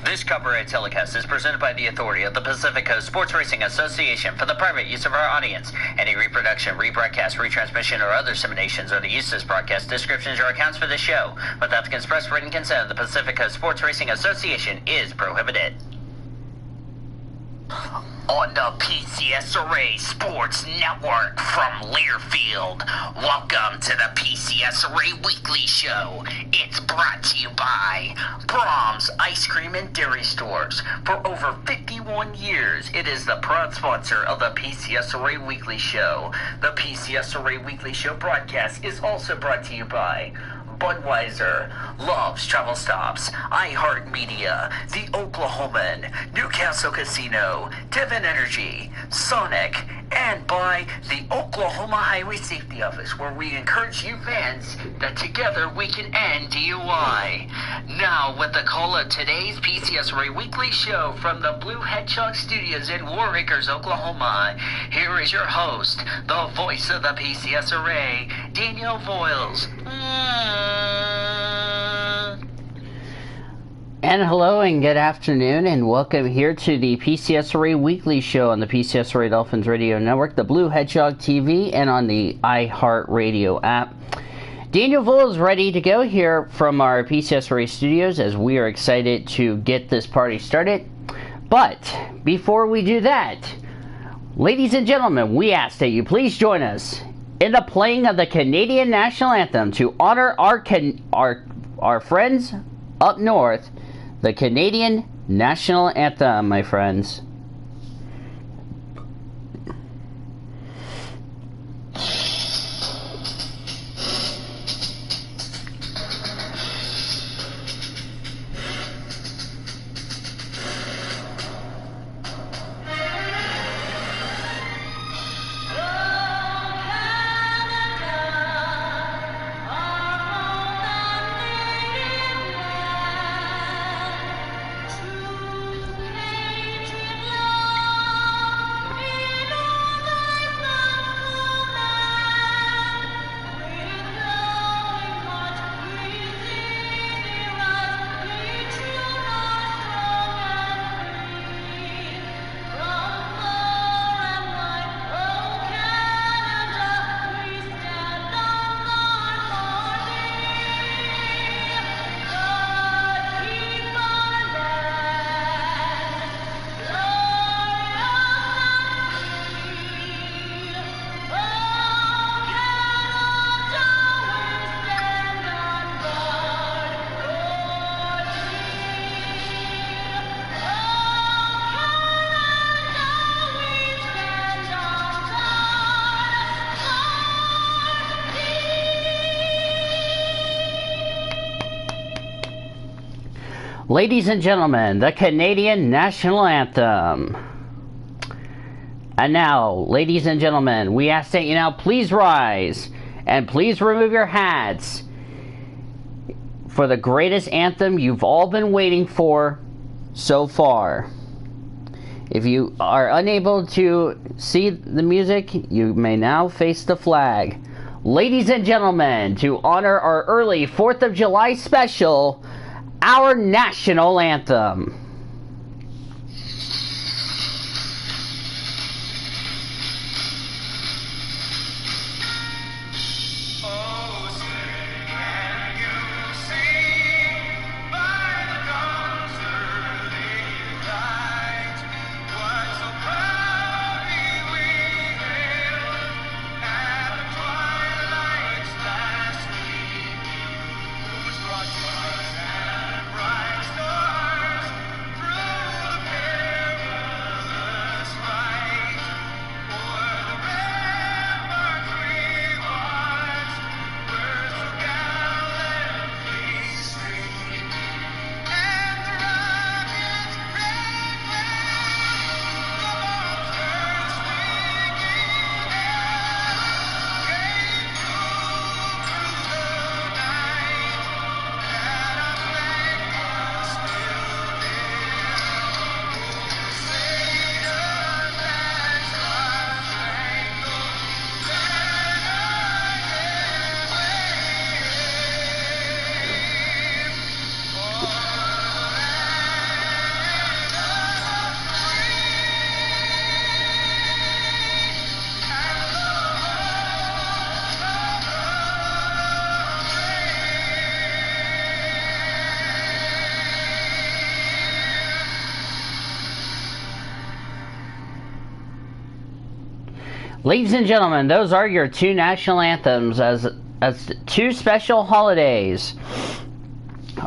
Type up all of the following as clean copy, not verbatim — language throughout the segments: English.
This copyright telecast is presented by the authority of the Pacific Coast Sports Racing Association for the private use of our audience. Any reproduction, rebroadcast, retransmission, or other disseminations or the use of this broadcast descriptions or accounts for this show without the express written consent of the Pacific Coast Sports Racing Association is prohibited. On the PCSRA Sports Network from Learfield, welcome to the PCSRA Weekly Show. It's brought to you by Brahms Ice Cream and Dairy Stores. For over 51 years, it is the proud sponsor of the PCSRA Weekly Show. The PCSRA Weekly Show broadcast is also brought to you by Budweiser, Love's Travel Stops, iHeartMedia, The Oklahoman, Newcastle Casino, Devon Energy, Sonic, and by the Oklahoma Highway Safety Office, where we encourage you fans that together we can end DUI. Now, with the call of today's PCSRA Weekly Show from the Blue Hedgehog Studios in War Acres, Oklahoma, here is your host, the voice of the PCSRA, Daniel Voiles. And hello and good afternoon and welcome here to the PCSRA Weekly Show on the PCSRA Dolphins Radio Network, the Blue Hedgehog TV, and on the iHeartRadio app. Daniel Vohl is ready to go here from our PCSRA studios as we are excited to get this party started. But before we do that, ladies and gentlemen, we ask that you please join us in the playing of the Canadian National Anthem to honor our friends up north, the Canadian National Anthem, my friends. Ladies and gentlemen, the Canadian National Anthem. And now, ladies and gentlemen, we ask that you now please rise and please remove your hats for the greatest anthem you've all been waiting for so far. If you are unable to see the music, you may now face the flag. Ladies and gentlemen, to honor our early 4th of July special, our national anthem. Ladies and gentlemen, those are your two national anthems as two special holidays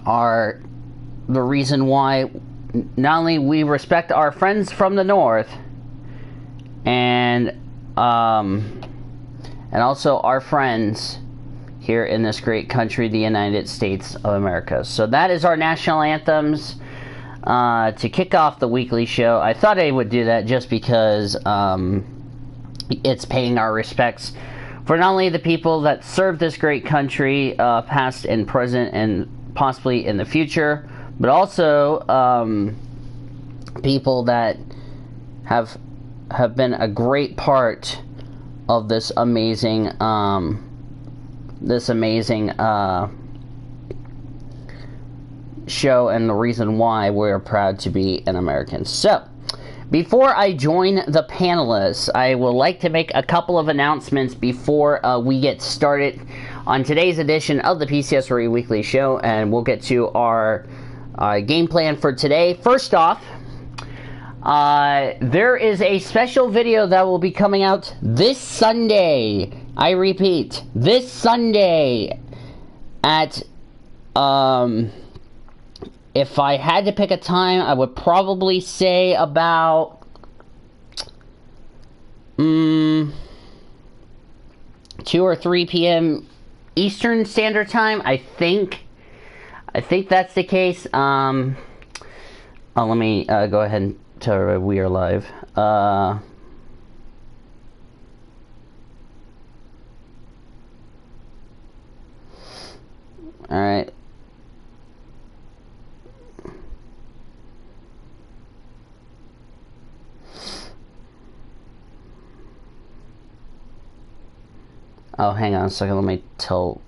are the reason why not only we respect our friends from the North and also our friends here in this great country, the United States of America. So that is our national anthems to kick off the weekly show. I thought I would do that just because it's paying our respects for not only the people that served this great country, past and present and possibly in the future, but also people that have been a great part of this amazing show and the reason why we're proud to be an American. So, before I join the panelists, I would like to make a couple of announcements before we get started on today's edition of the PCSRA Weekly Show, and we'll get to our game plan for today. First off, there is a special video that will be coming out this Sunday. I repeat, this Sunday at, if I had to pick a time, I would probably say about 2 or 3 p.m. Eastern Standard Time. I think that's the case. Let me go ahead and tell her we are live. All right. Oh, hang on a second. Let me tell.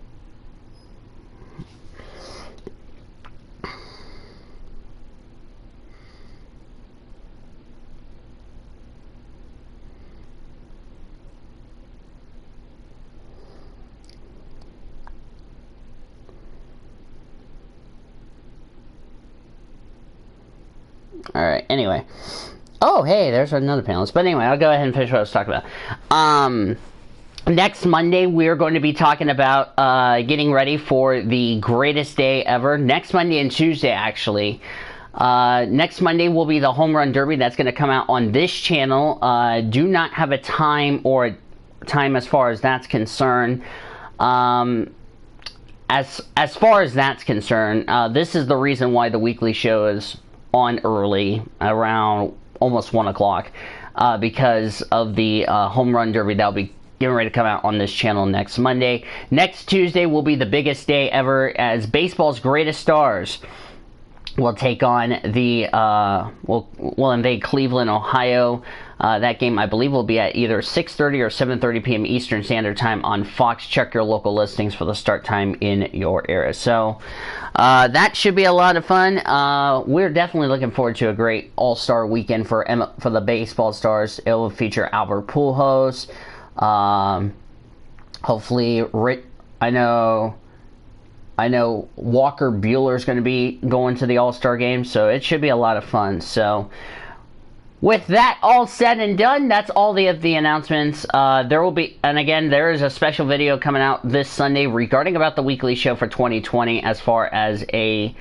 All right. Anyway. Oh, hey, there's another panelist. But anyway, I'll go ahead and finish what I was talking about. Next Monday, we're going to be talking about getting ready for the greatest day ever. Next Monday and Tuesday, actually. Next Monday will be the Home Run Derby. That's going to come out on this channel. Do not have a time as far as that's concerned. As far as that's concerned, this is the reason why the weekly show is on early, around almost 1 o'clock, because of the Home Run Derby that will be getting ready to come out on this channel next Monday. Next Tuesday will be the biggest day ever, as baseball's greatest stars will take on the will invade Cleveland, Ohio. That game, I believe, will be at either 6:30 or 7:30 p.m. Eastern Standard Time on Fox. Check your local listings for the start time in your area. So that should be a lot of fun. We're definitely looking forward to a great All-Star weekend for the baseball stars. It will feature Albert Pujols. Hopefully, I know Walker Buehler's going to be going to the All-Star game, so it should be a lot of fun. So, with that all said and done, that's all the announcements. There will be, and again, there is a special video coming out this Sunday regarding about the weekly show for 2020 as far as a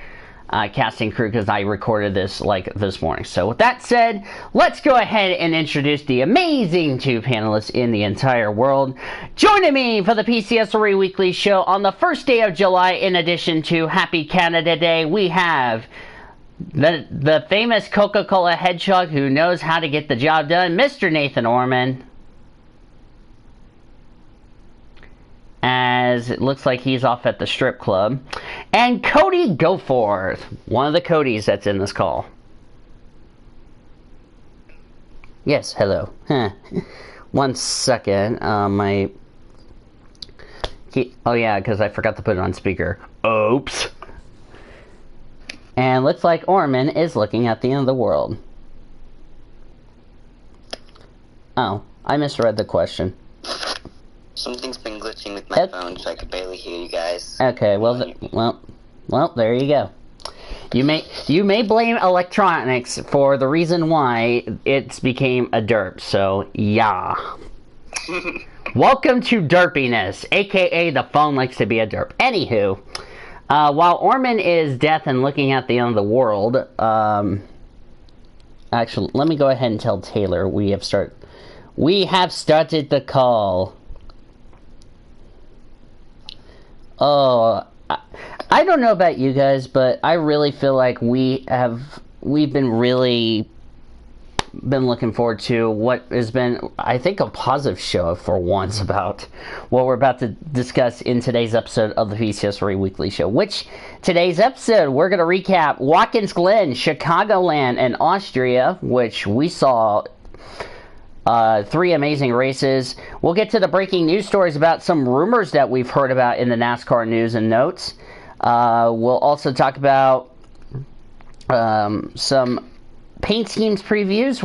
casting crew, because I recorded this this morning. So with that said, let's go ahead and introduce the amazing two panelists in the entire world. Joining me for the PCSRA Weekly Show on the first day of July, in addition to Happy Canada Day, we have the famous Coca-Cola hedgehog who knows how to get the job done, Mr. Nathan Orman. As it looks like he's off at the strip club. And Cody Goforth, one of the Codys that's in this call. Yes, hello. Huh. 1 second. Oh yeah, because I forgot to put it on speaker. Oops. And looks like Orman is looking at the end of the world. Oh, I misread the question. Something's been glitching with my phone, so I could barely hear you guys. Okay, well, there you go. You may blame electronics for the reason why it's became a derp. So yeah. Welcome to derpiness, aka the phone likes to be a derp. Anywho, while Orman is deaf and looking at the end of the world, actually, let me go ahead and tell Taylor we have started the call. Oh, I don't know about you guys, but I really feel like we've been looking forward to what has been, I think, a positive show for once about what we're about to discuss in today's episode of the PCSRA Weekly Show. Which, today's episode, we're going to recap Watkins Glen, Chicagoland, and Austria, which we saw 3 amazing races. We'll get to the breaking news stories about some rumors that we've heard about in the NASCAR news and notes. We'll also talk about some paint schemes previews.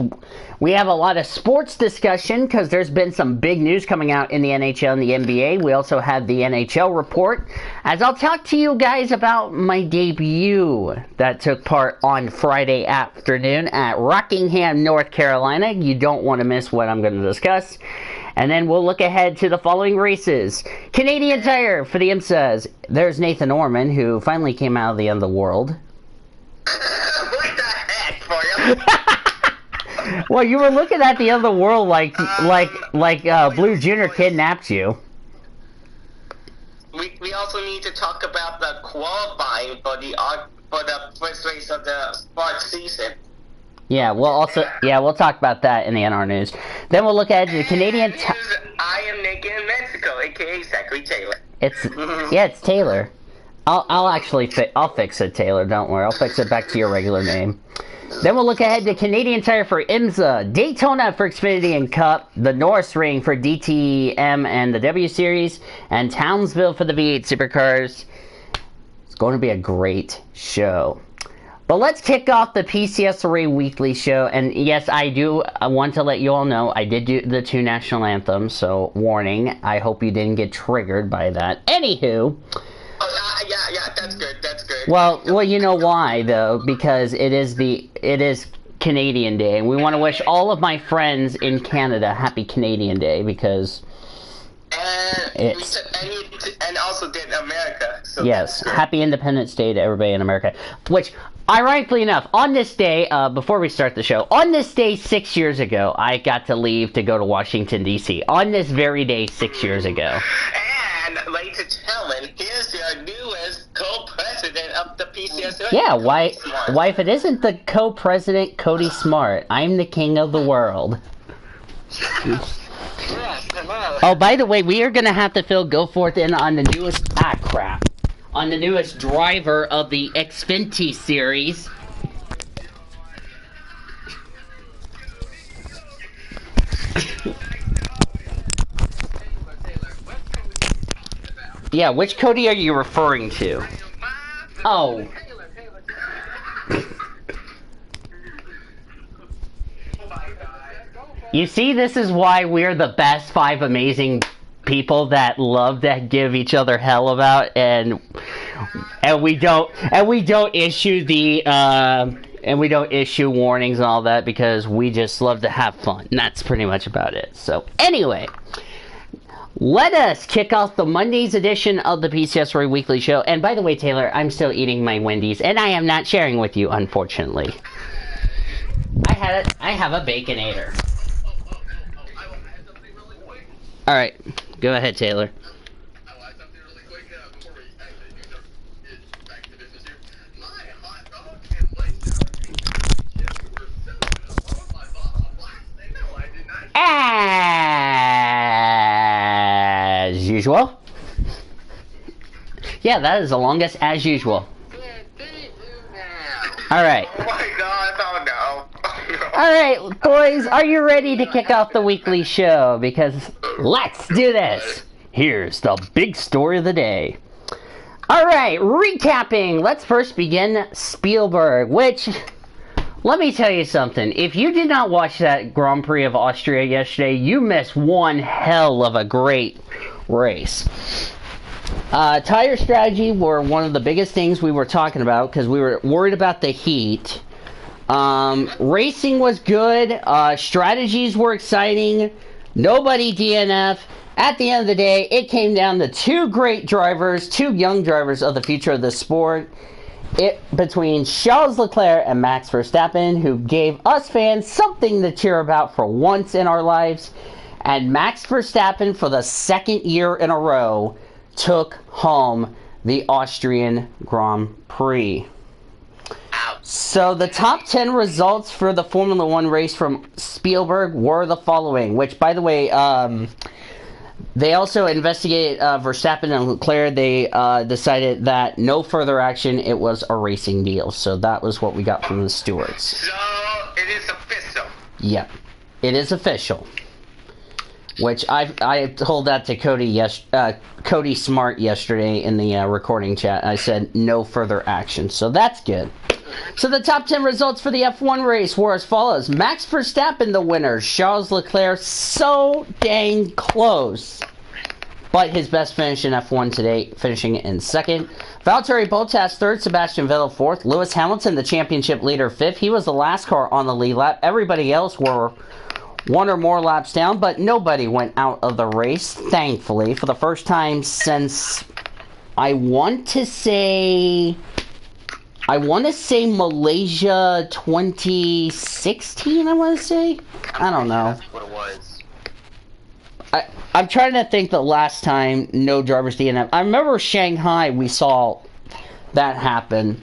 We have a lot of sports discussion because there's been some big news coming out in the NHL and the NBA. We also have the NHL report, as I'll talk to you guys about my debut that took part on Friday afternoon at Rockingham, North Carolina. You don't want to miss what I'm going to discuss. And then we'll look ahead to the following races. Canadian Tire for the IMSAs. There's Nathan Orman, who finally came out of the end of the world. What the heck, for you? Well, you were looking at the end of the world like Blue Junior kidnapped you. We also need to talk about the qualifying for the first race of the sports season. Yeah, we'll talk about that in the NR news. Then we'll look at the Canadian. I am naked in Mexico, aka Zachary Taylor. It's Taylor. I'll fix it, Taylor. Don't worry. I'll fix it back to your regular name. Then we'll look ahead to Canadian Tire for IMSA, Daytona for Xfinity and Cup, the Norris Ring for DTM and the W Series, and Townsville for the V8 Supercars. It's going to be a great show. But let's kick off the PCSRA Weekly Show. And yes, I want to let you all know I did do the 2 national anthems, so warning. I hope you didn't get triggered by that. Anywho. Yeah, that's good. Well, you know why though? Because it is Canadian Day, and we want to wish all of my friends in Canada Happy Canadian Day because and also did America. So yes, Happy Independence Day to everybody in America. Which, ironically enough, on this day, before we start the show, on this day 6 years ago, I got to leave to go to Washington D.C. On this very day 6 years ago. And ladies and gentlemen, here's your newest co-president of the PCSRA. Yeah, why if it isn't the co-president Cody Smart, I'm the king of the world. Yes, hello. Oh, by the way, we are going to have to fill Goforth in on the newest on the newest driver of the Xfinity series. Yeah, which Cody are you referring to? Oh. You see, this is why we're the best 5 amazing people that love to give each other hell about, and we don't issue warnings and all that because we just love to have fun. And that's pretty much about it. So anyway, let us kick off the Monday's edition of the PCSRA Weekly Show. And by the way, Taylor, I'm still eating my Wendy's, and I am not sharing with you, unfortunately. I have a Baconator. All right, go ahead, Taylor. As usual. Yeah, that is the longest as usual. Alright. Oh my god, oh no. Alright, boys, are you ready to kick off the weekly show? Because let's do this. Here's the big story of the day. Alright, recapping. Let's first begin Spielberg, which, let me tell you something. If you did not watch that Grand Prix of Austria yesterday, you missed one hell of a great race. Tire strategy were one of the biggest things we were talking about because we were worried about the heat. Racing was good. Strategies were exciting. Nobody DNF. At the end of the day, it came down to two great drivers, two young drivers of the future of the sport. Between Charles Leclerc and Max Verstappen, who gave us fans something to cheer about for once in our lives. And Max Verstappen, for the second year in a row, took home the Austrian Grand Prix. So the top 10 results for the Formula One race from Spielberg were the following, which, by the way, they also investigated Verstappen and Leclerc. They decided that no further action, it was a racing deal. So that was what we got from the stewards. So, it is official. Yep, it is official. Which I told that to Cody Smart yesterday in the recording chat. I said no further action, so that's good. So the top 10 results for the F1 race were as follows. Max Verstappen the winner. Charles Leclerc so dang close. But his best finish in F1 today, finishing in second. Valtteri Bottas third. Sebastian Vettel fourth. Lewis Hamilton, the championship leader, fifth. He was the last car on the lead lap. Everybody else were one or more laps down, but nobody went out of the race, thankfully, for the first time since, I want to say Malaysia 2016, I want to say? I don't know. That's what it was. I'm trying to think the last time no drivers DNF. I remember Shanghai, we saw that happen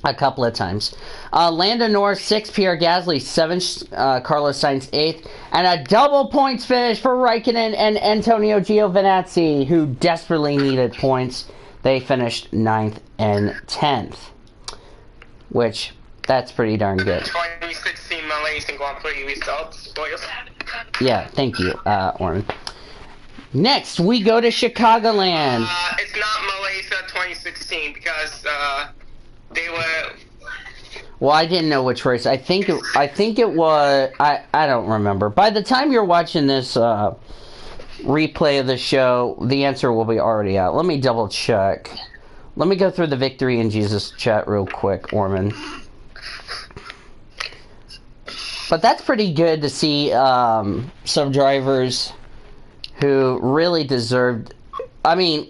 a couple of times. Lando Norris 6th, Pierre Gasly 7th, Carlos Sainz 8th, and a double points finish for Raikkonen and Antonio Giovinazzi, who desperately needed points. They finished 9th and 10th, which, that's pretty darn good. 2016 Malaysian Grand Prix results. Yeah, thank you, Orrin. Next, we go to Chicagoland. It's not Malaysia 2016 because they were. Well, I didn't know which race. I think it was. I don't remember. By the time you're watching this replay of the show, the answer will be already out. Let me double check. Let me go through the Victory in Jesus chat real quick, Orman. But that's pretty good to see some drivers who really deserved. I mean,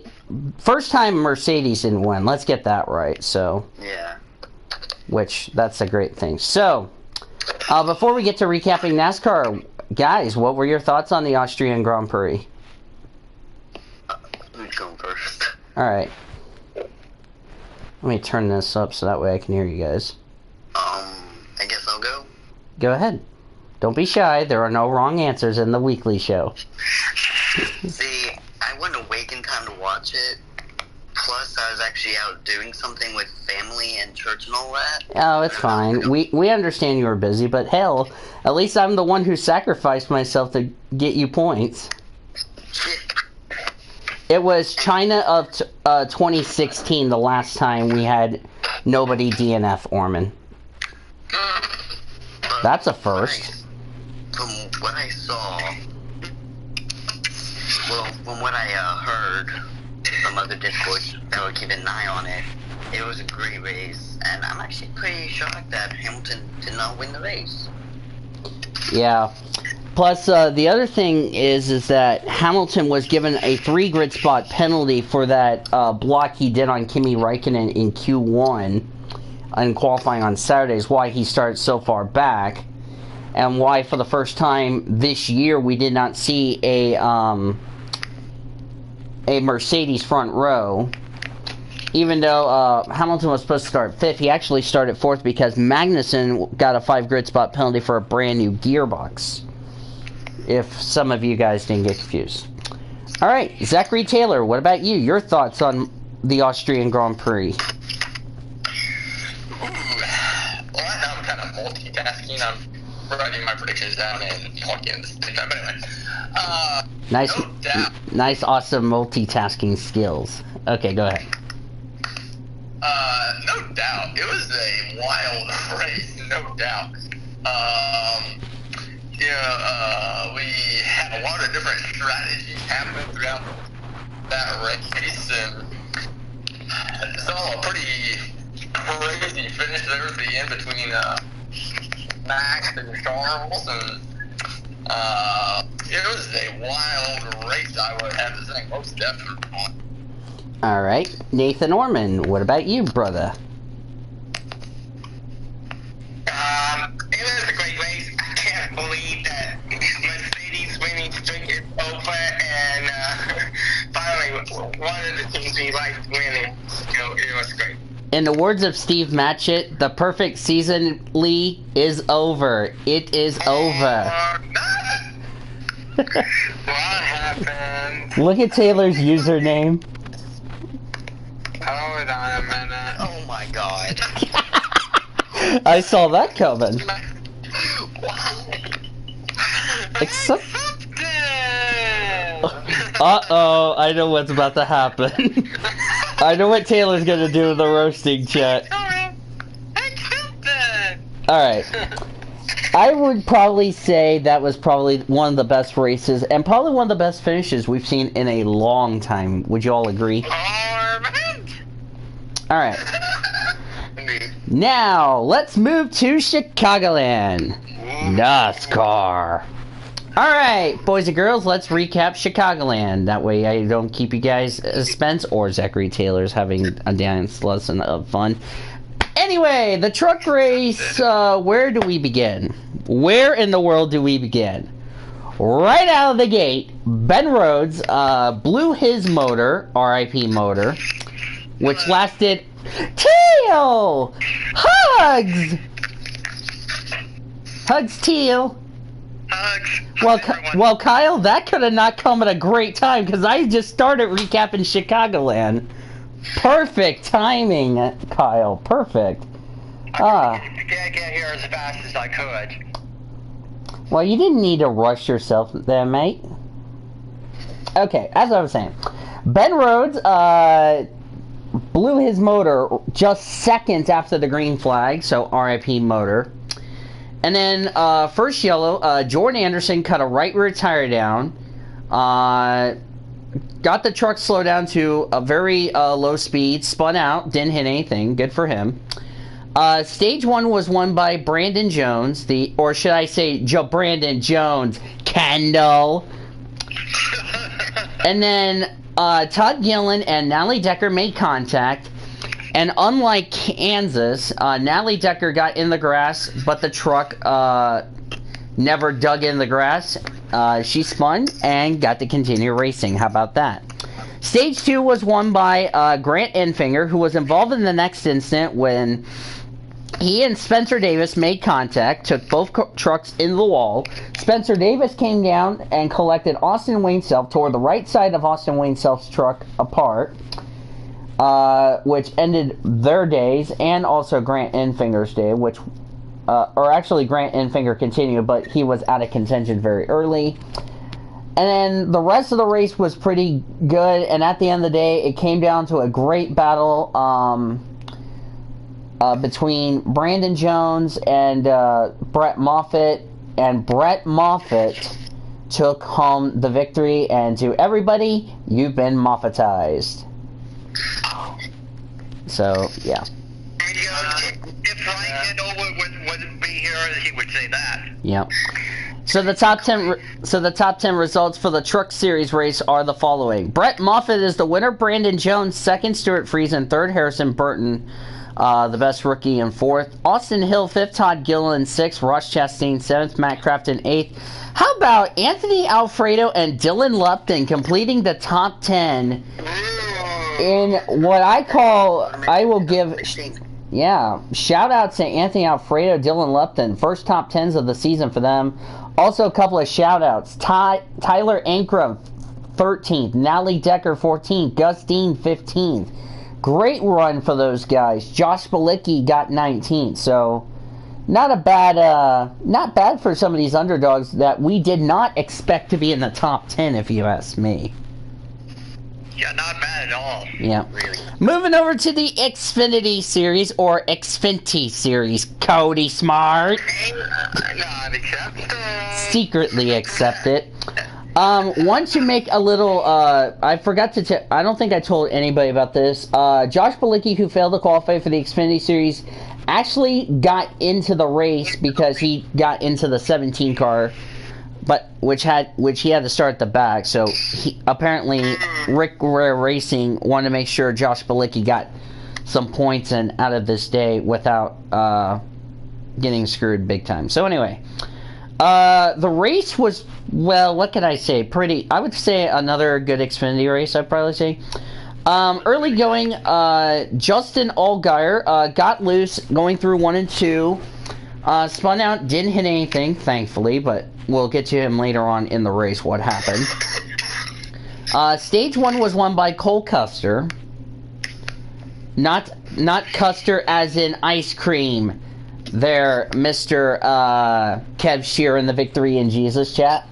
first time Mercedes didn't win. Let's get that right. So Yeah. Which, that's a great thing. So, before we get to recapping NASCAR, guys, what were your thoughts on the Austrian Grand Prix? Let me go first. Alright. Let me turn this up so that way I can hear you guys. I guess I'll go. Go ahead. Don't be shy. There are no wrong answers in the weekly show. See, I wasn't awake in time to watch it. Plus, I was actually out doing something with family and church and all that. Oh, it's fine. We understand you were busy, but hell, at least I'm the one who sacrificed myself to get you points. It was China of 2016 the last time we had nobody DNF, Orman. That's a first. From what I saw, well, from what I heard from other Discords that would keep an eye on it, it was a great race, and I'm actually pretty shocked that Hamilton did not win the race. Yeah. Plus, the other thing is that Hamilton was given a 3 grid spot penalty for that block he did on Kimi Räikkönen in Q1 and qualifying on Saturdays, why he started so far back, and why for the first time this year we did not see a Mercedes front row. Even though Hamilton was supposed to start 5th, he actually started 4th because Magnussen got a 5 grid spot penalty for a brand new gearbox. If some of you guys didn't get confused. Alright, Zachary Taylor, what about you? Your thoughts on the Austrian Grand Prix? Well, right now I'm kind of multitasking. I'm writing my predictions down and talking at the same time. But anyway, Nice, awesome multitasking skills. Okay, go ahead. No doubt. It was a wild race, no doubt. We had a lot of different strategies happening throughout that race, and saw a pretty crazy finish there at the end between Max and Charles, and It was a wild race, I would have to say, most definitely. All right, Nathan Orman, what about you, brother? It was a great race. I can't believe that Mercedes winning streak is over, and finally one of the teams we liked winning. It was great. In the words of Steve Matchett, the perfect season, Lee, is over. It is over. What happened? Look at Taylor's username. Hold on a minute. Oh my god. I saw that coming. Except... Uh-oh, I know what's about to happen. I know what Taylor's gonna do in the roasting chat. Alright. I would probably say that was probably one of the best races, and probably one of the best finishes we've seen in a long time. Would you all agree? Alright. Now, let's move to Chicagoland. NASCAR. Alright, boys and girls, let's recap Chicagoland. That way I don't keep you guys in suspense, or Zachary Taylor's having a dance lesson of fun. Anyway, the truck race, where do we begin? Where in the world do we begin? Right out of the gate, Ben Rhodes blew his motor, RIP motor, which lasted... Teal! Hugs! Hugs, Teal. Hugs. Well, Kyle, that could have not come at a great time, because I just started recapping Chicagoland. Perfect timing, Kyle. Perfect. I can't get here as fast as I could. Well, you didn't need to rush yourself there, mate. Okay, as I was saying, Ben Rhodes blew his motor just seconds after the green flag, so RIP motor. And then, first yellow, Jordan Anderson cut a right rear tire down, got the truck slowed down to a very low speed, spun out, didn't hit anything, good for him. Stage 1 was won by Brandon Jones, or should I say, Brandon Jones, Kendall. And then, Todd Gillen and Natalie Decker made contact. And unlike Kansas, Natalie Decker got in the grass, but the truck never dug in the grass. She spun and got to continue racing. How about that? Stage 2 was won by Grant Enfinger, who was involved in the next incident when he and Spencer Davis made contact, took both trucks into the wall. Spencer Davis came down and collected Austin Wainself, tore the right side of Austin Wainself's truck apart. Which ended their days, and also Grant Enfinger's day, which, or actually Grant Enfinger continued, but he was out of contention very early. And then the rest of the race was pretty good, and at the end of the day, it came down to a great battle, between Brandon Jones and, Brett Moffitt, and Brett Moffitt took home the victory, and to everybody, you've been Moffittized. So, yeah. If Ryan Kendall wouldn't be here, he would say that. Yep. So the top 10 results for the Truck Series race are the following. Brett Moffitt is the winner, Brandon Jones second, Stuart Friesen third, Harrison Burton the best rookie in fourth, Austin Hill fifth, Todd Gillen sixth, Ross Chastain seventh, Matt Crafton eighth. How about Anthony Alfredo and Dylan Lupton completing the top 10 in what I will give, shout out to Anthony Alfredo, Dylan Lupton, first top 10s of the season for them. Also a couple of shout outs, Tyler Ankrum 13th, Natalie Decker 14th, Gus Dean 15th. Great run for those guys. Josh Balicki got 19th, so not bad for some of these underdogs that we did not expect to be in the top 10, if you ask me. Yeah, not bad at all. Yeah. Really. Moving over to the Xfinity Series, or Xfinity Series. Cody Smart. Not accepted. Secretly accept it. Want to make a little, I forgot to I don't think I told anybody about this. Josh Balicki, who failed to qualify for the Xfinity Series, actually got into the race because he got into the 17 car but which he had to start at the back. So apparently Rick Rare Racing wanted to make sure Josh Bilicki got some points in out of this day without getting screwed big time. So anyway, the race was, well, what can I say? I would say another good Xfinity race, I'd probably say. Early going, Justin Allgaier got loose going through 1 and 2. Spun out, didn't hit anything, thankfully, but we'll get to him later on in the race, what happened. Stage 1 was won by Cole Custer. Not Custer as in ice cream. There, Mr. Kev Sheeran, the Victory in Jesus chat.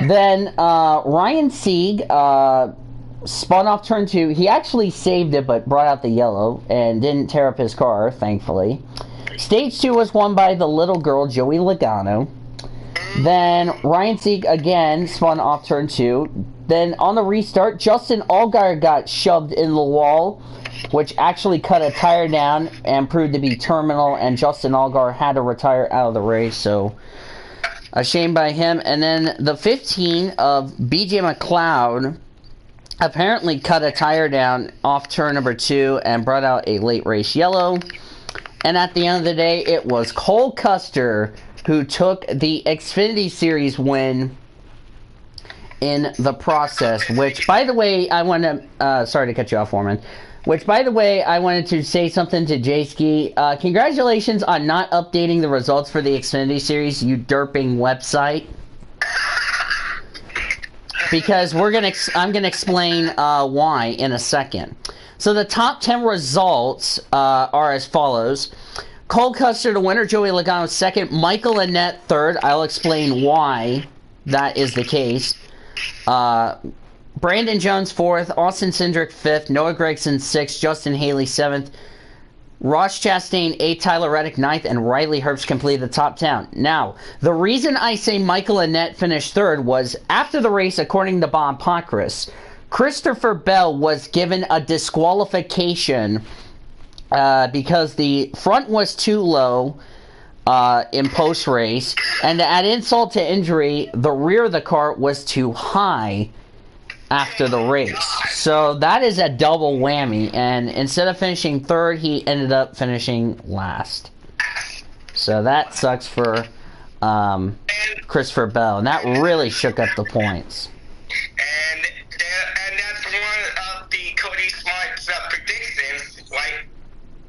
Then Ryan Sieg spun off turn 2. He actually saved it, but brought out the yellow and didn't tear up his car, thankfully. Stage 2 was won by the little girl, Joey Logano. Then Ryan Sieg again spun off turn 2. Then on the restart, Justin Allgaier got shoved in the wall, which actually cut a tire down and proved to be terminal, and Justin Allgaier had to retire out of the race, so a shame by him. And then the 15 of BJ McLeod apparently cut a tire down off turn number 2 and brought out a late race yellow. And at the end of the day, it was Cole Custer who took the Xfinity Series win in the process, which, by the way, I want to, sorry to cut you off, Foreman, which, by the way, I wanted to say something to J-Ski. Congratulations on not updating the results for the Xfinity Series, you derping website. Because I'm gonna explain why in a second. So the top 10 results are as follows: Cole Custer the winner, Joey Logano second, Michael Annett third. I'll explain why that is the case. Brandon Jones fourth, Austin Cindric fifth, Noah Gragson sixth, Justin Haley seventh, Ross Chastain 8th, Tyler Reddick 9th, and Riley Herbst completed the top 10. Now, the reason I say Michael Annett finished third was after the race, according to Bob Pockrass, Christopher Bell was given a disqualification because the front was too low in post-race, and to add insult to injury, the rear of the car was too high after the race. So that is a double whammy, and instead of finishing third, he ended up finishing last. So that sucks for Christopher Bell, and that really shook up the points. And that's one of the Cody Smart's predictions, like,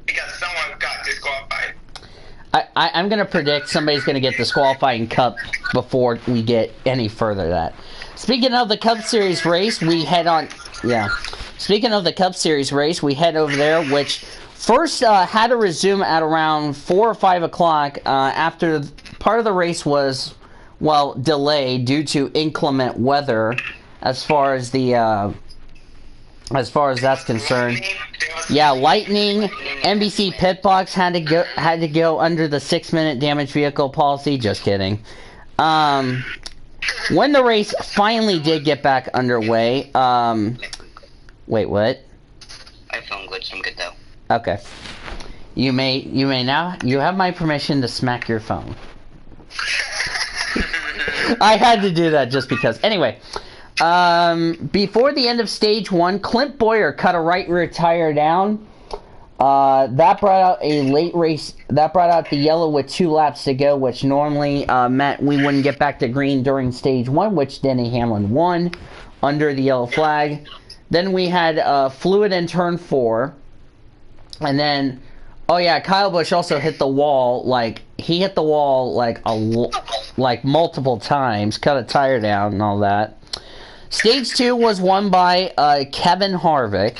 because someone got disqualified. I'm going to predict somebody's going to get disqualified in Cup before we get any further than that. Speaking of the Cup Series race, we head on... Yeah. Speaking of the Cup Series race, we head over there, which first had to resume at around 4 or 5 o'clock after part of the race was, well, delayed due to inclement weather as far as that's concerned. Yeah, lightning. NBC Pit Box had to go under the 6-minute damage vehicle policy. Just kidding. When the race finally did get back underway, wait, what? iPhone glitch. I'm good though. Okay. You may now. You have my permission to smack your phone. I had to do that just because. Anyway, before the end of stage 1, Clint Bowyer cut a right rear tire down. That brought out a late race. That brought out the yellow with 2 laps to go, which normally meant we wouldn't get back to green during stage 1, which Denny Hamlin won under the yellow flag. Then we had fluid in turn 4, and then, oh yeah, Kyle Busch also hit the wall. Like he hit the wall like multiple times, cut a tire down and all that. Stage 2 was won by Kevin Harvick.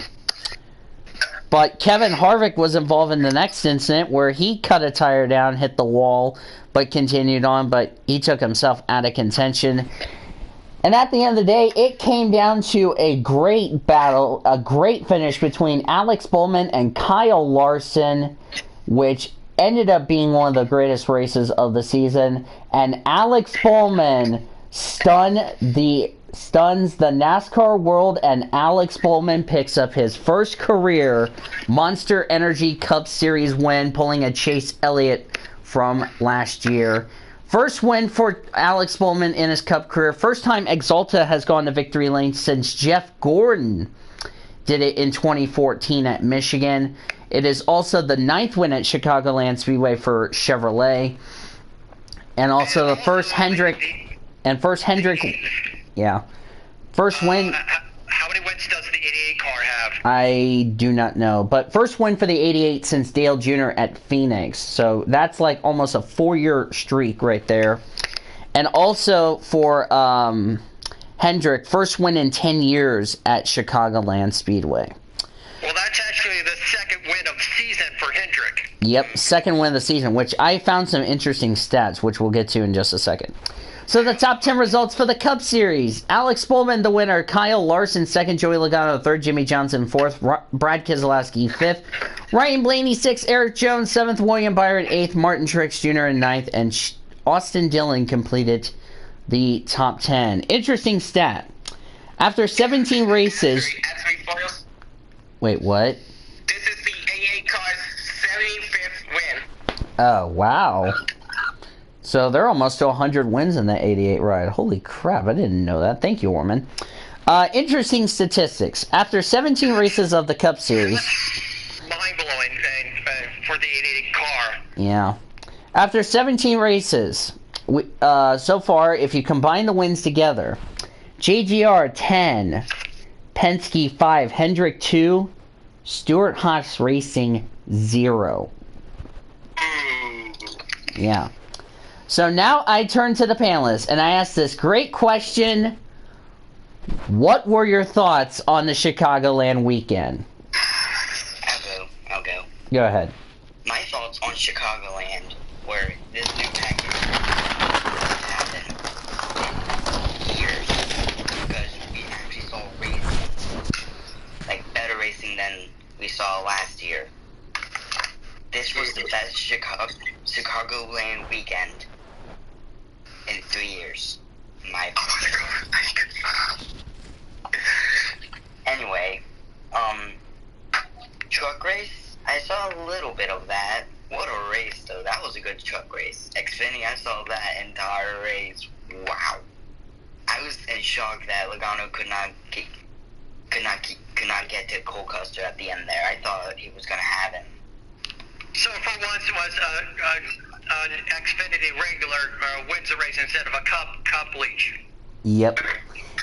But Kevin Harvick was involved in the next incident where he cut a tire down, hit the wall, but continued on, but he took himself out of contention. And at the end of the day, it came down to a great battle, a great finish between Alex Bowman and Kyle Larson, which ended up being one of the greatest races of the season. And Alex Bowman stuns the NASCAR world, and Alex Bowman picks up his first career Monster Energy Cup Series win, pulling a Chase Elliott from last year. First win for Alex Bowman in his Cup career. First time Exalta has gone to victory lane since Jeff Gordon did it in 2014 at Michigan. It is also the 9th win at Chicagoland Speedway for Chevrolet. And also the first Hendrick. Yeah. First win. How many wins does the 88 car have? I do not know. But first win for the 88 since Dale Jr. at Phoenix. So that's like almost a 4-year streak right there. And also for Hendrick, first win in 10 years at Chicagoland Speedway. Well, that's actually the second win of the season for Hendrick. Yep, second win of the season, which I found some interesting stats, which we'll get to in just a second. So the top 10 results for the Cup Series. Alex Bowman, the winner. Kyle Larson, second. Joey Logano, third. Jimmy Johnson, fourth. Brad Keselowski, fifth. Ryan Blaney, sixth. Eric Jones, seventh. William Byron, eighth. Martin Truex Jr. in ninth. And Austin Dillon completed the top 10. Interesting stat. After 17 races... Wait, what? This is the 88 car's 75th win. Oh, wow. So they're almost to 100 wins in that 88 ride. Holy crap, I didn't know that. Thank you, Orman. Interesting statistics. After 17 races of the Cup Series... Mind-blowing for the 88 car. Yeah. After 17 races, so far, if you combine the wins together, JGR 10, Penske 5, Hendrick 2, Stewart Haas Racing 0. Yeah. So now I turn to the panelists and I ask this great question. What were your thoughts on the Chicagoland weekend? I'll go. Go ahead. My thoughts on Chicagoland were this new package happened in years because we actually saw racing, like better racing than we saw last year. This was the best Chicagoland weekend in 3 years, in my opinion. Anyway, truck race, I saw a little bit of that. What a race, though. That was a good truck race. Xfinity, I saw that entire race. Wow. I was in shock that Logano could not get to Cole Custer at the end there. I thought he was going to have him. So for once it was an Xfinity regular wins the race instead of a cup leash. Yep.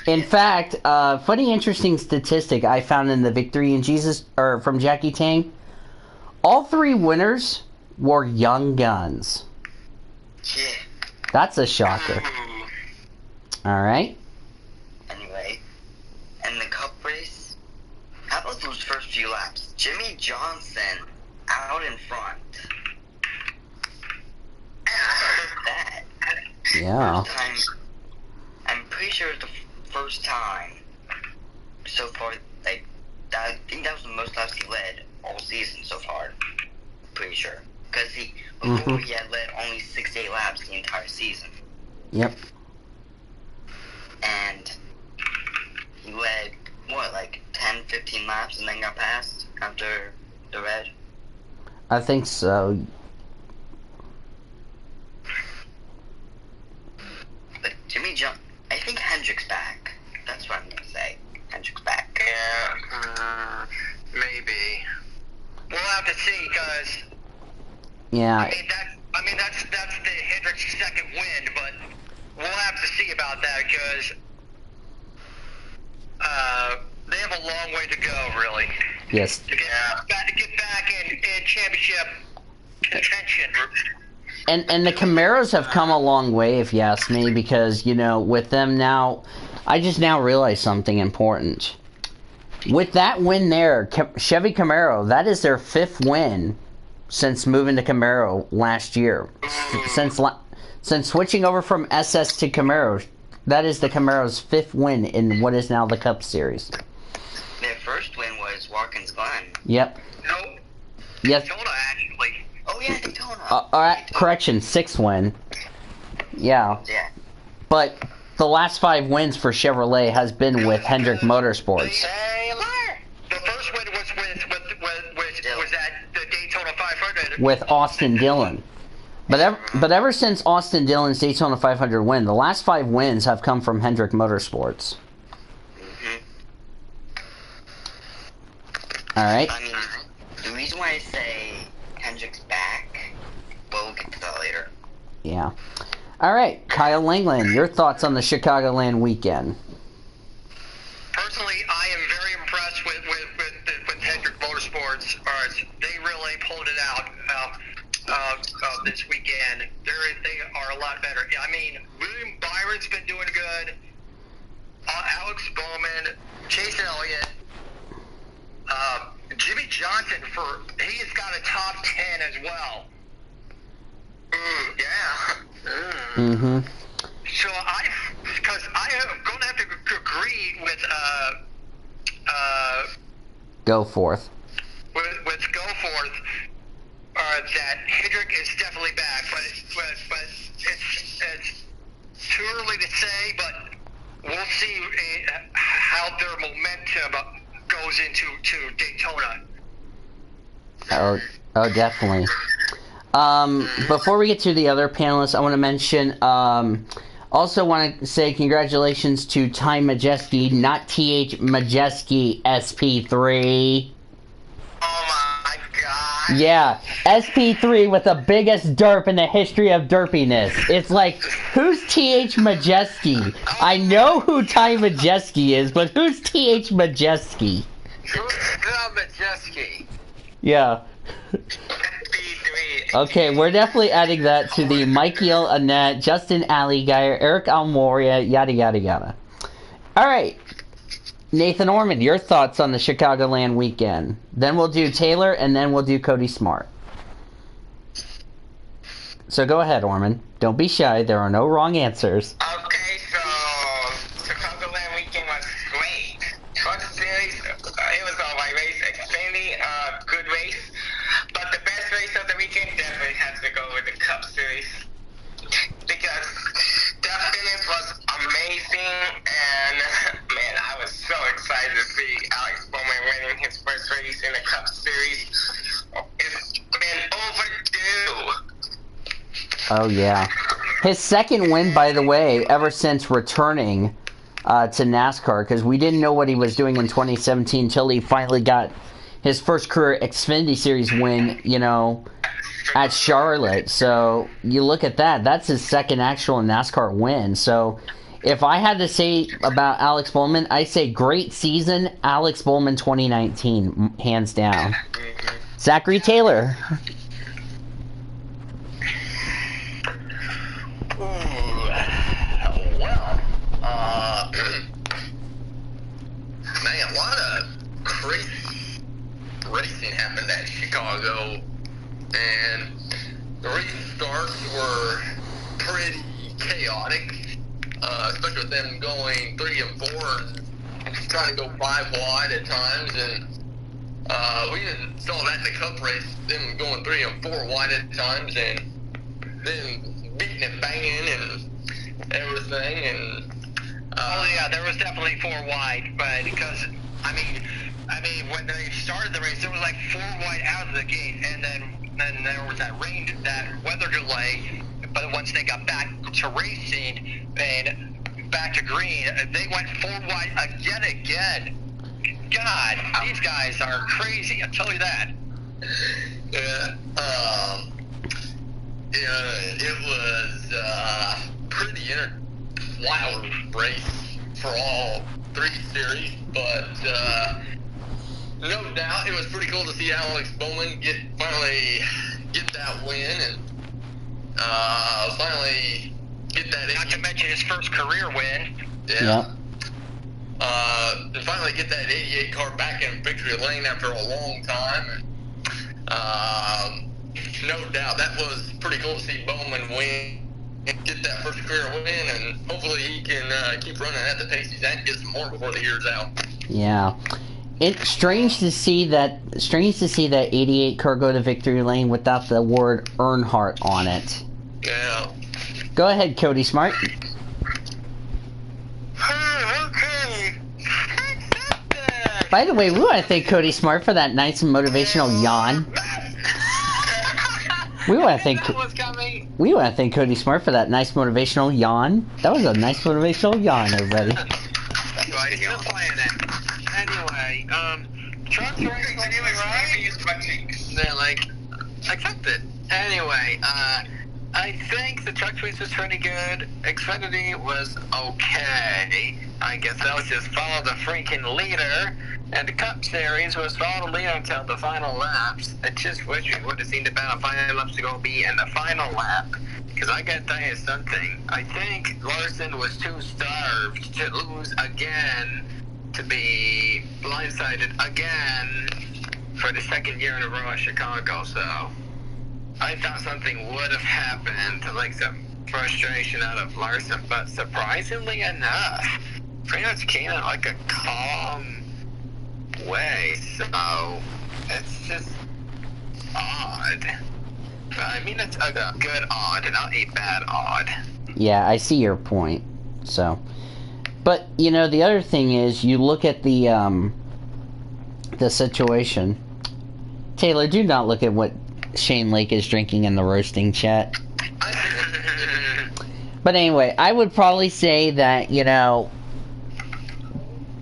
In fact, funny, interesting statistic I found in the Victory in Jesus, or from Jackie Tang. All 3 winners were young guns. Yeah. That's a shocker. All right. Anyway, in the Cup race, how about those first few laps? Jimmy Johnson out in front. That. Yeah. First time, I'm pretty sure it's the first time so far, like, I think that was the most laps he led all season so far. Pretty sure. Because before he had led only 68 laps the entire season. Yep. And he led, like 10, 15 laps and then got passed after the red? I think so. But I think Hendrick's back. That's what I'm going to say. Hendrick's back. Yeah, maybe. We'll have to see, because... Yeah. I mean, that's the Hendrick's second win, but we'll have to see about that, because they have a long way to go, really. Yes. To get back in championship contention. And the Camaros have come a long way, if you ask me, because, with them now, I just now realize something important. With that win there, Chevy Camaro, that is their 5th win since moving to Camaro last year. Since switching over from SS to Camaro, that is the Camaro's 5th win in what is now the Cup Series. Their first win was Watkins Glen. Yep. Nope. Yes. Daytona, actually. Oh, yeah, Daytona. Alright, correction, 6th win. Yeah. Yeah. But the last 5 wins for Chevrolet has been with Hendrick Motorsports. The first win was at the Daytona 500. With Austin Dillon. But ever since Austin Dillon's Daytona 500 win, the last 5 wins have come from Hendrick Motorsports. All right. I mean, the reason why I say Hendrick's back, we'll get to that later. Yeah. All right, Kyle Langland, your thoughts on the Chicagoland weekend? Personally, I am very impressed with Hendrick Motorsports. They really pulled it out this weekend. They are a lot better. I mean, William Byron's been doing good. Alex Bowman, Chase Elliott, Jimmy Johnson he has got a top 10 as well. Yeah. Mm-hmm. So because I am going to have to agree with Go forth. with Goforth that Hendrick is definitely back, but it's too early to say. But we'll see how their momentum goes into Daytona. Oh, definitely. Before we get to the other panelists, I want to mention, also want to say congratulations to Ty Majeski, not TH Majeski, SP3. Oh my God. Yeah, SP3 with the biggest derp in the history of derpiness. It's like, who's TH Majeski? I know who Ty Majeski is, but who's TH Majeski? Who's Majeski? Yeah. Okay, we're definitely adding that to the Michael Annette, Justin Alligeyer, Eric Almoria, yada yada yada. Alright. Nathan Orman, your thoughts on the Chicagoland weekend. Then we'll do Taylor, and then we'll do Cody Smart. So go ahead, Orman. Don't be shy, there are no wrong answers. Okay, so Chicagoland weekend was great. Truck series, it was a light race, extremely good race. But the best race of the weekend definitely has to go with the Cup Series. Because the finish was amazing, and man, I was so excited to see Alex Bowman winning his first race in the Cup Series. It's been overdue. Oh, yeah. His second win, by the way, ever since returning to NASCAR, because we didn't know what he was doing in 2017 until he finally got his first career Xfinity Series win, at Charlotte. So you look at that, that's his second actual NASCAR win. So if I had to say about Alex Bowman, I say great season, Alex Bowman 2019, hands down. Zachary Taylor. Man, a lot of crazy racing happened at Chicago, and the restarts were pretty chaotic, especially with them going 3 and 4 and trying to go 5 wide at times, and we even saw that in the Cup race, them going 3 and 4 wide at times, and then beating and banging and everything, and yeah, there was definitely 4 wide, but because I mean, when they started the race, there was like 4 wide out of the gate, and then there was that weather delay. But once they got back to racing and back to green, they went 4 wide again. God, these guys are crazy. I'll tell you that. It was pretty wild race for all 3 series, but no doubt it was pretty cool to see Alex Bowman finally get that win and finally get that. Not to mention his first career win. Yeah. And finally get that 88 car back in victory lane after a long time. And, no doubt that was pretty cool to see Bowman win and get that first career win, and hopefully he can keep running at the pace he's at and get some more before the year's out. Yeah. It's strange to see that 88 car go to victory lane without the word Earnhardt on it. Yeah. Go ahead, Cody Smart. Okay. By the way, we want to thank Cody Smart for that nice and motivational yawn. We want to thank that was coming. Cody Smart for that nice motivational yawn. That was a nice motivational yawn, everybody. Right, you're playing it. Anyway, truck race, right? They're like, accept it. Anyway, I think the truck race was pretty good. Xfinity was okay. I guess that was just follow the freaking leader. And the Cup Series was follow the leader until the final laps. I just wish we would have seen the battle final laps to go be in the final lap. Because I gotta tell you something. I think Larson was too starved to lose again, to be blindsided again for the second year in a row at Chicago. So I thought something would have happened to like some frustration out of Larson. But surprisingly enough, pretty much came in like a calm way, so it's just odd. I mean, it's a good odd, not a bad odd. Yeah, I see your point. So, but you know, the other thing is, you look at the situation. Taylor, do not look at what Shane Lake is drinking in the roasting chat. But anyway, I would probably say that, you know,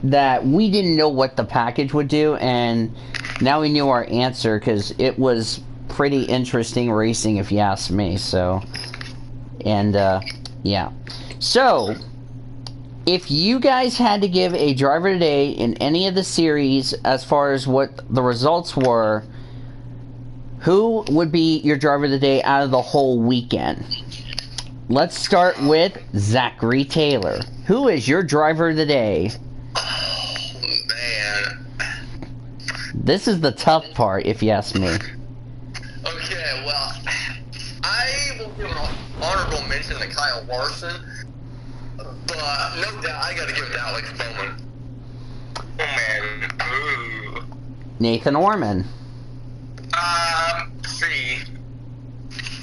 that we didn't know what the package would do, and now we knew our answer, because it was pretty interesting racing, if you ask me. So, and yeah. So, if you guys had to give a driver today in any of the series as far as what the results were, who would be your driver of the day out of the whole weekend? Let's start with Zachary Taylor. Who is your driver of the day? This is the tough part, if you ask me. Okay, well, I will give an honorable mention to Kyle Larson, but no doubt I gotta give it to Alex Bowman. Oh man. Ooh. Nathan Orman. Let's see.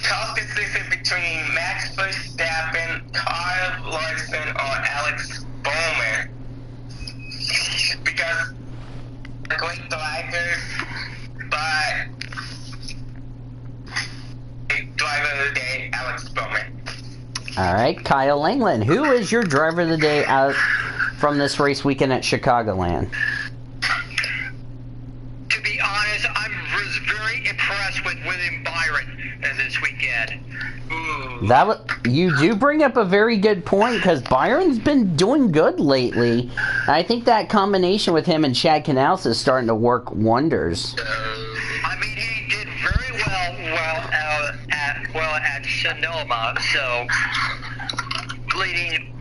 Tough decision between Max Verstappen, Kyle Larson, or Alex Bowman. Because great drivers, but driver of the day, Alex Bowman. Alright, Kyle Langland. Who is your driver of the day out from this race weekend at Chicagoland? To be honest, I was very impressed with William Byron this weekend. Ooh. You do bring up a very good point, because Byron's been doing good lately. I think that combination with him and Chad Canals is starting to work wonders. I mean, he did very well at Sonoma, so leading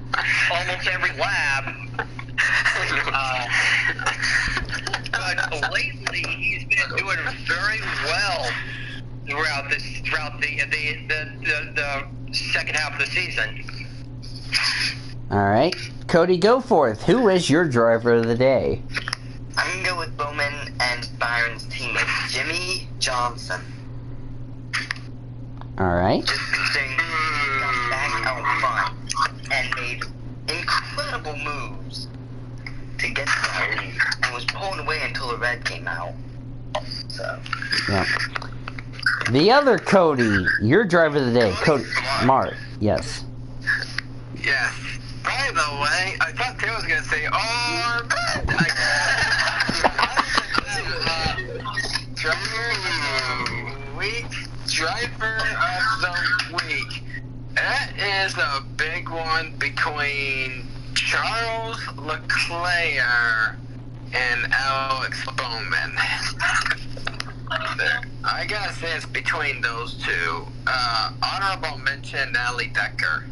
almost every lap. But lately, he's been doing very well throughout the second half of the season. Alright. Cody Goforth, who is your driver of the day? I'm gonna go with Bowman and Byron's teammate, Jimmy Johnson. Alright. Just considering he got back out front and made incredible moves to get to that lead, and was pulling away until the red came out. So. Yeah. The other Cody, your driver of the day, Cody Smart. Yes. Yes. By the way, I thought Taylor was going to say, driver of the week. That is a big one between Charles Leclerc and Alex Bowman. I gotta say it's between those two. Honorable mention, Natalie Decker.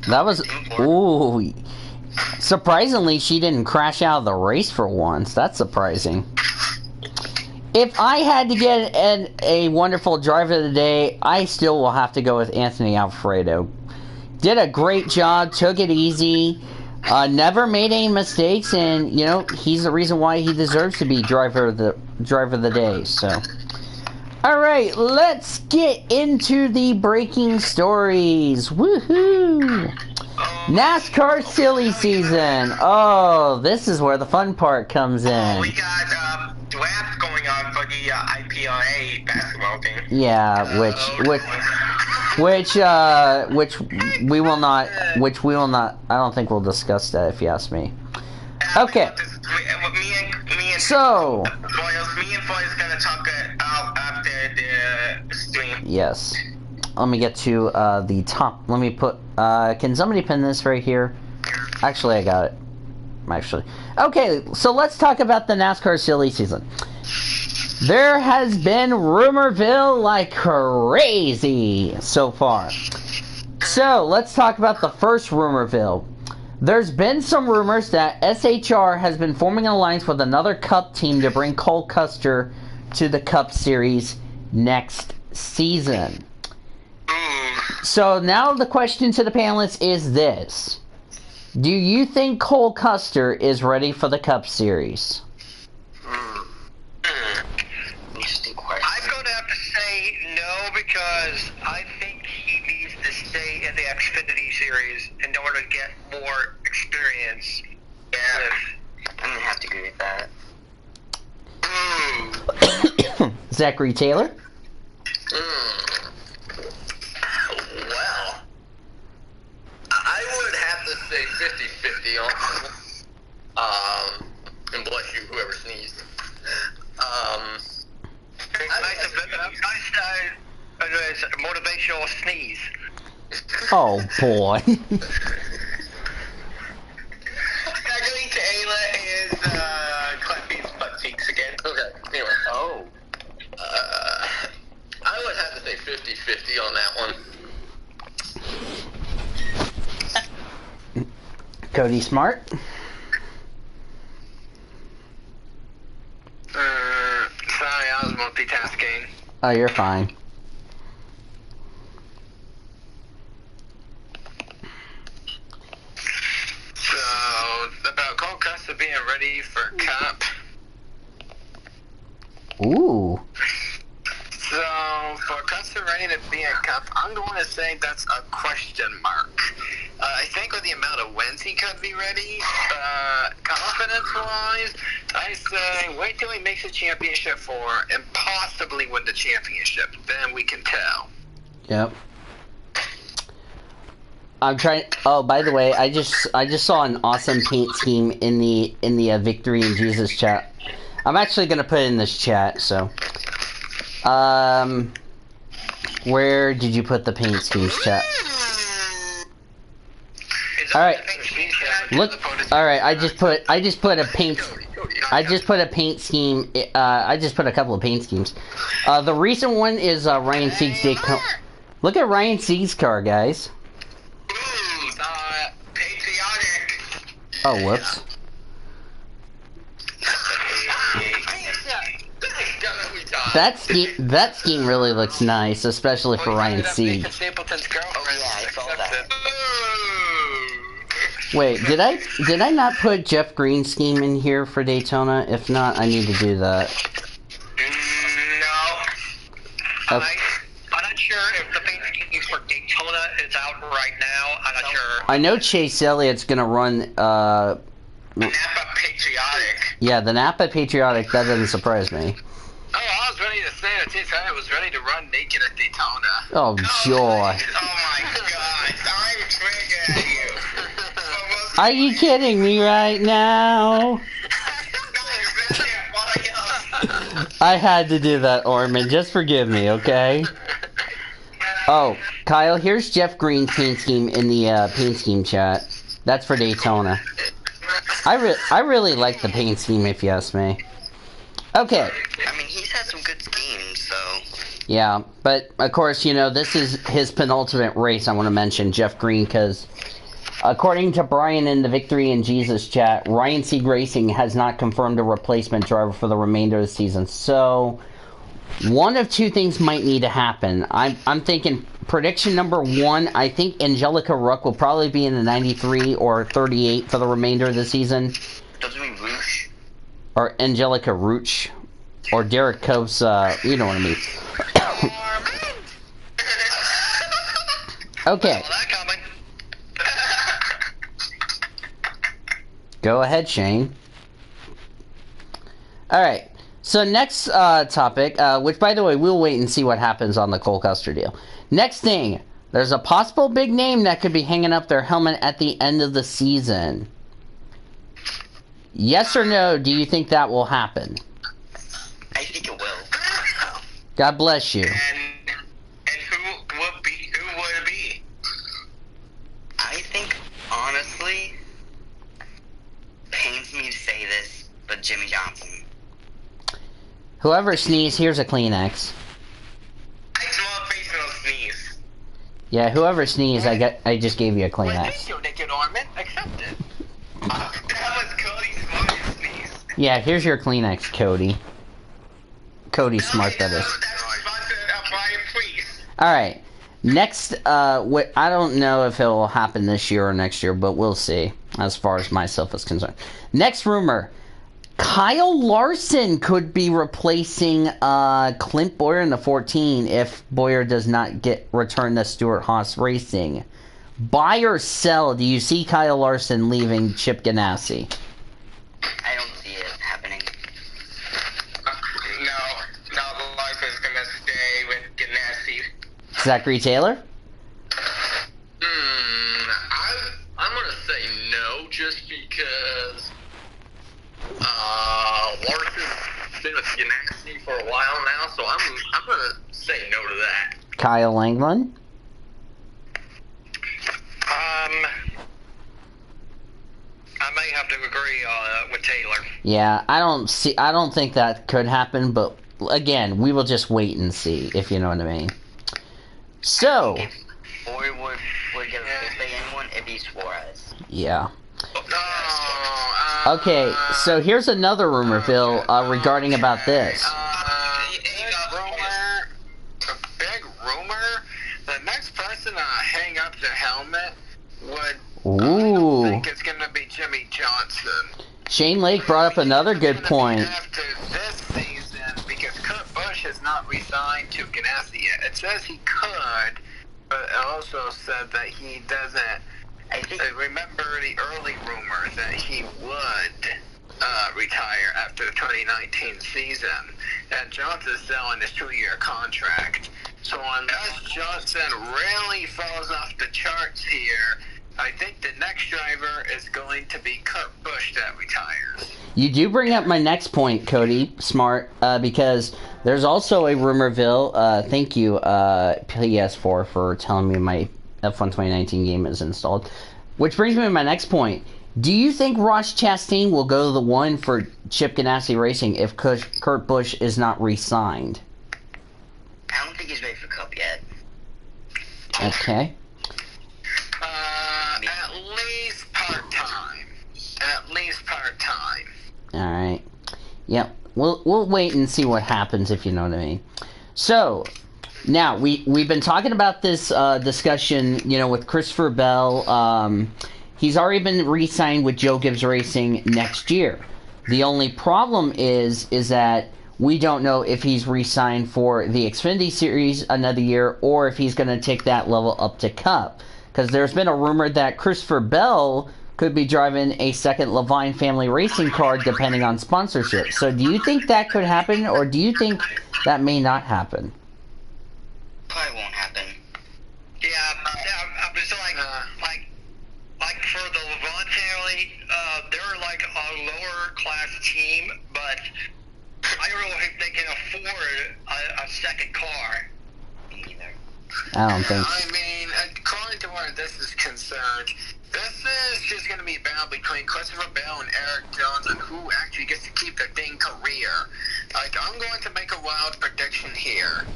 That was... Ooh. Surprisingly, she didn't crash out of the race for once. That's surprising. If I had to get a wonderful driver of the day, I still will have to go with Anthony Alfredo. Did a great job, took it easy, never made any mistakes, and, you know, he's the reason why he deserves to be driver of the day, so... Alright, let's get into the breaking stories. Woohoo! NASCAR silly season. Oh, this is where the fun part comes in. We got draft going for the IPRA basketball team. Yeah, which we will not. I don't think we'll discuss that if you ask me. Okay. So. Me and Foy's gonna talk after the stream. Yes. Let me get to the top. Let me put. Can somebody pin this right here? Actually, I got it. Okay, so let's talk about the NASCAR silly season. There has been Rumorville like crazy so far. So let's talk about the first Rumorville. There's been some rumors that SHR has been forming an alliance with another Cup team to bring Cole Custer to the Cup Series next season. So now the question to the panelists is this. Do you think Cole Custer is ready for the Cup Series? Interesting question. I'm going to have to say no because I think he needs to stay in the Xfinity Series in order to get more experience. Yeah, I'm going to have to agree with that. Zachary Taylor? Well, I would have to say 50-50 on and bless you, whoever sneezed. Nice motivational sneeze. Oh, boy. Zachary Taylor is Cleffy's butt cheeks again. Okay, anyway. Oh. I would have to say 50-50 on that one. Cody Smart? Sorry, I was multitasking. Oh, you're fine. So, about Cole Custer being ready for Cup. Ooh. So, for Custer ready to be in Cup, I'm going to say that's a question mark. I think with the amount of wins he could be ready, confidence-wise, I say wait till he makes a championship and possibly win the championship. Then we can tell. Yep. I'm trying. Oh, by the way, I just saw an awesome paint scheme in the Victory in Jesus chat. I'm actually gonna put it in this chat. So, where did you put the paint schemes chat? All right. Look. All right. I just put a paint. I just put a paint scheme. I just put a couple of paint schemes. The recent one is Ryan Sieg's Daytona. Look at Ryan Sieg's car, guys. Patriotic. Oh, whoops. That scheme really looks nice, especially for Ryan Sieg. Stapleton's girlfriend. Oh, yeah, I saw that. Wait, did I not put Jeff Green's scheme in here for Daytona? If not, I need to do that. No. Okay. I'm not sure if the paint scheme for Daytona is out right now. I'm not sure. I know Chase Elliott's gonna run. Napa Patriotic. Yeah, the Napa Patriotic. That doesn't surprise me. Oh, I was ready to say that Chase Elliott was ready to run naked at Daytona. Oh, joy. Oh my gosh, I'm triggered at you. Are you kidding me right now? I had to do that, Orman. Just forgive me, okay? Oh, Kyle, here's Jeff Green's paint scheme in the paint scheme chat. That's for Daytona. I really like the paint scheme, if you ask me. Okay. I mean, he's had some good schemes, so... Yeah, but, of course, you know, this is his penultimate race, I want to mention, Jeff Green, because... According to Brian in the Victory in Jesus chat, Ryan Sieg Racing has not confirmed a replacement driver for the remainder of the season. So, one of two things might need to happen. I'm thinking prediction number one, I think Angelica Ruck will probably be in the 93 or 38 for the remainder of the season. Doesn't mean Roosh. Or Angelica Rooch. Or Derek Cope's, you know what I mean. Okay. Go ahead, Shane. Alright. So next topic, which by the way, we'll wait and see what happens on the Cole Custer deal. Next thing, there's a possible big name that could be hanging up their helmet at the end of the season. Yes or no, do you think that will happen? I think it will. God bless you. And who would it be? I think, honestly, pains me to say this, but Jimmy Johnson. Whoever sneezed, here's a Kleenex. I small face and I'll sneeze. Yeah, whoever sneezed, I just gave you a Well, thank Kleenex. you, Naked Orman. Accept it. That was Cody's smartest sneeze. Yeah, here's your Kleenex, Cody. Cody's smart, that is. That's sponsored by please. Alright, next, I don't know if it will happen this year or next year, but we'll see, as far as myself is concerned. Next rumor, Kyle Larson could be replacing Clint Boyer in the 14 if Boyer does not return to Stewart-Haas Racing. Buy or sell, do you see Kyle Larson leaving Chip Ganassi? I don't see it happening. No, the life is gonna stay with Ganassi. Zachary Taylor? I'm gonna say no, just because Larson's been with Ganassi for a while now, so I'm gonna say no to that. Kyle Langland? I may have to agree with Taylor. Yeah, I don't think that could happen, but again, we will just wait and see, if you know what I mean. So, If Boyer would get replaced by anyone, it'd be Suarez. yeah. No. Okay, so here's another rumor, Phil, regarding about this. Big rumor. The next person to hang up the helmet would. Ooh. I think it's gonna be Jimmy Johnson. Shane Lake brought up another good point. After this season, because Kurt Busch has not resigned to Ganassi yet. It says he could, but it also said that he doesn't. I think Remember the early rumors that he would retire after the 2019 season. And Johnson's still in his 2-year contract. So unless Johnson really falls off the charts here, I think the next driver is going to be Kurt Busch that retires. You do bring up my next point, Cody, smart, because there's also a rumorville. Thank you, PS4, for telling me my F1 2019 game is installed. Which brings me to my next point. Do you think Ross Chastain will go to the 1 for Chip Ganassi Racing if Kurt Busch is not re-signed? I don't think he's ready for Cup yet. Okay. At least part-time. At least part-time. Alright. Yep. We'll wait and see what happens, if you know what I mean. So, now, we've been talking about this discussion, with Christopher Bell. He's already been re-signed with Joe Gibbs Racing next year. The only problem is that we don't know if he's re-signed for the Xfinity Series another year or if he's going to take that level up to Cup. Because there's been a rumor that Christopher Bell could be driving a second Levine family racing car depending on sponsorship. So do you think that could happen, or do you think that may not happen? Probably won't happen. Yeah, I was like for the Levant family, they're like a lower class team, but I don't know if they can afford a second car. Me neither. I don't think so. I mean, according to where this is concerned, this is just going to be a battle between Christopher Bell and Eric Jones on who actually gets to keep their dang career. I'm going to make a wild prediction here.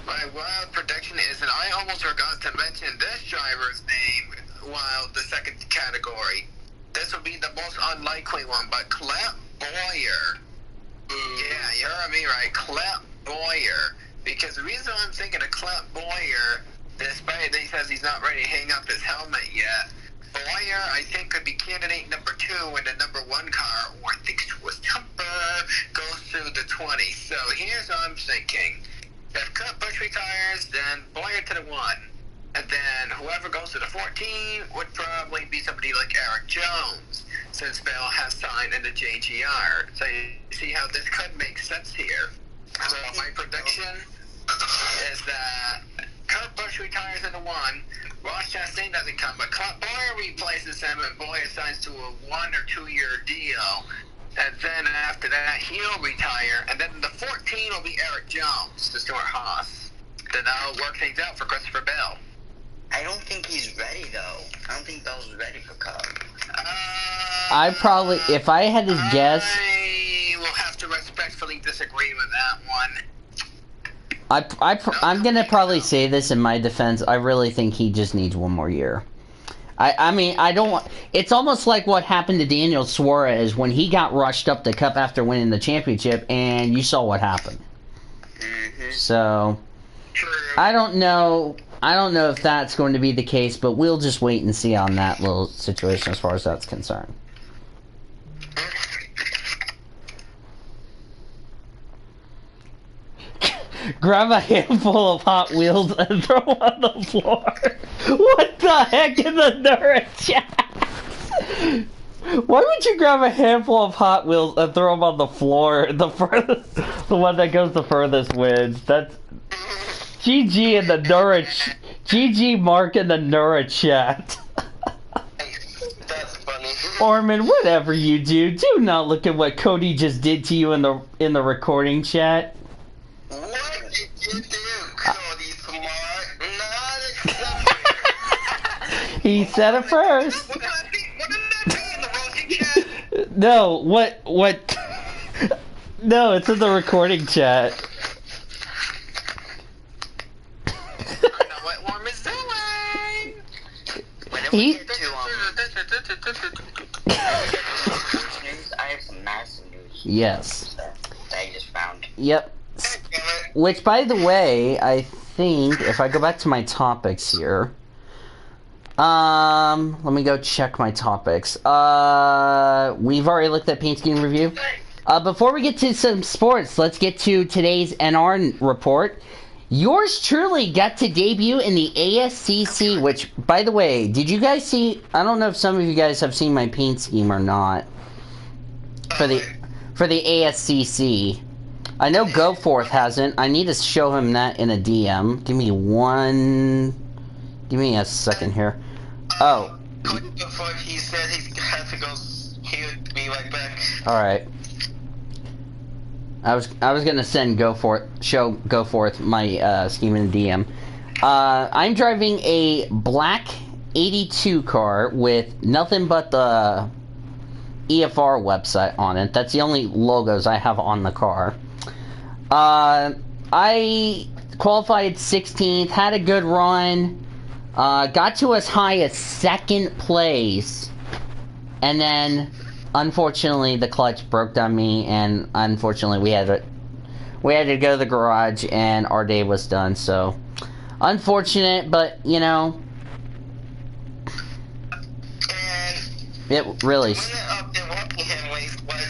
My wild prediction is, and I almost forgot to mention this driver's name while the second category. This would be the most unlikely one, but Clint Boyer. Yeah, you heard me right. Clint Boyer. Because the reason I'm thinking of Clint Boyer, despite he says he's not ready to hang up his helmet yet, Boyer, I think, could be candidate number 2 in the number 1 car, or I think Swiss Temper goes through the 20. So here's what I'm thinking. If Kurt Busch retires, then Boyer to the 1. And then whoever goes to the 14 would probably be somebody like Eric Jones, since Bell has signed in the JGR. So you see how this could make sense here. So my prediction is that Kurt Busch retires in the 1, Ross Chastain doesn't come, but Clint Bowyer replaces him, and Bowyer signs to a 1 or 2 year deal. And then after that, he'll retire, and then the 14 will be Eric Jones to Stuart Haas. Then that'll work things out for Christopher Bell. I don't think he's ready, though. I don't think Bell's ready for Cup. I probably, if I had to guess, I will have to respectfully disagree with that one. I'm gonna probably say this in my defense. I really think he just needs one more year. I mean, I don't want. It's almost like what happened to Daniel Suarez when he got rushed up the Cup after winning the championship, and you saw what happened. Mm-hmm. So, I don't know. I don't know if that's going to be the case, but we'll just wait and see on that little situation as far as that's concerned. Grab a handful of Hot Wheels and throw them on the floor. What the heck in the nerd chat? Why would you grab a handful of Hot Wheels and throw them on the floor? The one that goes the furthest wins. That's GG in the Nura. GG Mark in the Nura chat. That's funny. Orman, whatever you do not look at what Cody just did to you in the recording chat. What did you do, Cody Smart? Not acceptable. He said it first. What did I do in the roasting chat? No, what? No, it's in the recording chat. I know what Worm is doing. Whenever He- we get to news, I have some massive news. Yes. That I just found. Yep. Which, by the way, I think if I go back to my topics here, let me go check my topics. We've already looked at paint scheme review. Before we get to some sports, let's get to today's NR report. Yours truly got to debut in the ASCC, which, by the way, did you guys see? I don't know if some of you guys have seen my paint scheme or not for the ASCC. I know Goforth hasn't. I need to show him that in a DM. Give me a second here. Oh. Cody before he said he had to go. He would be right back. All right. I was gonna send Goforth my scheme in a DM. I'm driving a black 82 car with nothing but the EFR website on it. That's the only logos I have on the car. I qualified 16th, had a good run, got to as high as 2nd place, and then unfortunately the clutch broke on me, and unfortunately we had to go to the garage, and our day was done. So unfortunate, but you know, And it really. winner of the Rockingham race was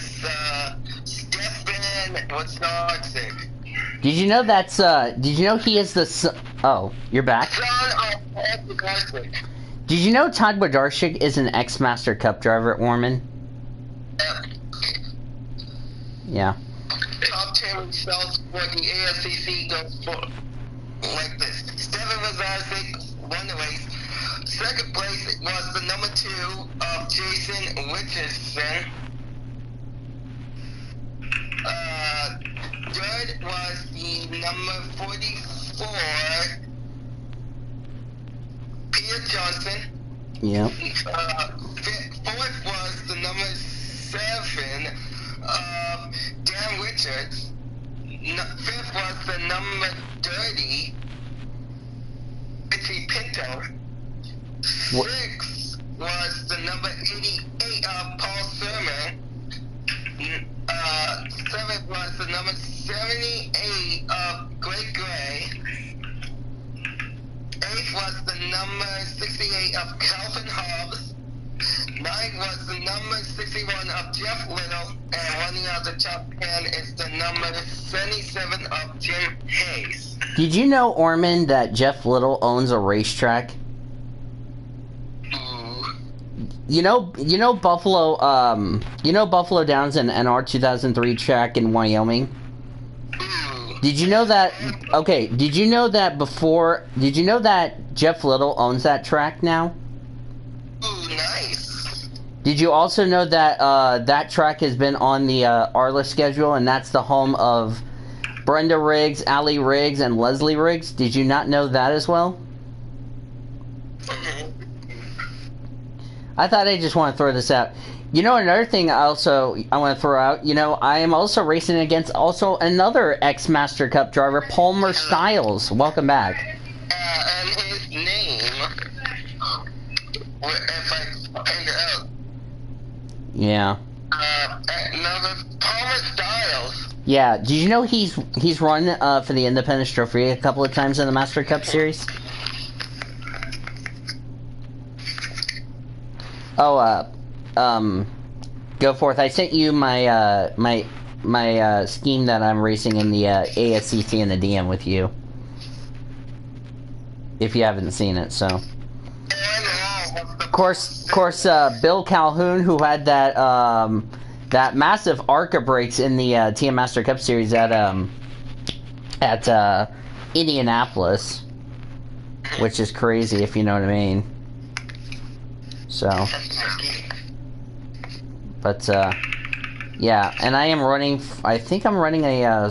Stefan Wojnarczyk. Did you know that's did you know he is the oh, you're back? Son of Wojnarczyk. Did you know Todd Wojnarczyk is an ex-Master Cup driver at Orman? Yeah. Top 10 results for the ASCC goes for like this. Stefan Wojnarczyk won the race. 2nd place was the number 2 of Jason Richardson. 3rd was the number 44, Peter Johnson. Yep. 4th was the number 7 of Dan Richards. 5th was the number 30, Richie Pinto. 6th was the number 88 of Paul Sermon. 7th was the number 78 of Greg Gray. 8th was the number 68 of Calvin Hobbs. 9th was the number 61 of Jeff Little. And running out the top 10 is the number 77 of Jim Hayes. Did you know, Orman, that Jeff Little owns a racetrack? Ooh. Buffalo Downs and NR 2003 track in Wyoming? Did you know that? Okay, did you know that Jeff Little owns that track now? Ooh, nice. Did you also know that that track has been on the Arla schedule, and that's the home of Brenda Riggs, Allie Riggs, and Leslie Riggs? Did you not know that as well? I thought I just want to throw this out. Another thing I want to throw out, I am also racing against also another ex-Master Cup driver, Palmer Styles. Welcome back. And his name, if I find it out. Yeah. Palmer Styles. Yeah. Did you know he's run for the Independence Trophy a couple of times in the Master Cup Series? Oh, go forth. I sent you my my scheme that I'm racing in the ASCT and the DM with you. If you haven't seen it, so. Of course, Bill Calhoun, who had that that massive ARCA breaks in the TM Master Cup Series at Indianapolis, which is crazy if you know what I mean. So, but yeah, and I am running. I think I'm running I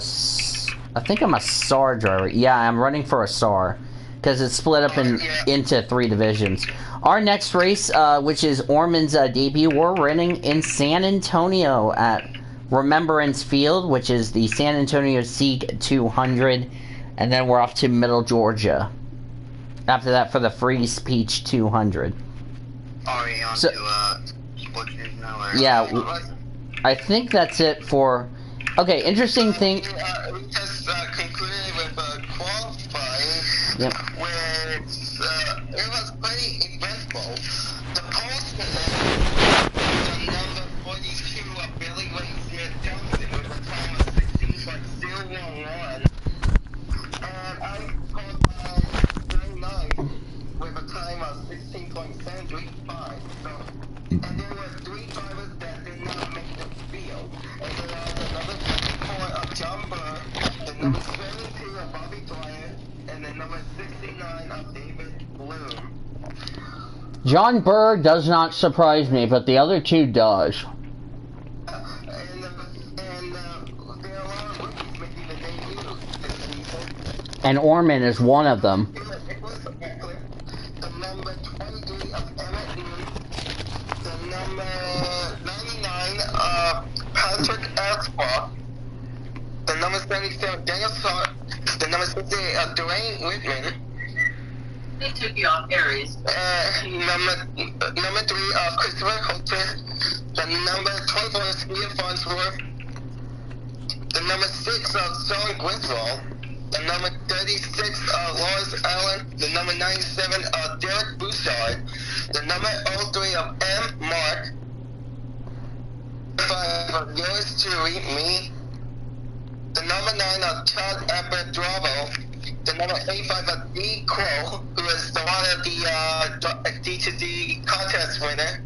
think I'm a SAR driver. Yeah, I'm running for a SAR because it's split up into 3 divisions. Our next race, which is Orman's debut, we're running in San Antonio at Remembrance Field, which is the San Antonio Seek 200, and then we're off to Middle Georgia. After that, for the Free Speech 200. Are we on to sports news now? Or yeah, I think that's it for. Okay, interesting thing. We just concluded with qualifying, Yep. where it was pretty eventful. The postman, the number 42 of Billy Ray Smith Johnson with a time of 16.011, and I qualified 39 with a time of 16.735. So, and there were 3 drivers that did not make the field, and there was another 24 of John Burr, the number 72 of Bobby Dwyer, and the number 69 of David Bloom. John Burr does not surprise me, but the other 2 does. And there are a lot of rookies making the debut this season. And Orman is one of them. It was Eckler, the number 23 of Emmett Noon, the number 99 of Patrick Aspa, the number 77 of Daniel Hart, the number 68 of Dwayne Whitman, They took you off Aries. number 3 of Christopher Holter, the number 24 of Steve Farnsworth, the number 6 of Sean Griswold, the number 36 of Lawrence Allen, the number 97 of Derek Bouchard, the number 03 of M. Mark, 5 of yours truly, me, the number 9 of Todd Ebert Dravo, the number 85 of D. Crow, who is the one of the D2D contest winner,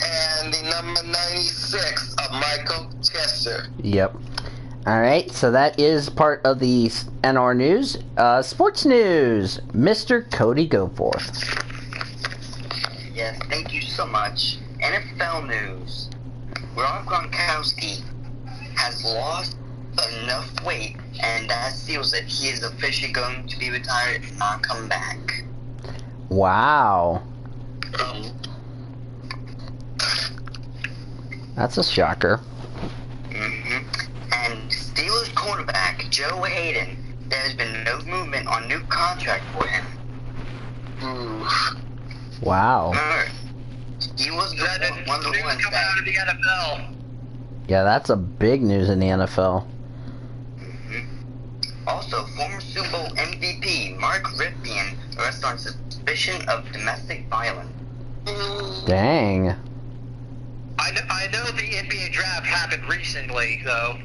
and the number 96 of Michael Chester. Yep. Alright, so that is part of the NR news. Sports news, Mr. Cody Goforth. Yes, thank you so much. NFL news. Rob Gronkowski has lost enough weight, and that seals it. He is officially going to be retired and not come back. Wow. That's a shocker. And Steelers quarterback Joe Hayden, there has been no movement on new contract for him. Wow. He was That is one of the news ones coming out of the NFL. Yeah, that's a big news in the NFL. Also, former Super Bowl MVP Mark Ripien arrested on suspicion of domestic violence. Dang. I know the NBA draft happened recently, though.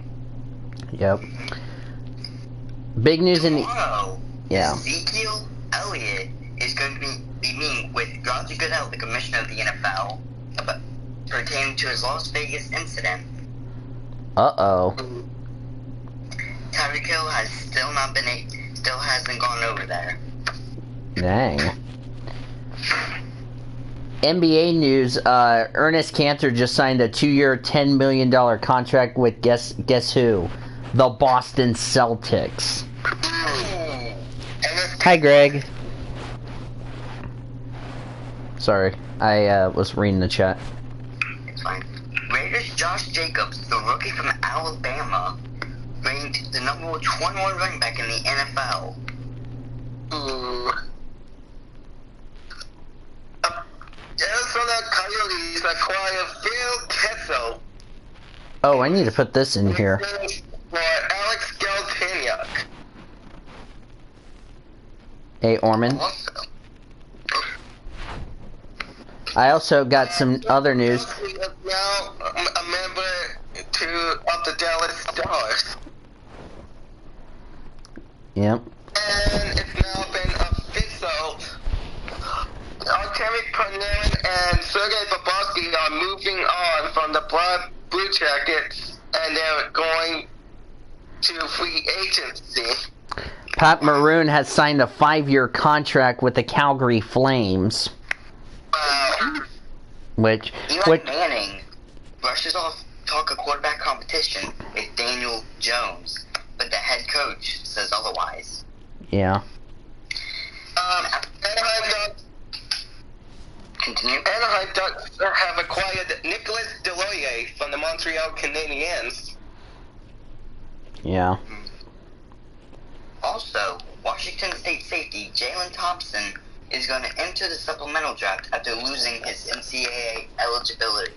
Yep. Big news in the... Tomorrow, Yeah. Ezekiel Elliott is going to be meeting with Roger Goodell, the commissioner of the NFL, about, pertaining to his Las Vegas incident. Uh-oh. Tyreek Hill has still hasn't gone over there. Dang. NBA news, Ernest Cantor just signed a 2-year, $10 million contract with guess who? The Boston Celtics. Hi, Greg. Sorry, I was reading the chat. It's fine. Raiders' Josh Jacobs, the rookie from Alabama, ranked the number 21 running back in the NFL. Arizona Coyotes acquire Phil Kessel Oh, I need to put this in here. for Alex Galchenyuk. Hey, Orman. Also, I also got some other news. He is now a member of the Dallas Stars. Yep. And it's now been official. Artemi Panarin and Sergei Bobrovsky are moving on from the Blue Jackets, and they're going to free agency. Pat Maroon has signed a 5-year contract with the Calgary Flames. Which Eli Manning brushes off talk of quarterback competition with Daniel Jones, but the head coach says otherwise. yeah. Anaheim Ducks. Continue. Anaheim Ducks have acquired Nicolas Deloyer from the Montreal Canadiens. Yeah. Also, Washington State safety Jalen Thompson is going to enter the supplemental draft after losing his NCAA eligibility.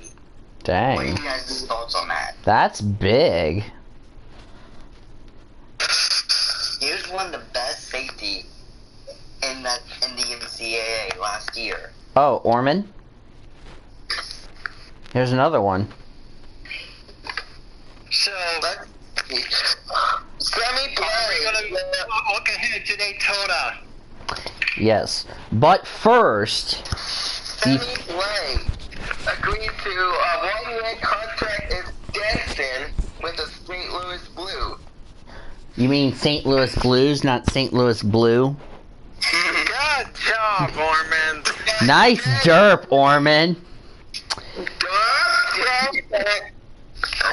What are you Dang. guys' thoughts on that? That's big. He was one of the best safety in the NCAA last year. Oh, Orman? Here's another one. So, Sammy Blay. We're going to look ahead to Daytona. Yes. But first, Sammy Blay agreed to a one-year contract extension with the St. Louis Blue. you mean St. Louis Blues, not St. Louis Blue? Good job, Orman. Nice derp, Orman.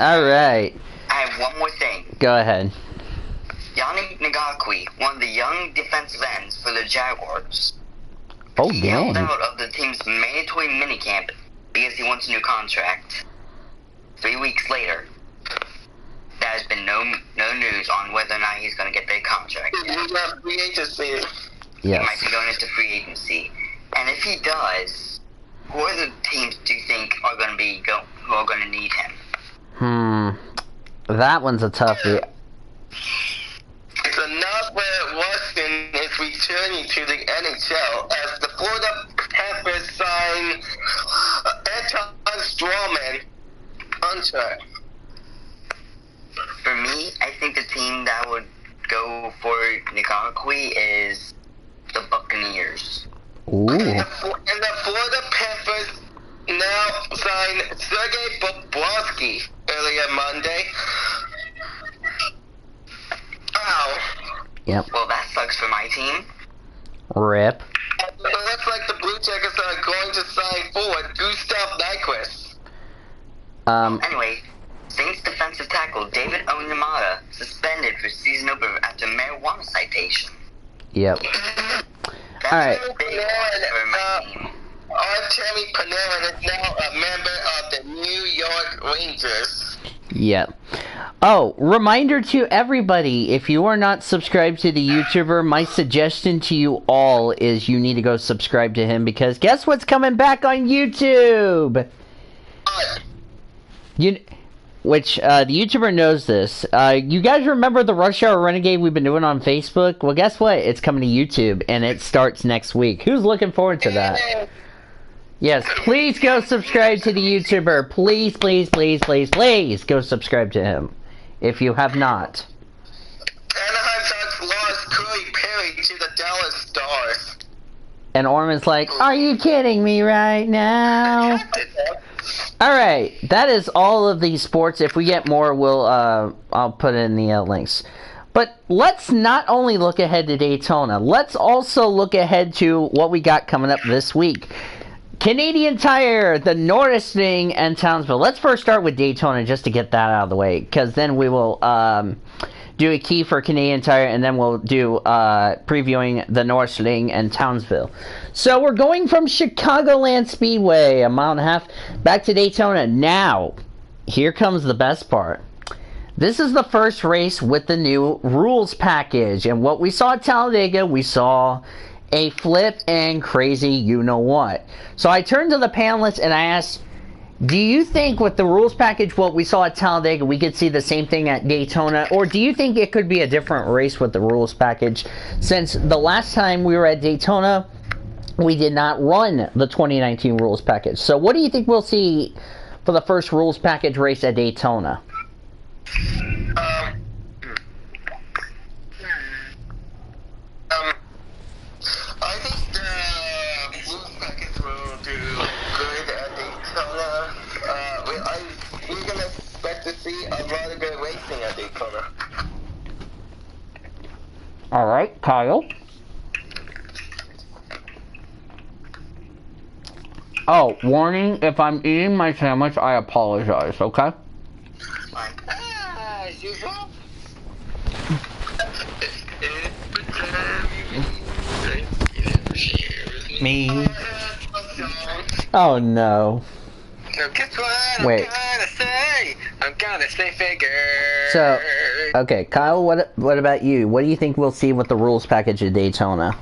Alright. I have one more thing. Go ahead. Yannick Ngakwe, one of the young defensive ends for the Jaguars. Oh, He held dang. out of the team's mandatory minicamp because he wants a new contract. 3 weeks later, there has been no news on whether or not he's going to get that contract. We have free agency. He might Yes. be going into free agency. And if he does, who are the teams do you think are going to who are going to need him? That one's a toughie. It's enough where Washington is returning to the NHL as the Florida Panthers sign Anton Strawman contract. For me, I think the team that would go for Ngakwe is the Buccaneers. Ooh. And the Florida Panthers now signed Sergei Bobrovsky earlier Monday. Ow. Yep. Well, that sucks for my team. Rip. It looks like the Blue Jackets are going to sign forward Gustav Nyquist. Anyway, Saints defensive tackle David Onyemata suspended for season opener after marijuana citation. Yep. That's Alright. a big one for my team. Artemi Panarin is now a member of the New York Rangers. Yep. Oh, reminder to everybody, if you are not subscribed to the YouTuber, my suggestion to you all is you need to go subscribe to him, because guess what's coming back on YouTube? The YouTuber knows this. You guys remember the Rush Hour Renegade we've been doing on Facebook? Well, guess what? It's coming to YouTube, and it starts next week. Who's looking forward to that? Yes, please go subscribe to the YouTuber. Please, please, please, please, please go subscribe to him if you have not. Anaheim Ducks lost Corey Perry to the Dallas Stars. And Orman's like, are you kidding me right now? Alright, that is all of these sports. If we get more, I'll put in the links. But let's not only look ahead to Daytona, let's also look ahead to what we got coming up this week. Canadian Tire, the Nordisting, and Townsville. Let's first start with Daytona just to get that out of the way, because then we will do a key for Canadian Tire, and then we'll do previewing the Nordisting and Townsville. So we're going from Chicagoland Speedway, a mile and a half, back to Daytona. Now, here comes the best part. This is the first race with the new rules package, and what we saw at Talladega, we saw a flip and crazy you-know-what. So I turned to the panelists and I asked, do you think with the rules package, what we saw at Talladega, we could see the same thing at Daytona? Or do you think it could be a different race with the rules package? Since the last time we were at Daytona, we did not run the 2019 rules package. So what do you think we'll see for the first rules package race at Daytona? I think the rules package will do good at Daytona. We're going to expect to see a lot of good racing at Daytona. Alright, Kyle. Oh, warning, if I'm eating my sandwich, I apologize, okay? As usual. Me. Oh no. So guess what? Wait. I'm gonna say figure. So, okay, Kyle, what about you? What do you think we'll see with the rules package at Daytona?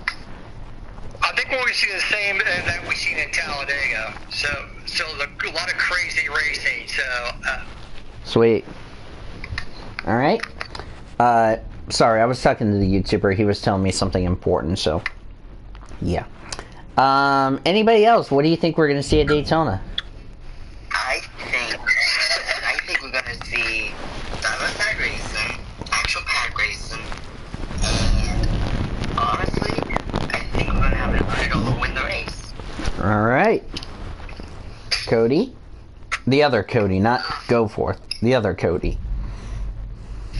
I think we're going to see the same that we seen in Talladega. So a lot of crazy racing. So. Sweet. Alright. Sorry, I was talking to the YouTuber. He was telling me something important, so. Yeah. Anybody else? What do you think we're going to see at Daytona? I think we're going to see side-by-side racing, actual pack racing, and honestly, I think we're going to have an underdog win the race. Alright. Cody? The other Cody, not Goforth. The other Cody.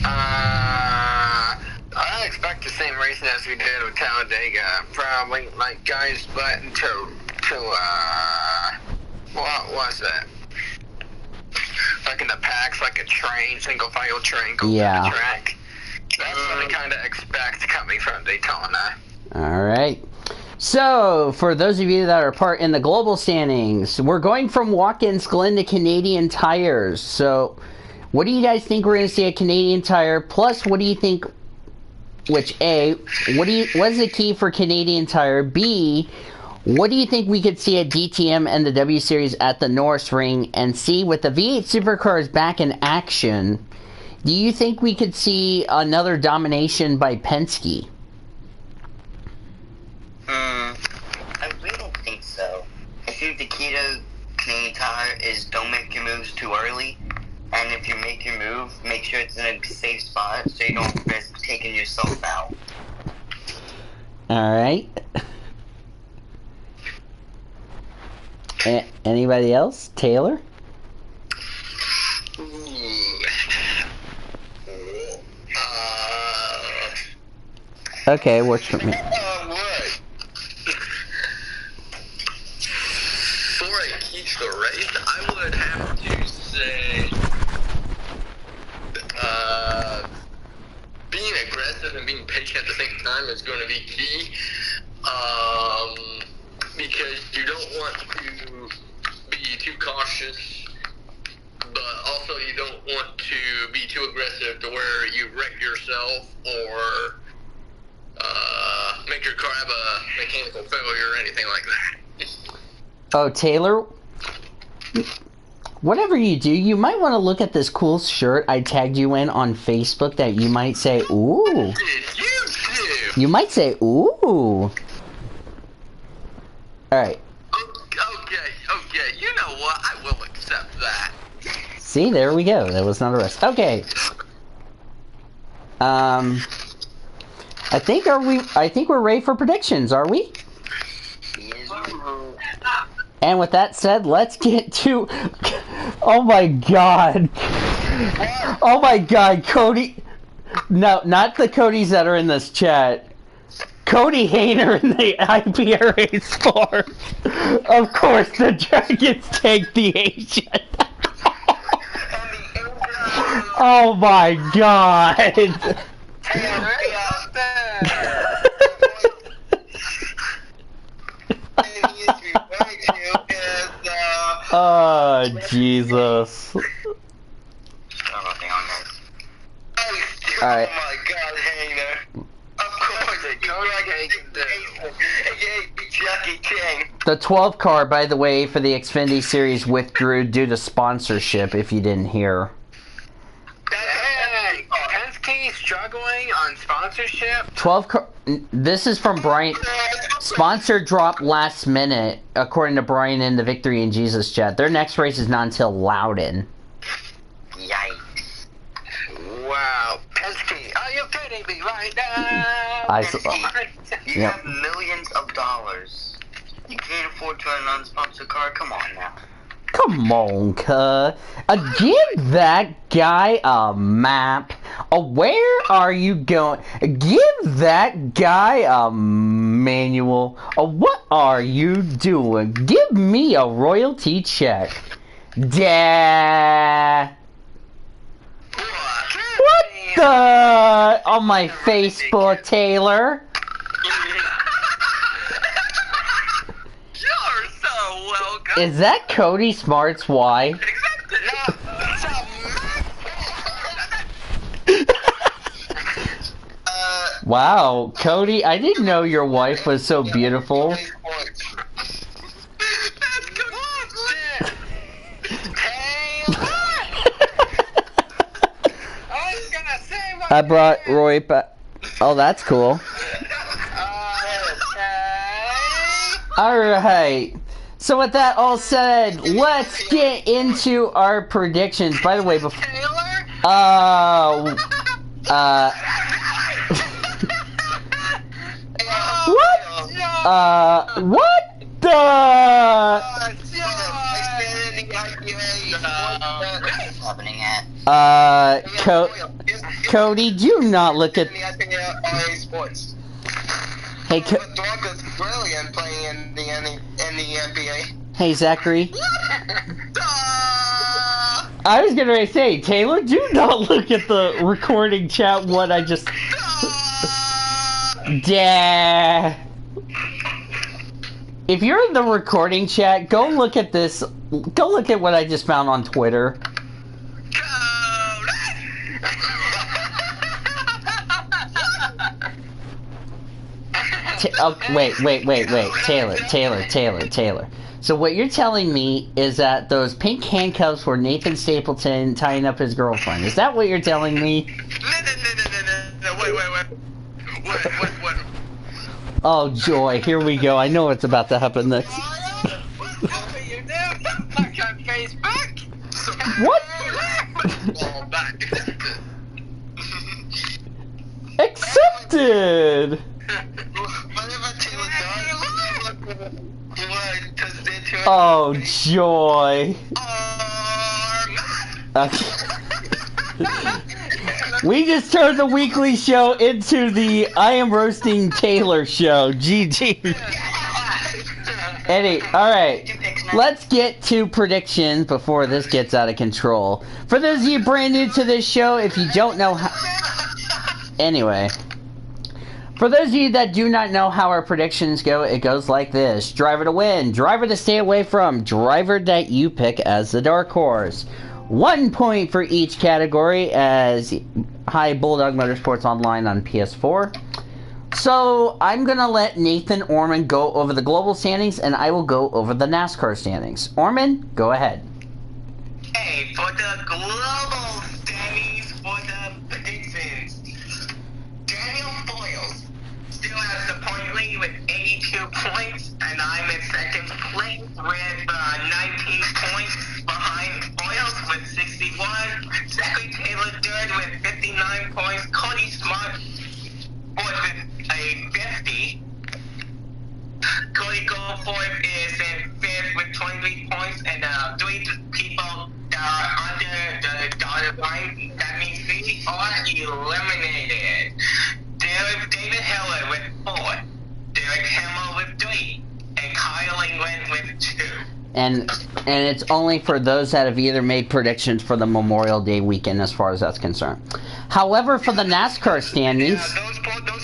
I expect the same racing as we did with Talladega. Probably like guys button to what was it? Like in the packs, like a train, single file train going down the track. That's what I kind of expect coming from Daytona. Alright. So, for those of you that are part in the global standings, we're going from Watkins Glen to Canadian Tires. So, what do you guys think we're going to see at Canadian Tire? Plus, what do you think, what is the key for Canadian Tire? B, what do you think we could see at DTM and the W Series at the Norris Ring? And C, with the V8 Supercars back in action, do you think we could see another domination by Penske? I really don't think so. I think the key to Canadian Tire is don't make your moves too early. And if you make your move, make sure it's in a safe spot so you don't risk taking yourself out. Alright. Anybody else? Taylor? Okay, works for me. For a key to the race, I would have to say being aggressive and being patient at the same time is going to be key. Because you don't want to be too cautious, but also you don't want to be too aggressive to where you wreck yourself or make your car have a mechanical failure or anything like that. Oh, Taylor, whatever you do, you might want to look at this cool shirt I tagged you in on Facebook that you might say, ooh. What did you do? You might say, ooh. Alright. Okay, you know what? I will accept that. See, there we go. That was not a rest. Okay. I think we're ready for predictions, are we? And with that said, let's get to... Oh my god. Oh my god, Cody... No, not the Codys that are in this chat. Cody Hayner in the IPRA Sports. Of course, the Dragons take the Asian. Oh my god. Oh, Jesus. Alright. Oh my god, Hayner. Of course, Jackie King. The 12 card, by the way, for the Xfinity Series withdrew due to sponsorship, if you didn't hear. Dang, Penske struggling on sponsorship? 12 card... This is from Brian... Sponsor dropped last minute, according to Brian in the Victory in Jesus chat. Their next race is not until Loudon. Yikes. Wow. Penske, are you kidding me right now? You have millions of dollars. You can't afford to run an unsponsored car? Come on now. Come on, cuh. Give that guy a map. Where are you going? Give that guy a manual. What are you doing? Give me a royalty check. What the? On my Facebook, Taylor. You're so welcome. Is that Cody Smart's wife? Wow, Cody, I didn't know your wife was so beautiful. I brought Roy back. Oh, that's cool. Alright. So with that all said, let's get into our predictions. By the way, before... What? What the? Happening at? Cody, do not look at... Hey, Brilliant playing in the NBA. Hey, Zachary. I was gonna say, Taylor, do not look at the recording chat what I just... If you're in the recording chat, go look at this. Go look at what I just found on Twitter. Wait. Taylor. So what you're telling me is that those pink handcuffs were Nathan Stapleton tying up his girlfriend. Is that what you're telling me? No, wait. What? Oh, joy. Here we go. I know what's about to happen next. What? Accepted! Oh, joy. We just turned the weekly show into the I Am Roasting Taylor show. GG. Alright. Let's get to predictions before this gets out of control. For those of you brand new to this show, if you don't know how... Anyway. For those of you that do not know how our predictions go, it goes like this. Driver to win, driver to stay away from, driver that you pick as the dark horse. 1 point for each category as Hi Bulldog Motorsports Online on PS4. So I'm going to let Nathan Orman go over the global standings and I will go over the NASCAR standings. Orman, go ahead. Hey, for the global standings for the predictions, Daniel Boyles still has the point lead with 82 points, and I'm in second place with 19 points behind Boyles with 61. Zachary Taylor third with 59 points. Cody Smart fourth with a 50. Cody Goldthorpe is in fifth with eliminated. David Heller with 4, Derek Hamill with 3, and Kyle England with 2. And it's only for those that have either made predictions for the Memorial Day weekend, as far as that's concerned. However, for the NASCAR standings, those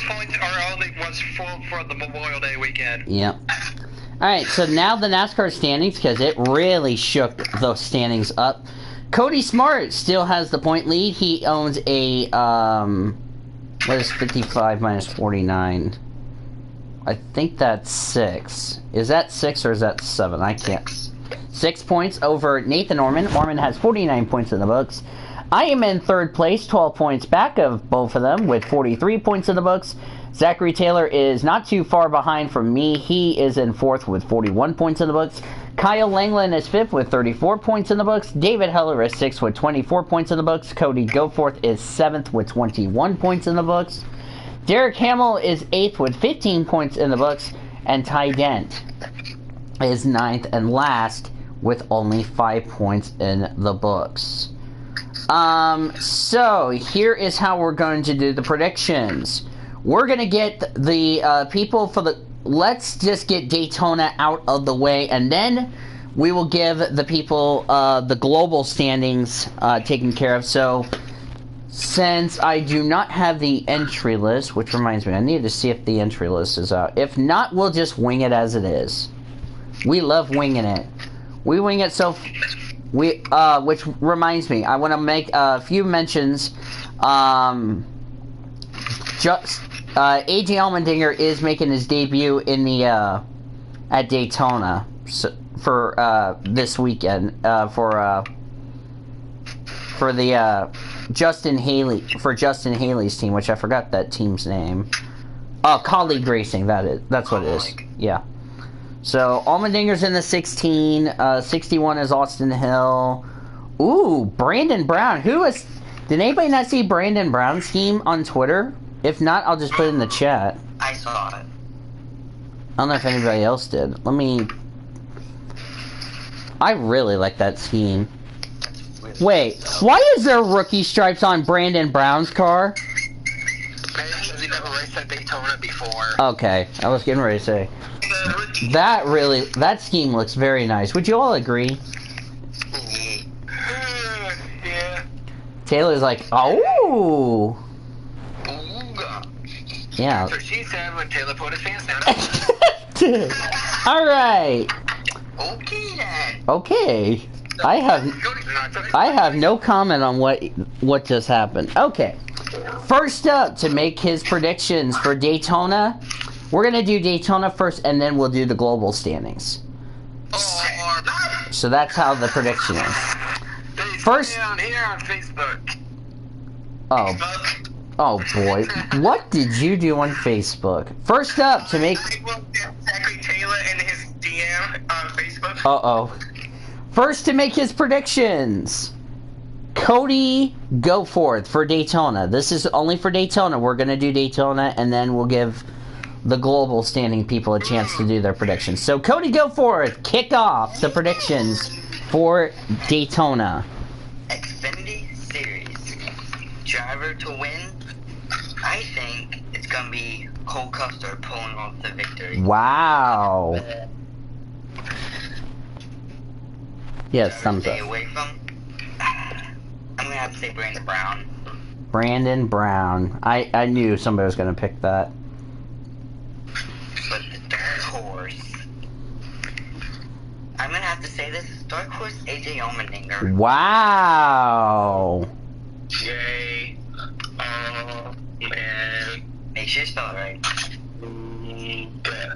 points are only ones for the Memorial Day weekend. yeah. All right, so now the NASCAR standings, because it really shook those standings up. Cody Smart still has the point lead. He owns a what is 55 minus 49? I think that's 6. Is that 6 or is that 7? I can't. 6 points over Nathan Orman. Orman has 49 points in the books. I am in third place, 12 points back of both of them with 43 points in the books. Zachary Taylor is not too far behind from me. He is in fourth with 41 points in the books. Kyle Langland is fifth with 34 points in the books. David Heller is sixth with 24 points in the books. Cody Goforth is seventh with 21 points in the books. Derek Hamill is 8th with 15 points in the books, and Ty Dent is 9th and last with only 5 points in the books. So here is how we're going to do the predictions. We're going to get the people for the... Let's just get Daytona out of the way, and then we will give the people the global standings taken care of. So... since I do not have the entry list, which reminds me, I need to see if the entry list is out. If not, we'll just wing it as it is. We love winging it. We wing it so... which reminds me, I want to make a few mentions. AJ Allmendinger is making his debut in the, at Daytona for this weekend, for the, Justin Haley's team, which I forgot that team's name. Colleague Racing, that's what it is. Yeah. So, Allmendinger's in the 16, 61 is Austin Hill. Ooh, Brandon Brown. Did anybody not see Brandon Brown's team on Twitter? If not, I'll just put it in the chat. I saw it. I don't know if anybody else did. I really like that team. Wait, why is there rookie stripes on Brandon Brown's car? Because he never raced at Daytona before. Okay, I was getting ready to say. That scheme looks very nice. Would you all agree? Yeah. Taylor's like, oh! Yeah. That's what she said when Taylor put his pants down. Alright. Okay then. Okay. I have no comment on what just happened. Okay. First up, to make his predictions for Daytona, we're going to do Daytona first, and then we'll do the global standings. So that's how the prediction is. First... down here on Facebook. Oh boy. What did you do on Facebook? First up, to make... I looked at Zachary Taylor in his DM on Facebook. Uh-oh. First to make his predictions, Cody Goforth for Daytona. This is only for Daytona. We're going to do Daytona, and then we'll give the global standing people a chance to do their predictions. So, Cody Goforth, kick off the predictions for Daytona. Xfinity Series. Driver to win, I think it's going to be Cole Custer pulling off the victory. Wow. Yes, thumbs up. Stay away from. I'm gonna have to say Brandon Brown. Brandon Brown. I knew somebody was gonna pick that. But the dark horse. I'm gonna have to say this dark horse AJ Allmendinger. Wow. Yay. Oh, man. Make sure you spell it right.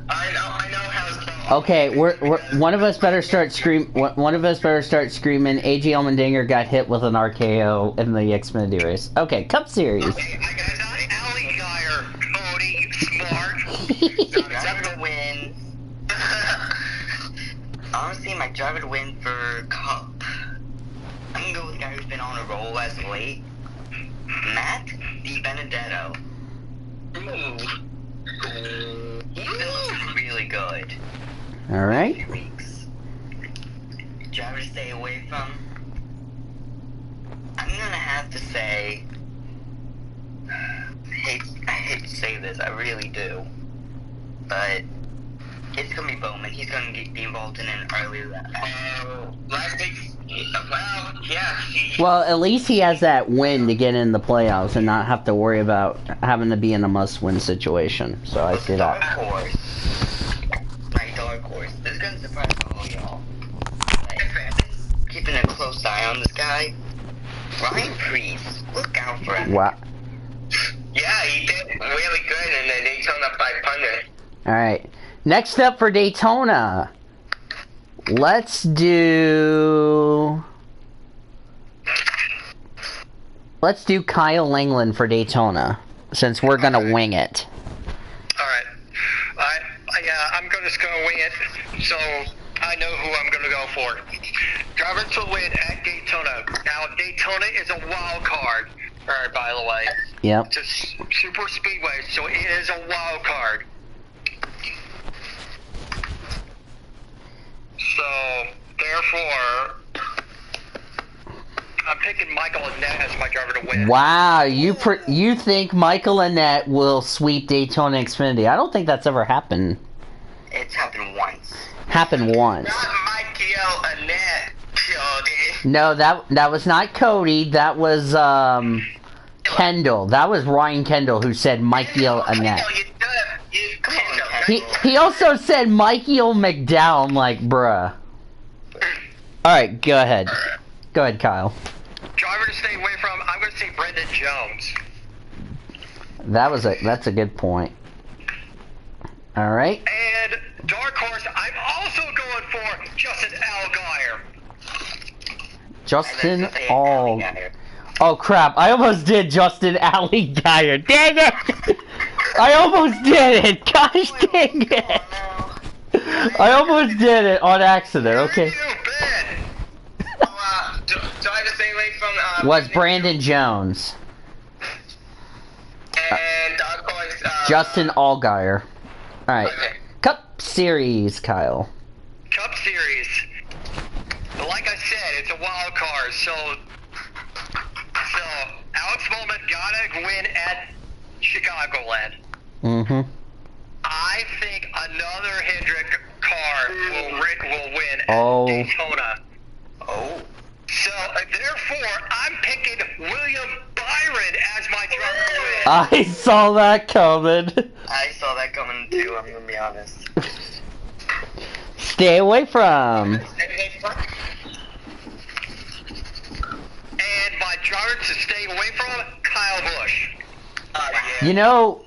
I know how to spell. Okay, one of us better start screaming. One of us better start screaming. AJ Allmendinger got hit with an RKO in the Xfinity race. Okay, Cup Series. Okay, I got an alligator, Cody Smart. Driver to win. Honestly, my driver to win for Cup. I'm gonna go with the guy who's been on a roll as of late. Matt DiBenedetto. Ooh. He's been looking really good. All right. 2 weeks. Driver to stay away from. I'm gonna have to say this. I really do. But it's gonna be Bowman. He's gonna be involved in an early Last week, well, yeah. Well, at least he has that win to get in the playoffs and not have to worry about having to be in a must-win situation. So I see Dark that. horse. My dark horse. This is gonna surprise all y'all. Keeping a close eye on this guy. Ryan Priest. Look out for him. Wow. Yeah, he did really good in the Daytona 500. All right. Next up for Daytona, let's do Kyle Langland for Daytona, since we're gonna wing it. Alright. I'm just gonna wing it, so I know who I'm gonna go for. Drivers to win at Daytona. Now, Daytona is a wild card. Alright, by the way. Yep. It's a super speedway, so it is a wild card. So, therefore, I'm picking Michael Annett as my driver to win. Wow, you think Michael Annett will sweep Daytona Xfinity? I don't think that's ever happened. It's happened once. Happened once. Not Michael Annett, Cody. No, that was not Cody. That was Kendall. That was Ryan Kendall who said Michael Annett. He also said Michael McDowell. I'm like, bruh. All right, go ahead. Go ahead, Kyle. Driver to stay away from, I'm going to say Brendan Jones. That's a good point. All right. And dark horse, I'm also going for Justin Allgaier. Justin All. Oh crap! I almost did Justin Allgaier. Dang it! I almost did it. Gosh dang it! I almost did it on accident. Okay. Do I just stay away from Was Brandon Jones? And dark horse, Justin Allgaier. All right. Okay. Cup Series, Kyle. Cup Series. Like I said, it's a wild card, so Alex Bowman gotta win at Chicagoland. Mm-hmm. I think another Hendrick car will win at Daytona. Oh. So, therefore, I'm picking William Byron as my driver to win. I saw that coming. I saw that coming too, I'm gonna be honest. Stay away from. And my driver to stay away from, Kyle Busch. You know,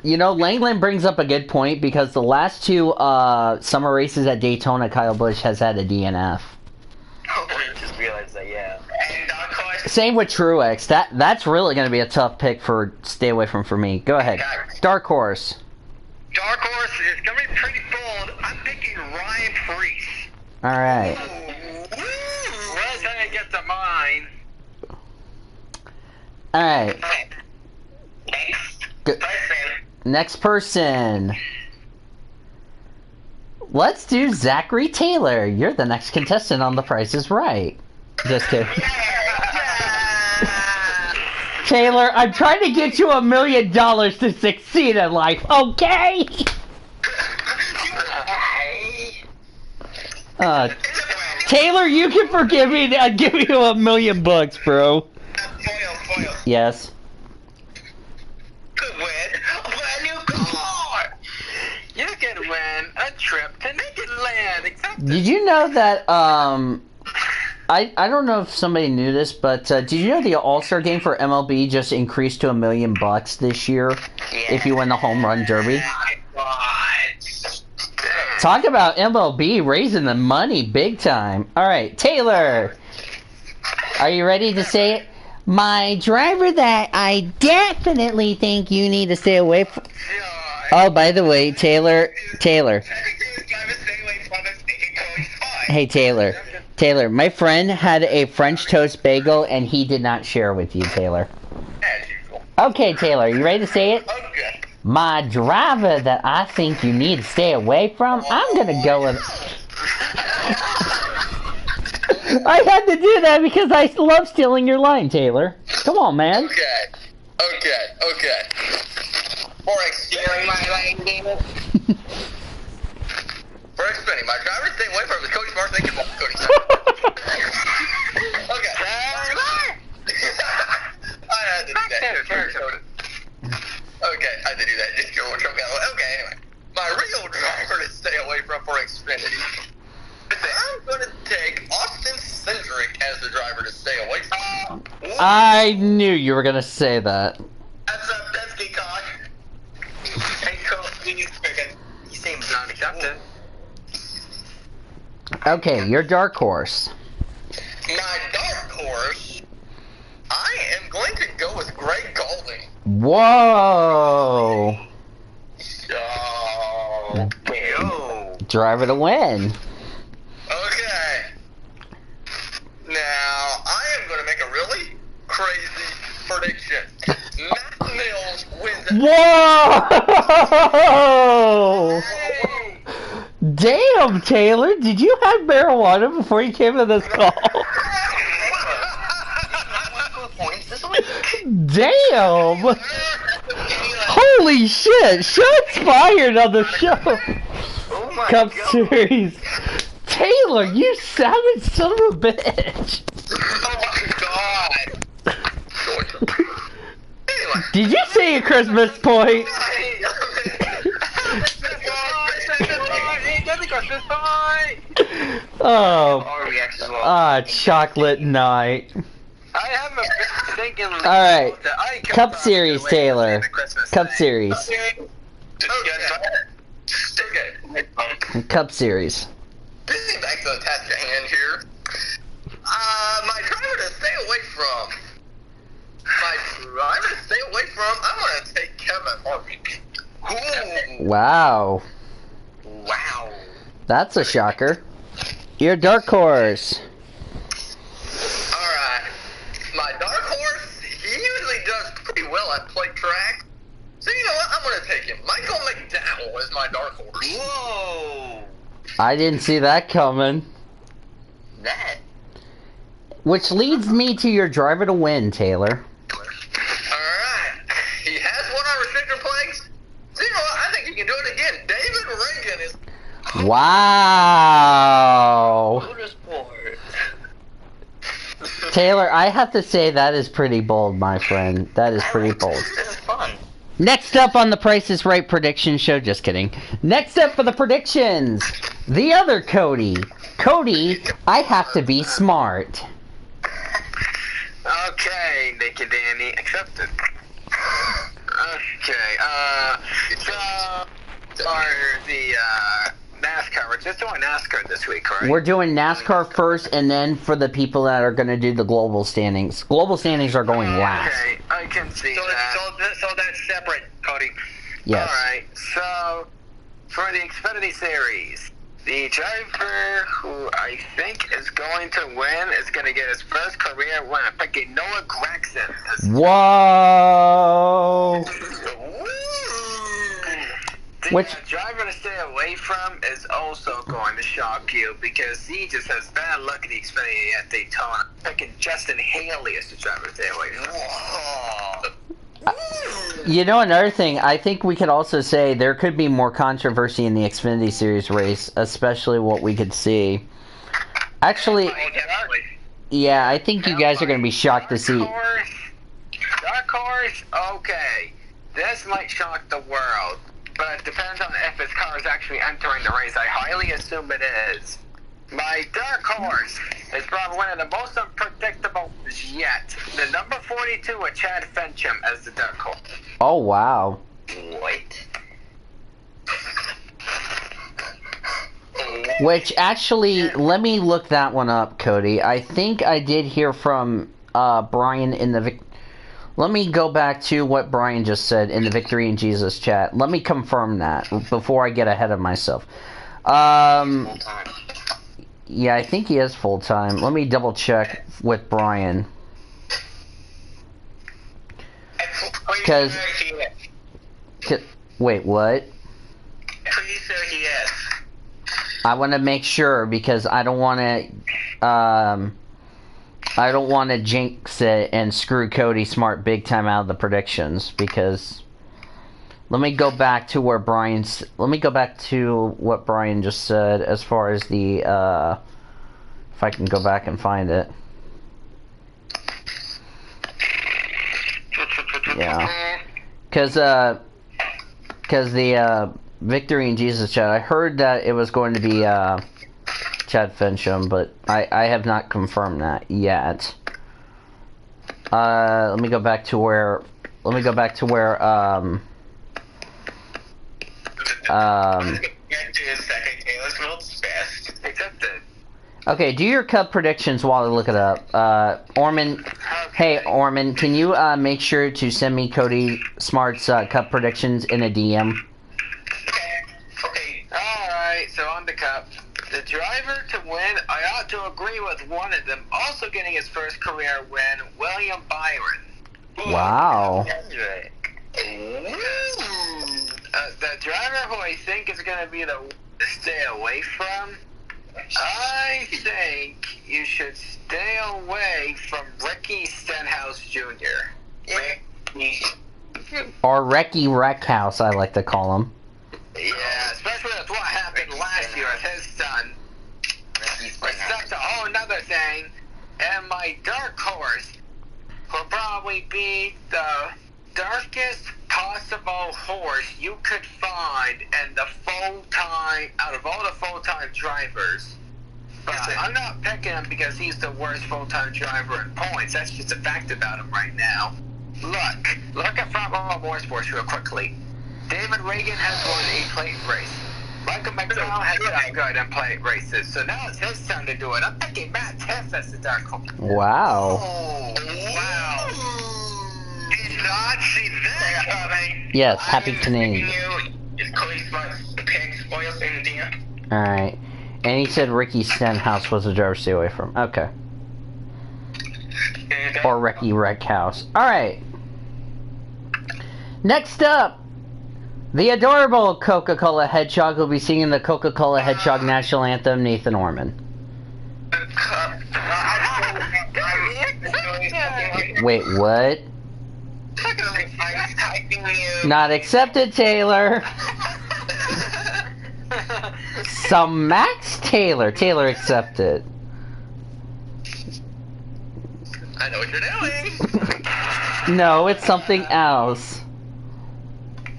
Langland brings up a good point because the last two summer races at Daytona, Kyle Busch has had a DNF. Oh, I just realized that, yeah. And dark horse. Same with Truex. That's really going to be a tough pick for stay away from for me. Go ahead. Dark horse. Dark horse is going to be pretty bold. I'm picking Ryan Priest. All right. Well, until I get to mine. All right. Next. Good. Person. Next person. Let's do Zachary Taylor. You're the next contestant on The Price is Right. Just kidding. Taylor, I'm trying to get you $1 million to succeed in life, okay? Taylor, you can forgive me. I'll give you $1 million, bro. Foil. Yes. Could win a brand new car. You can win a trip to Naked Land. Exactly. Did you know that, I don't know if somebody knew this, but did you know the All-Star game for MLB just increased to $1 million this year if you win the Home Run Derby? Talk about MLB raising the money big time. All right, Taylor, are you ready to say it? My driver that I definitely think you need to stay away from. Oh, by the way, Taylor. Hey, Taylor, my friend had a French toast bagel and he did not share with you, Taylor. Okay, Taylor, you ready to say it? Okay. My driver that I think you need to stay away from, I'm gonna go with. I had to do that because I love stealing your line, Taylor. Come on, man. Okay. Okay. For Stealing my lane, David. For Xfinity, my driver to stay away from is Cody Smart. Thank you, Cody. Okay. I had to do that. Okay, I had to do that. Just go and choke out. Okay, anyway. My real driver to stay away from for Xfinity. I'm going to take Austin Cindric as the driver to stay away from. I knew you were gonna say that. That's a Penske car. Hey, Cody, he seems non-accepted. Okay, your dark horse. My dark horse, I am going to go with Greg Gaulding. Whoa! Oh, yo. Driver to win. Okay. Now, I am going to make a really crazy prediction. Matt Mills wins. Whoa! Damn, Taylor, did you have marijuana before you came to this call? Damn! Holy shit! Shots fired on the show! Oh my Cup God. Series. Taylor, you savage son of a bitch! Oh my God. Anyway. Did you say a Christmas point? Oh, chocolate night. I haven't been thinking. Alright, Cup Series, Taylor. Cup Series. Okay. Cup Series. Getting back to the task at hand here. My driver to stay away from. I'm going to take Kevin Harvick. Ooh. Wow. Wow. That's a shocker. Your dark horse. Alright. My dark horse, he usually does pretty well at plate track. So you know what? I'm going to take him. Michael McDowell is my dark horse. Whoa. I didn't see that coming. That. Which leads me to your driver to win, Taylor. Alright. He has won on restrictor plagues. So you know what? I think he can do it again. David Reagan is... Wow. Motorsport. Taylor, I have to say that is pretty bold, my friend. That is pretty bold. This is fun. Next up on the Price is Right prediction show, just kidding. Next up for the predictions, the other Cody. Cody, I have to be smart. Okay, Nick and Danny, accepted. Okay, so, are the, NASCAR, we're just doing NASCAR this week, right? We're doing NASCAR first, and then for the people that are going to do the global standings. Global standings are going last. Okay, I can see that. So that's separate, Cody. Yes. Alright, so, for the Xfinity Series, the driver who I think is going to win is going to get his first career win. I'm picking Noah Gragson. Whoa! The Which- driver to stay away from is also going to shock you because he just has bad luck in the Xfinity at Daytona. I'm picking Justin Haley as the driver to stay away from. You know, another thing, I think we could also say there could be more controversy in the Xfinity Series race, especially what we could see. Actually, yeah, I think you guys are going to be shocked to see. Dark horse, okay. This might shock the world, but it depends on if his car is actually entering the race. I highly assume it is. My dark horse is probably one of the most unpredictable yet. The number 42 with Chad Fencham as the dark horse. Oh, wow. What? Which, actually, let me look that one up, Cody. I think I did hear from Brian in the... Let me go back to what Brian just said in the Victory in Jesus chat. Let me confirm that before I get ahead of myself. Full time. Yeah, I think he is full-time. Let me double-check with Brian. Because... Wait, what? Please say yes. I want to make sure because I don't want to... I don't want to jinx it and screw Cody Smart big time out of the predictions, because let me go back to what Brian just said as far as the if I can go back and find it. Yeah. Cuz the Victory in Jesus chat, I heard that it was going to be Chad Fincham, but I have not confirmed that yet. Let me go back to where okay, do your cup predictions while I look it up. Orman, hey Orman, can you make sure to send me Cody Smart's cup predictions in a DM? Okay. Alright, so on the cup. The driver to win, I ought to agree with one of them. Also getting his first career win, William Byron. Wow. The driver who I think is going to be the to stay away from, I think you should stay away from Ricky Stenhouse Jr. Or Recky Wreckhouse, I like to call him. Yeah, especially with what happened last year with his son. But that's a whole another thing. And my dark horse will probably be the darkest possible horse you could find and the full-time, out of all the full-time drivers. But I'm not picking him because he's the worst full-time driver in points. That's just a fact about him right now. Look at Front Row Motorsports real quickly. David Reagan has won a plate race. Michael McDowell has done good in plate races. So now it's his turn to do it. I'm picking Matt Tiff as the dark horse. Wow. Oh, wow. Did not see that coming. Yes, happy Canadian. Alright. And he said Ricky Stenhouse was a driver to stay away from. Okay. Or Ricky Wreckhouse. Alright. Next up, the adorable Coca-Cola Hedgehog will be singing the Coca-Cola Hedgehog National Anthem, Nathan Orman. Wait, what? Not accepted, Taylor. Some Max Taylor. Taylor accepted. I know what you're doing. No, it's something else.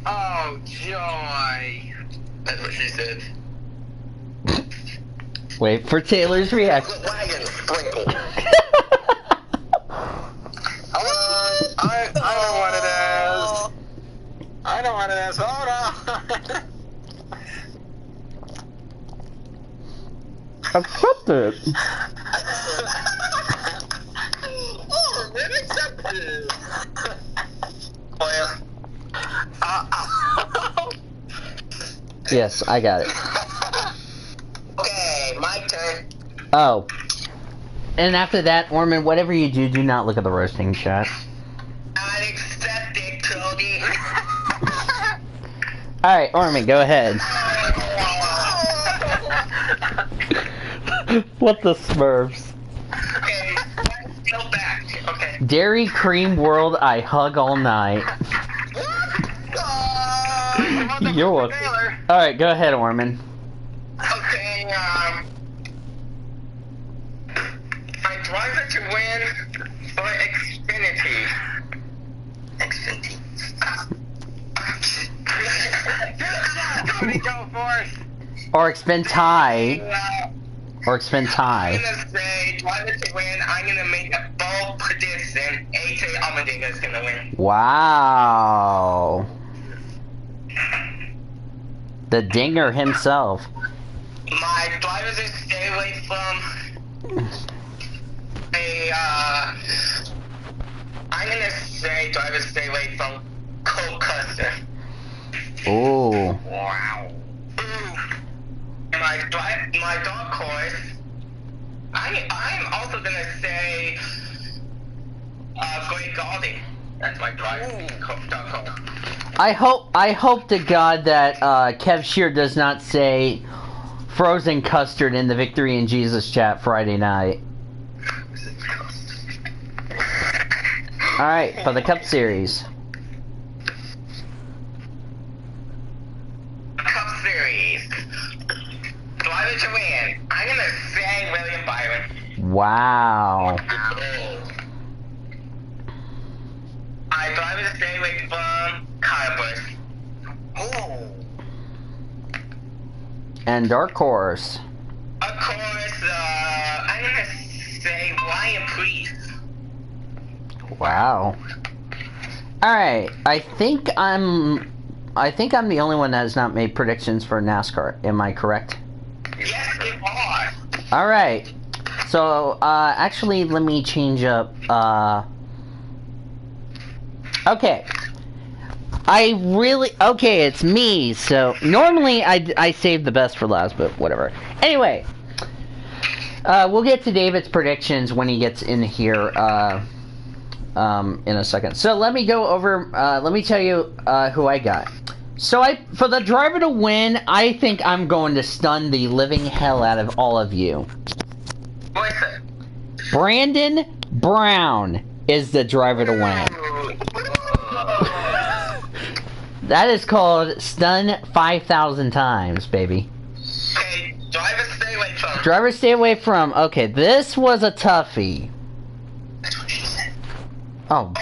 Oh, joy. That's what she said. Wait for Taylor's reaction. Wagon sprinkle. I know what it is. I know what it is. Hold on. Accepted. Oh, man, accepted. Yes, I got it. Okay, my turn. Oh. And after that, Orman, whatever you do, do not look at the roasting chat. I accept it, Cody. Alright, Orman, go ahead. What the Smurfs? Okay, let's go back. Okay. Dairy Cream World, I hug all night. You're welcome. Alright, go ahead, Orman. Okay, my driver to win for Xfinity. Xfinity. Cody, go for it. Or Xfinity. Or I'm Xfinity. gonna say driver to win. I'm gonna make a bold prediction. AJ Allmendinger is gonna win. Wow. The Dinger himself. My driver to stay away from I'm gonna say driver to stay away from Cole Custer. Ooh. Wow. My dark horse. I'm also gonna say Great Gaudi. That's my dark horse. I hope to God that Kev Shear does not say frozen custard in the Victory in Jesus chat Friday night. Alright, for the Cup Series. Cup Series. Driver to win. I'm gonna say William Byron. Wow. I driver to stay away from Kyle Busch. Oh. And Dark Horse. Of course, I'm gonna say Ryan Priest. Wow. Alright, I think I'm the only one that has not made predictions for NASCAR. Am I correct? Yes, you are. Alright. So, actually, let me change up, okay. Okay, it's me, so normally I save the best for last, but whatever. Anyway, we'll get to David's predictions when he gets in here, in a second. So let me go over, let me tell you, who I got. So for the driver to win, I think I'm going to stun the living hell out of all of you. What's it? Brandon Brown is the driver to win. That is called stun 5,000 times, baby. Okay, driver stay away from. Driver stay away from. Okay, this was a toughie. That's what she said. Oh,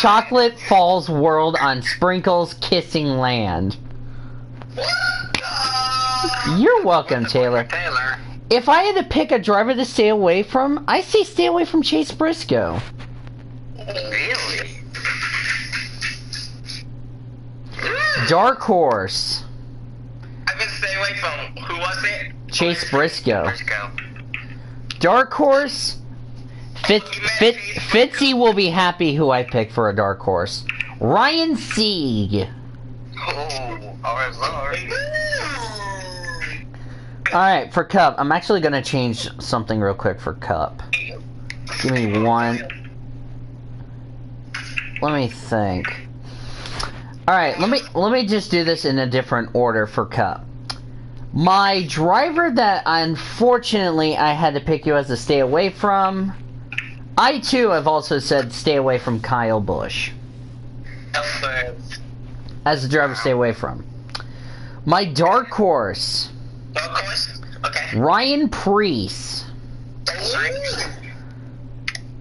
Chocolate Falls World on Sprinkles Kissing Land. You're welcome, Taylor. Taylor. If I had to pick a driver to stay away from, I say stay away from Chase Briscoe. Really? Dark Horse. I'm gonna stay away from, who was it? Chase Briscoe. Briscoe. Dark Horse. Fitzy will be happy who I pick for a Dark Horse. Ryan Sieg. Oh, our Lord. Alright, for Cup, I'm actually going to change something real quick for Cup. Give me one. Let me think. Alright, let me just do this in a different order for Cup. My driver that unfortunately I had to pick you as a stay away from, I too have also said stay away from Kyle Busch. As a driver to stay away from. My Dark Horse. Dark Horse? Okay. Ryan Priest.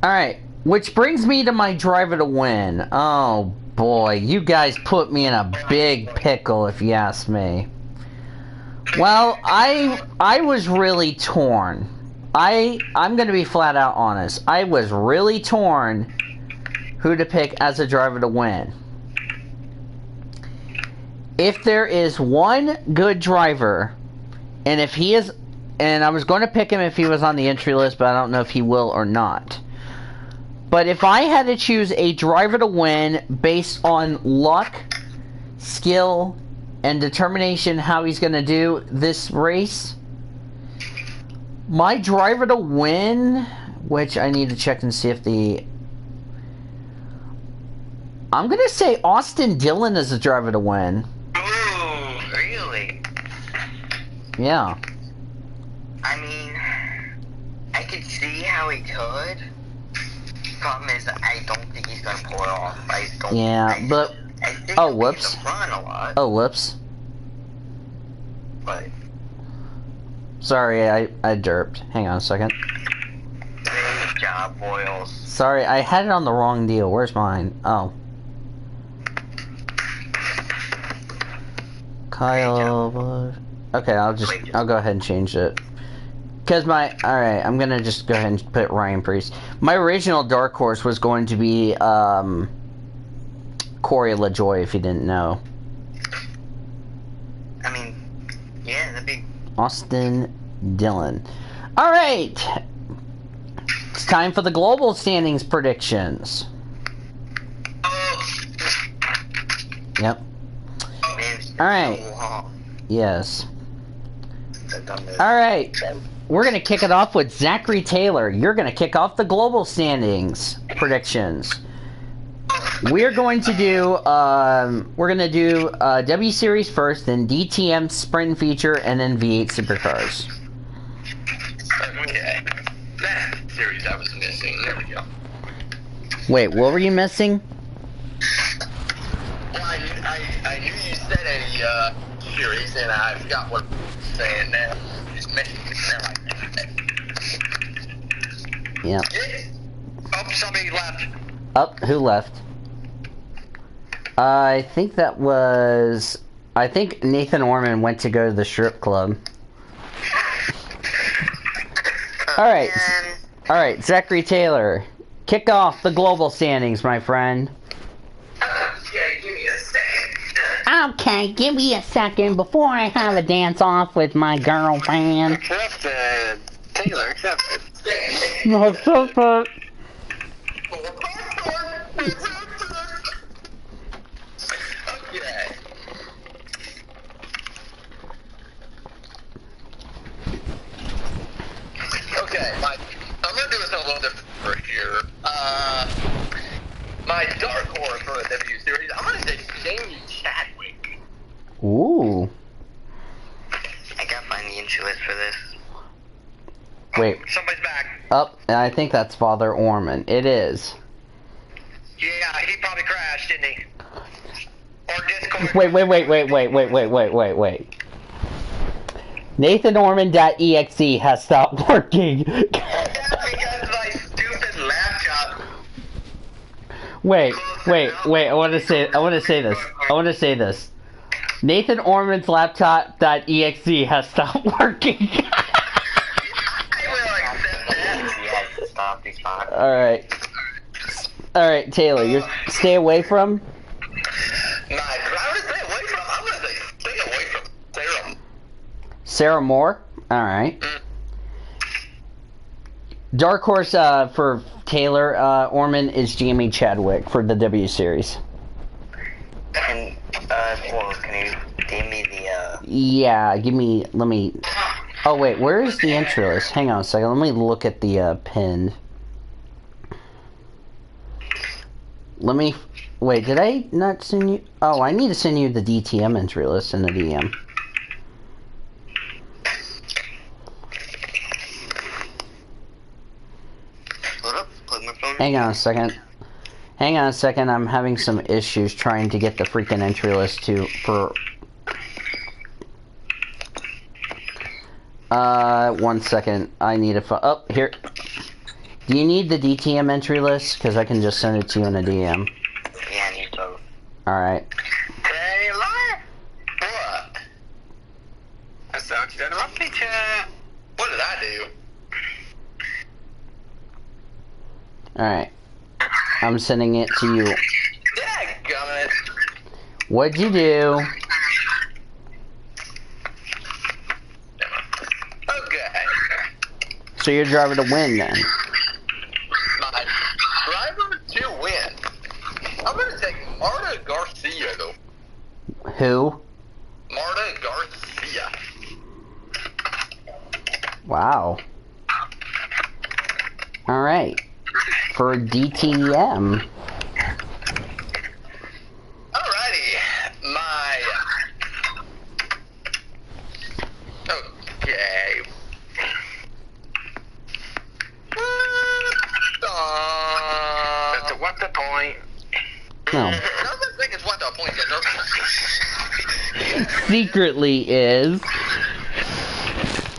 Alright, which brings me to my driver to win. Oh boy, you guys put me in a big pickle if you ask me. Well, I was really torn. I'm gonna be flat out honest. I was really torn who to pick as a driver to win. If there is one good driver, and if he is, and I was going to pick him if he was on the entry list, but I don't know if he will or not. But if I had to choose a driver to win based on luck, skill, and determination how he's going to do this race, my driver to win, which I need to check and see if I'm going to say Austin Dillon is the driver to win. Ooh, really? Yeah. I mean, I could see how he could. Problem is, I don't think he's gonna pull it off. I think oh, he'll whoops. be in the front a lot. Oh, whoops. But Sorry, I derped. Hang on a second. great job, Boyles. Sorry, I had it on the wrong deal. Where's mine? Oh. Kyle. Okay, I'll go ahead and change it. Cause alright, I'm gonna just go ahead and put Ryan Priest. My original Dark Horse was going to be, Corey LaJoy, if you didn't know. I mean, yeah, that'd be... Austin Dillon. Alright! It's time for the global standings predictions. Yep. Alright. Yes. Alright. We're going to kick it off with Zachary Taylor. You're going to kick off the global standings predictions. We're going to do W Series first, then DTM Sprint Feature, and then V8 Supercars. Okay. That series I was missing. There we go. Wait, what were you missing? Well, I knew you said a series, and I forgot what I'm saying now. It's missing. Yeah. Oh, somebody left. Up, who left? I think that was... I think Nathan Orman went to go to the strip club. Alright. Alright, Zachary Taylor. Kick off the global standings, my friend. Okay, give me a second. Okay, give me a second before I have a dance-off with my girlfriend. Accepted. Taylor, accepted. No, so far. Okay. Okay, I'm gonna do this a little different here. My dark horse for the W series, I'm gonna say Jamie Chadwick. Ooh. I gotta find the entry list for this. Wait, Somebody's back. up, and I think that's Father Orman. It is. Yeah, he probably crashed, didn't he? Or Discord. Wait. NathanOrman.exe has stopped working. Yeah, because my stupid laptop. Wait, I want to say this. Nathan Orman's laptop.exe has stopped working. I will accept that. He has to stop these spots. Alright, Taylor, you stay away from? I'm gonna stay away from. I'm gonna say stay away from Sarah. Sarah Moore? Alright. Dark horse for Taylor Orman is Jamie Chadwick for the W series. And, well, can you give me the, Yeah, let me... Oh wait, where is the entry list? Hang on a second, let me look at the pinned. Let me... Wait, did I not send you... Oh, I need to send you the DTM entry list in the DM. hold up, plug my phone. Hang on a second, I'm having some issues trying to get the freaking entry list for... 1 second, I need a oh, here. Do you need the DTM entry list? Because I can just send it to you in a DM. Yeah, I need both. Alright. Taylor? What? I thought you interrupt me, chat. What did I do? Alright. I'm sending it to you. Dadgummit. What'd you do? Okay. So you're driver to win then. My driver to win. I'm gonna take Marta Garcia though. Who? Marta Garcia. Wow. Alright. For DTM. Alrighty. My. Okay. What's the point? No. I don't think it's what the point is. Secretly is.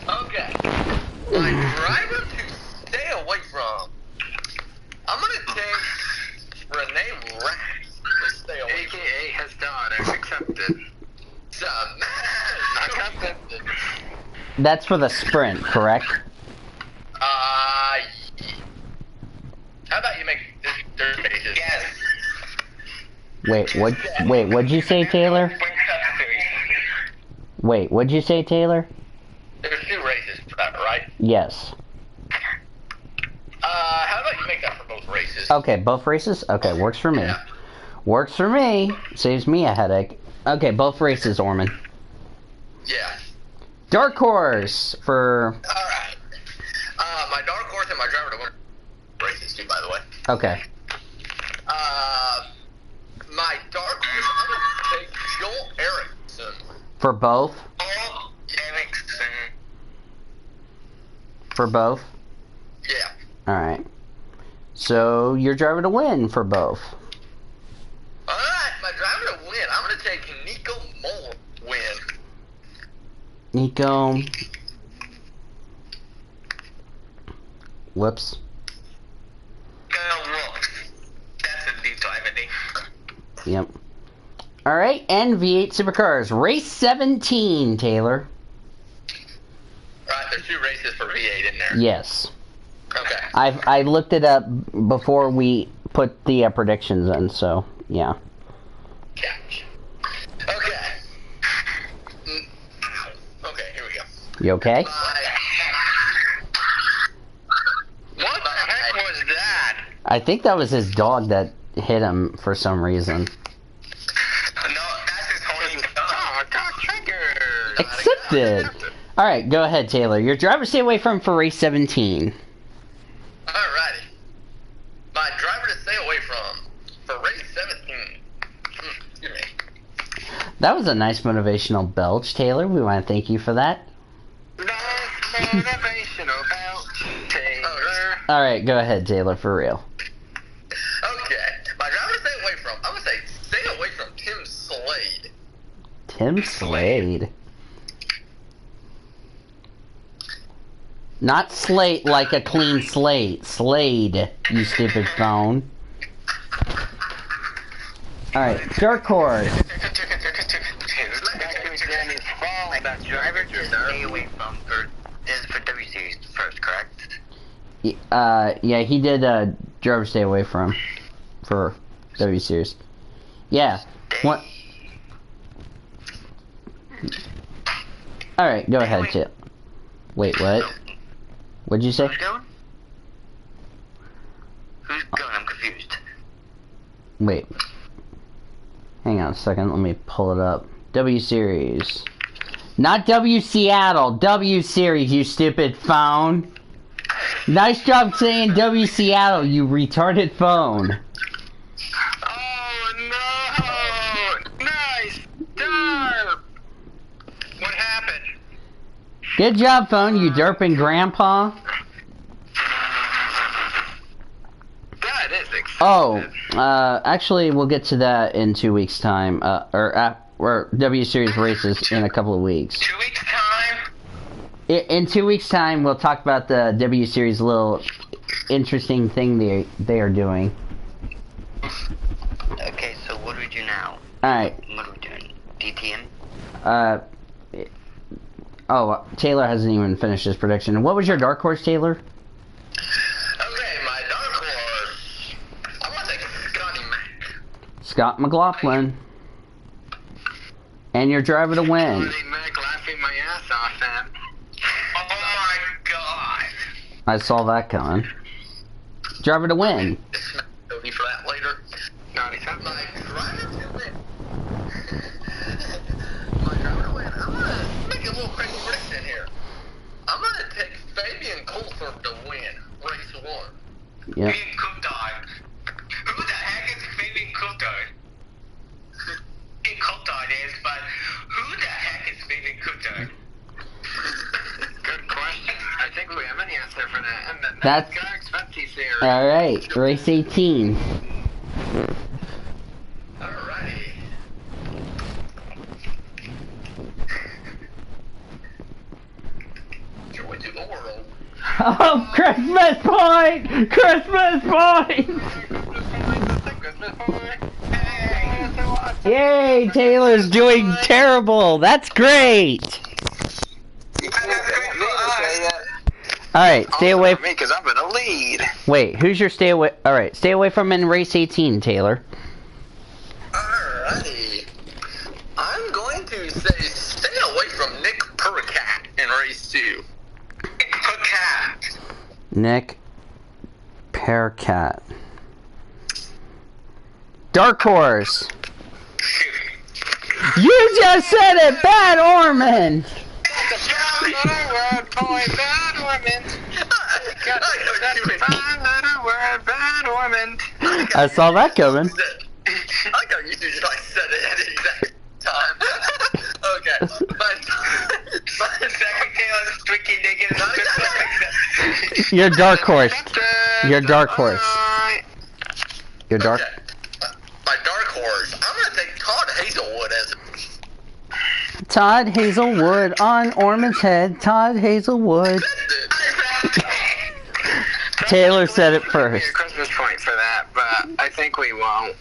Okay. My driver to stay away from. I'm gonna take Renee Rax to stay away from. AKA has daughter. Accepted. Accepted. That's for the sprint, correct? How about you make this dirt bases? Yes. What'd you say, Taylor? Wait, what'd you say, Taylor? There's 2 races for that, right? Yes. How about you make that for both races? Okay, both races? Okay, works for me. Yeah. Works for me. Saves me a headache. Okay, both races, Orman. Yeah. Dark horse for... Alright. My dark horse and my driver to win races too, by the way. Okay. My dark horse, I'm gonna take Joel Erickson. For both? Joel Erickson. For both? Yeah. Alright. So your driver to win for both. Alright, my driver to win. I'm going to take Nico Mole win. Nico. Whoops. That's a deep dive, I think. Yep. Alright, and V8 Supercars. Race 17, Taylor. Right, there's 2 races for V8 in there. Yes. Okay. I looked it up before we put the predictions in, so, yeah. Catch. Okay. Okay, here we go. You okay? What the heck was that? I think that was his dog that hit him for some reason. No, that's his homie. Oh, got triggered. Accepted! Alright, go ahead, Taylor. Your driver stay away from for race 17. Alrighty. My driver to stay away from for race 17. Excuse me. That was a nice motivational belch, Taylor. We want to thank you for that. Nice motivational belt, Taylor. Alright, go ahead, Taylor, for real. Okay. My driver to stay away from, I'm going to say stay away from Tim Slade. Tim Slade. Not slate like a clean slate. Slade, you stupid phone. Alright, Dark Horse. That driver to stay away from is for W Series first, correct? Yeah, he did driver stay away from for W Series. Yeah. What? Alright, go ahead, Chip. Wait, what? What'd you say? Who's going? Who's going? I'm confused. Wait. Hang on a second, let me pull it up. W Series. Not W Seattle, W Series, you stupid phone. Nice job saying W Seattle, you retarded phone. Oh no! Nice derp! What happened? Good job, phone, you derping grandpa. That is exciting. Oh, actually, we'll get to that in 2 weeks' time, or W Series races in a couple of weeks. 2 weeks time? In 2 weeks' time, we'll talk about the W Series little interesting thing they are doing. Okay, so what do we do now? Alright. What are we doing? DTM? Taylor hasn't even finished his prediction. What was your dark horse, Taylor? Okay, my dark horse. I'm going to take Scotty Mac. Scott McLaughlin. And your driver to win. Scotty Mac laughing my ass off then. Oh my god. I saw that coming. Driver to win. It'll be for that later. Naughty son. My driver to win. My driver to win. I'm going to make a little crazy prediction here. I'm going to take Fabian Coulthard to win race 1. Yep. Fabian Coulthard. Who the heck is Fabian Coulthard? Fabian Coulthard is, but who the heck is Fabian Coulthard? Good question. I think we have an answer for that. And the That's- NASCAR Xfinity Series. Alright, race 18. Alrighty. Joy to the world. Oh, Christmas point! Christmas point! Yay, Taylor's doing terrible. That's great. Alright, stay away. me because I'm in the lead. Wait, who's your stay away? Alright, stay away from in race 18, Taylor. Alrighty. I'm going to say stay away from Nick Percat in race 2. Cat. Nick Pearcat. Dark Horse. You just said it, Bad Ormond. Little word, boy, bad woman. Got that fine little word, bad woman. I saw that coming. I like how you two just like said it at the exact time. Okay. My Second Taylor's freaking digging. Your dark horse. Your dark horse. Alright. Your dark. Okay. My dark horse. I'm gonna take Todd Hazelwood as. Todd Hazelwood on Ormond's head. Todd Hazelwood. Taylor said it Give me a first. Christmas point for that, but I think we won't.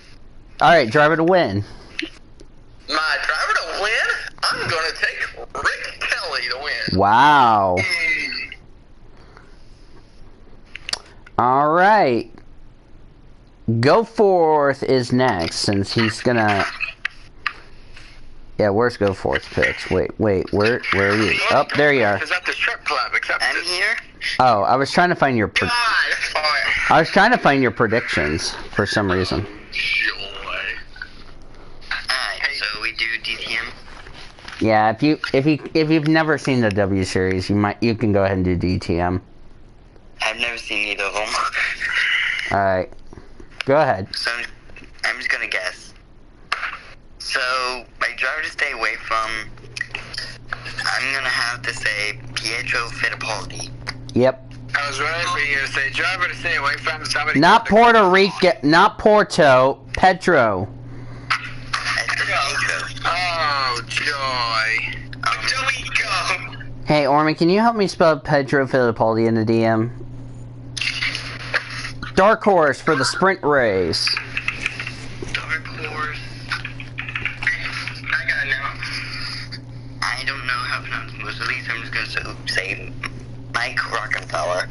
All right, driver to win. My driver to win. I'm gonna take Rick Kelly to win. Wow. All right. Go Forth is next, since he's gonna. Yeah, where's Go Forth picks? Wait, where are you? Oh, there you are. Is that the strip club? Except I'm here. Oh, I was trying to find your. God. I was trying to find your predictions for some reason. Joy. Alright, so we do DTM. Yeah, if you've never seen the W series, you can go ahead and do DTM. I've never seen either of them. All right, go ahead. So I'm just gonna guess. So my driver to stay away from, I'm gonna have to say Pietro Fittipaldi. Yep. I was ready for you to say driver to stay away from somebody. Not Puerto Rico, not Porto, Pedro. Oh, joy. Hey, Orman, can you help me spell Pedro Fittipaldi in the DM? Dark horse for the sprint race. Dark horse. I got it now. I don't know how to pronounce most of these. I'm just gonna say Mike Rockefeller.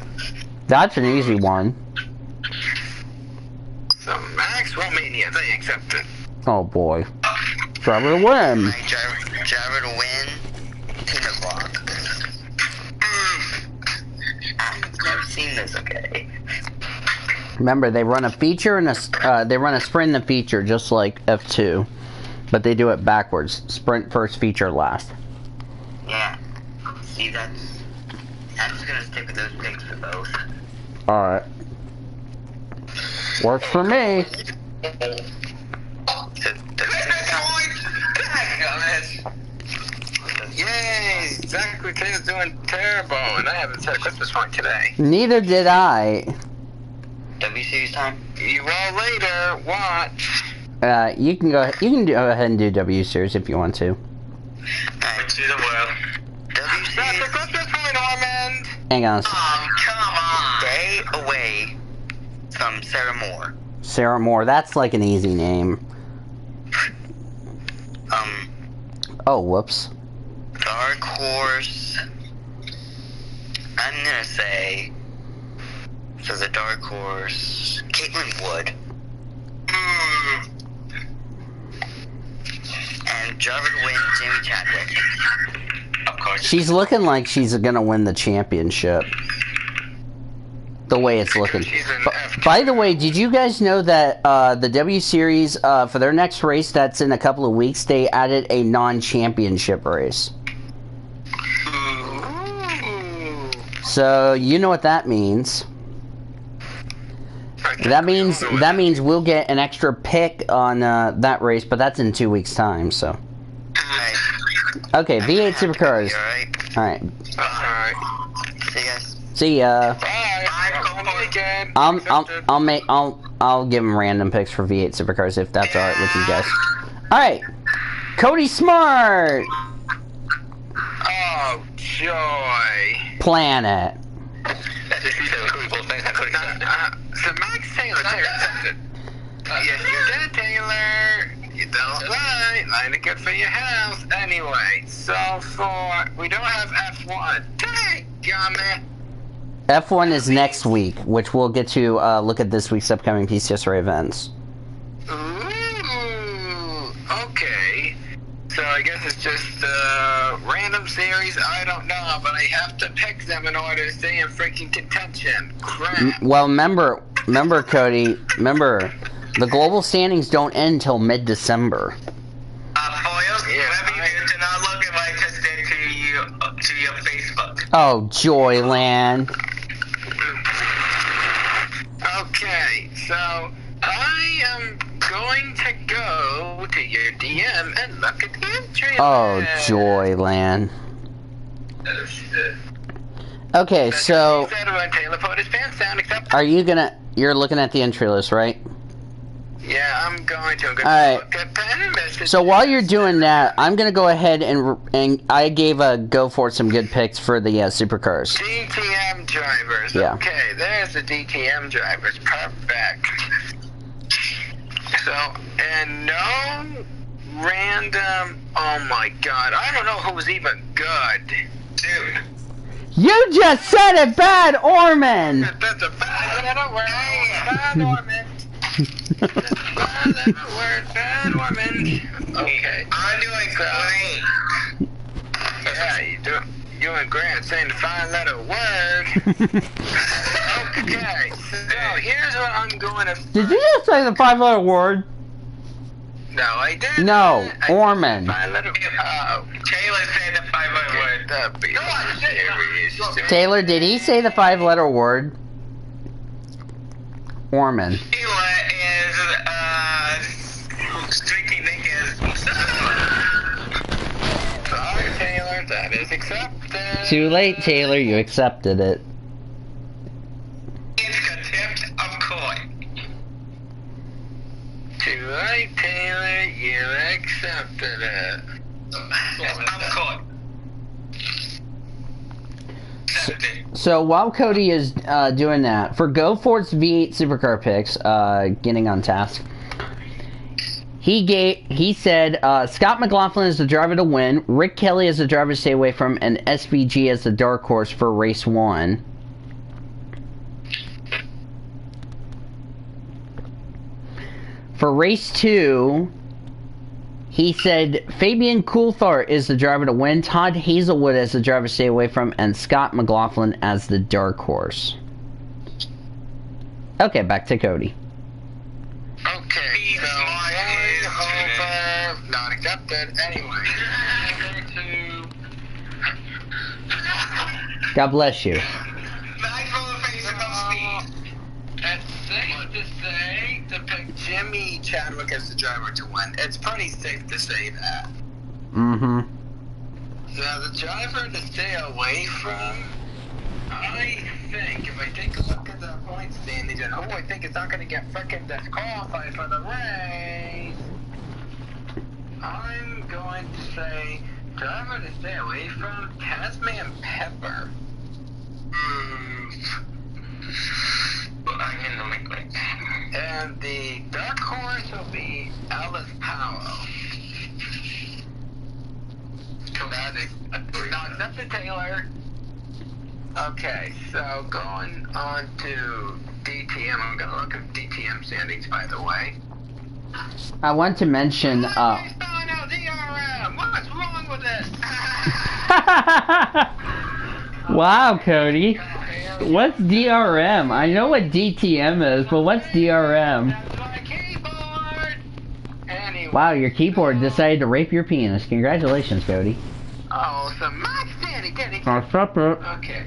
That's an easy one. So Max Romania, they accepted. Oh boy. Driver to win. My driver to win, Tina Vlog. I've never seen this, okay? Remember, they run a feature and they run a sprint and a feature, just like F2, but they do it backwards. Sprint first, feature last. Yeah. See, I'm just gonna stick with those picks for both. All right. Works for me. Yay! Zach Taylor's doing terrible, and I haven't set a Christmas point today. Neither did I. W Series time? You all later. Watch. You can go ahead and do W series if you want to. Alright. To the world. W That's a Series, Christmas point, Armand. Hang on. Come on. stay away from Sarah Moore. Sarah Moore. That's like an easy name. Oh, whoops. Dark horse. I'm gonna say, for the dark horse, Caitlin Wood. And driver to win, Jamie Chadwick. Of course. She's looking like she's gonna win the championship. The way it's looking. She's an F2. By the way, did you guys know that the W Series, for their next race that's in a couple of weeks, they added a non-championship race? Ooh. So you know what that means. That means we'll get an extra pick on that race, but that's in 2 weeks' time. So Alright. okay, V8 Supercars. Alright. All right, Alright. See you guys. see ya. Bye. Have a good weekend. I'll give them random picks for V8 Supercars if that's all right with you guys. All right, Cody Smart, Oh, joy. Planet. That's just you said Cody both things. Cody said. So Max Taylor accepted. Yes, you did, Taylor. You don't lie. Lying is good for your house. Anyway, so we don't have F1. Dadgummit. F1 is next week, which we'll get to look at this week's upcoming PCSRA events. Ooh, okay. So I guess it's just a random series. I don't know, but I have to pick them in order to stay in freaking contention. Crap. Well, remember, Cody. Remember, the global standings don't end until mid-December. Foils, whatever you do, do not look at what I just did to your Facebook. Oh, Joyland. Okay, so I am going to go to your DM and look at the entry Oh, list. Joyland. Okay, so Taylor put his pants down, except are you gonna? You're looking at the entry list, right? yeah, I'm going to. I'm going All right. look at pen and message. So while you're doing that, I'm gonna go ahead and I gave a go for some good picks for the supercars. DTM drivers. Yeah. Okay, there's the DTM drivers. Perfect. So, and no random. Oh my God, I don't know who's even good, dude. You just said it bad, Orman! That's a bad word. Bad Orman. Bad Orman. Okay. I'm doing great. Yeah, you're great. Saying the 5-letter word. Okay, so here's what I'm going to. Did you just say the 5-letter word? No, I didn't. No, Orman. 5-letter. Oh, Taylor said the 5-letter word. that'd be serious. Taylor, did he say the 5-letter word? Orman. Taylor is, drinking naked. Sorry, Taylor, that is accepted. Too late, Taylor. You accepted it. It's contempt of court. Too late, Taylor, you accepted it. Of court. So while Cody is doing that, for Go Fort's V8 Supercar picks, getting on task, he said Scott McLaughlin is the driver to win, Rick Kelly is the driver to stay away from, and SVG as the dark horse for race 1. For race 2, he said Fabian Coulthard is the driver to win, Todd Hazelwood as the driver to stay away from, and Scott McLaughlin as the dark horse. Okay, back to Cody. Okay, so over, not accepted. Anyway, God bless you. it's safe to say to pick Jimmy Chadwick as the driver to win. It's pretty safe to say that. Mm-hmm. Now, the driver to stay away from, I think, if I take a look at the point standings and who I think is not going to get frickin' disqualified for the race, I'm going to say driver to stay away from, Tasman Pepper. And the dark horse will be Alice Powell. Not accepted, Taylor. Okay, so going on to DTM. I'm going to look at DTM standings, by the way. I want to mention, Oh, no, DRM! What's wrong with this? wow, Cody. What's DRM? I know what DTM is, but what's DRM? That's my keyboard! Anyway, Wow, your keyboard decided to rape your penis. Congratulations, Cody. oh, so my standing getting. Okay. Okay,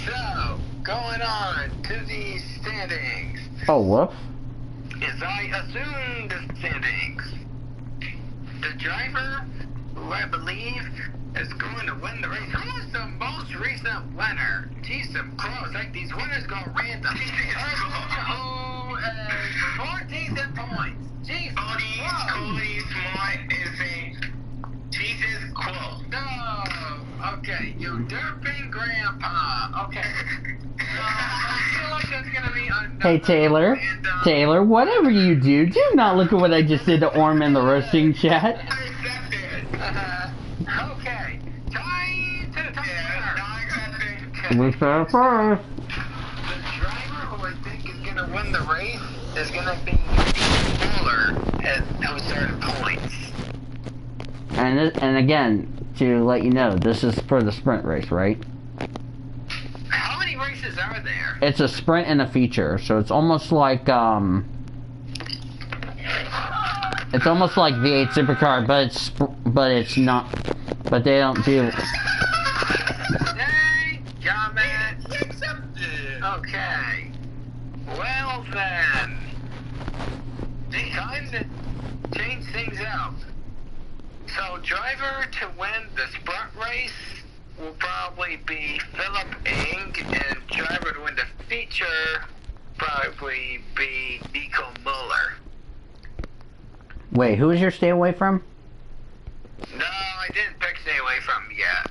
so going on to the standings. Oh, whoops. As I assume the standings, the driver who I believe is going to win the race. Who's the most recent winner? Geez, some close. Like these winners go random. Who is 14th in points? Jeez, Cody Smart is a Jesus quote. no. Okay, you derping grandpa. Okay. I feel like that's gonna be Hey, Taylor. Taylor, whatever you do, do not look at what I just did to Orman in the roasting chat. Okay. Time to the top. We start first. The driver who I think is going to win the race is going to be Fuller at who started points. And again, to let you know, this is for the sprint race, right? How many races are there? It's a sprint and a feature, so it's almost like V8 Supercar, but it's not. But they don't do. Accepted. Okay. Well then, time to change things up. So driver to win the sprint race will probably be Philip Ing, and driver to win the feature probably be Nico Muller. Wait, who is your stay away from? No, I didn't pick stay away from yet.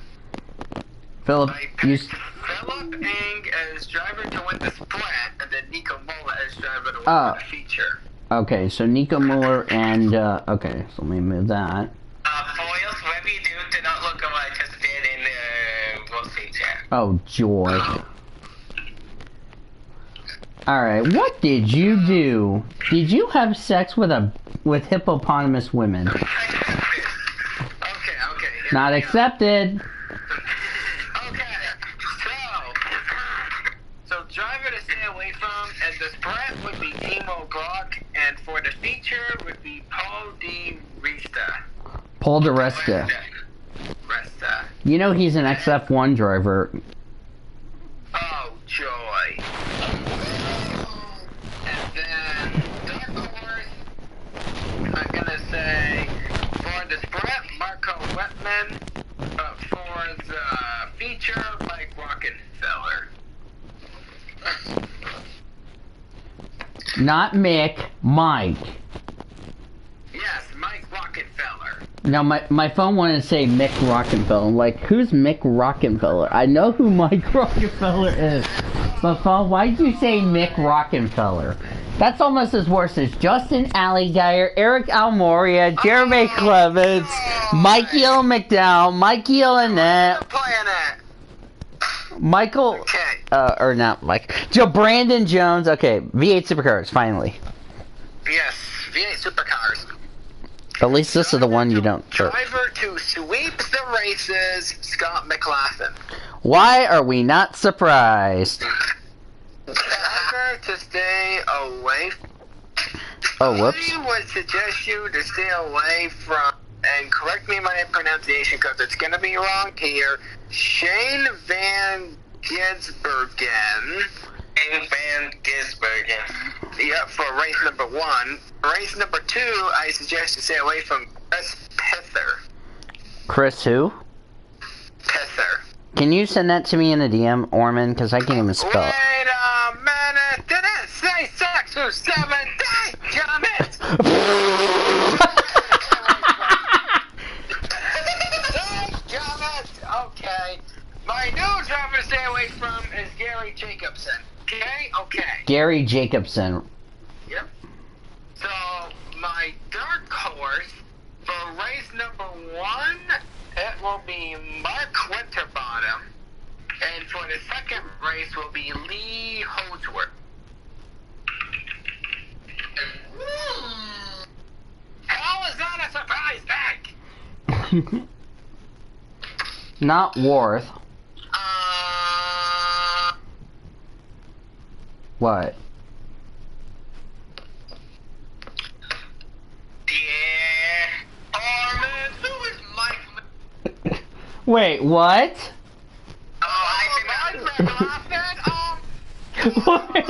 Philip, I you... picked Philip Ing as driver to win the sprint, and then Nico Muller as driver to win the feature. Okay, so Nico Muller and, okay, so let me move that. Foils, whatever you do not look alike as it did in the World Feature. Oh, joy. Alright, what did you do? Did you have sex with hippopotamus women? Okay. Not accepted. Okay, so driver to stay away from, and the sprint would be Timo Glock, and for the feature would be Paul Di Resta. Paul Di Resta. You know he's an XF1 driver. Oh, joy. And then, Dark Horse, I'm gonna say, for the sprint, Marco Whitman, but for the feature, Mike Rockenfeller. Not Mick, Mike. Yes, Mike Rockenfeller. Now, my phone wanted to say Mick Rockefeller. I'm like, who's Mick Rockefeller? I know who Mike Rockefeller is. But phone, why'd you say Mick Rockefeller? That's almost as worse as Justin Alligator, Eric Almoria, Jeremy Clements, Michael McDowell, Michael Annette, Michael, or not Mike, Joe Brandon Jones. Okay, V8 Supercars, finally. Yes, V8 Supercars. At least this is the one you don't. Driver to sweep the races, Scott McLaughlin. Why are we not surprised? Driver to stay away. Oh, whoops. I would suggest you to stay away from, and correct me my pronunciation because it's going to be wrong here, Shane Van Gisbergen. Yep, for race number 1. Race number 2, I suggest you stay away from Chris Pither. Chris who? Pither. Can you send that to me in a DM, Orman? Because I can't even spell it. Wait a minute! Did it say 6 or 7 days? Damn it! Damn it! Okay. My new driver to stay away from is Gary Jacobson. Okay? Gary Jacobson. Yep. So, my dark horse for race number 1, it will be Mark Winterbottom. And for the second race will be Lee Holdsworth. How is that a surprise pick? Not Worth. What? Yeah. Armin, who is Mike? Wait, what? Oh, I think What?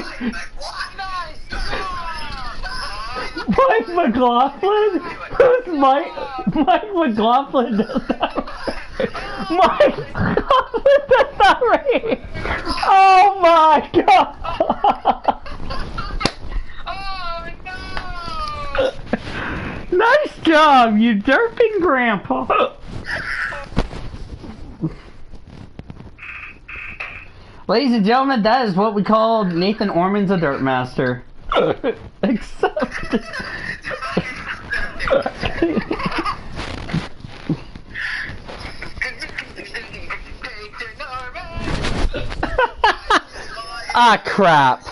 Mike McLaughlin? Who's Mike? Mike McLaughlin does that. Mike McLaughlin does that right. Oh my god. Oh no! Nice job, you derping grandpa. Ladies and gentlemen, that is what we call Nathan Orman's a dirt master. Except... Ah, crap.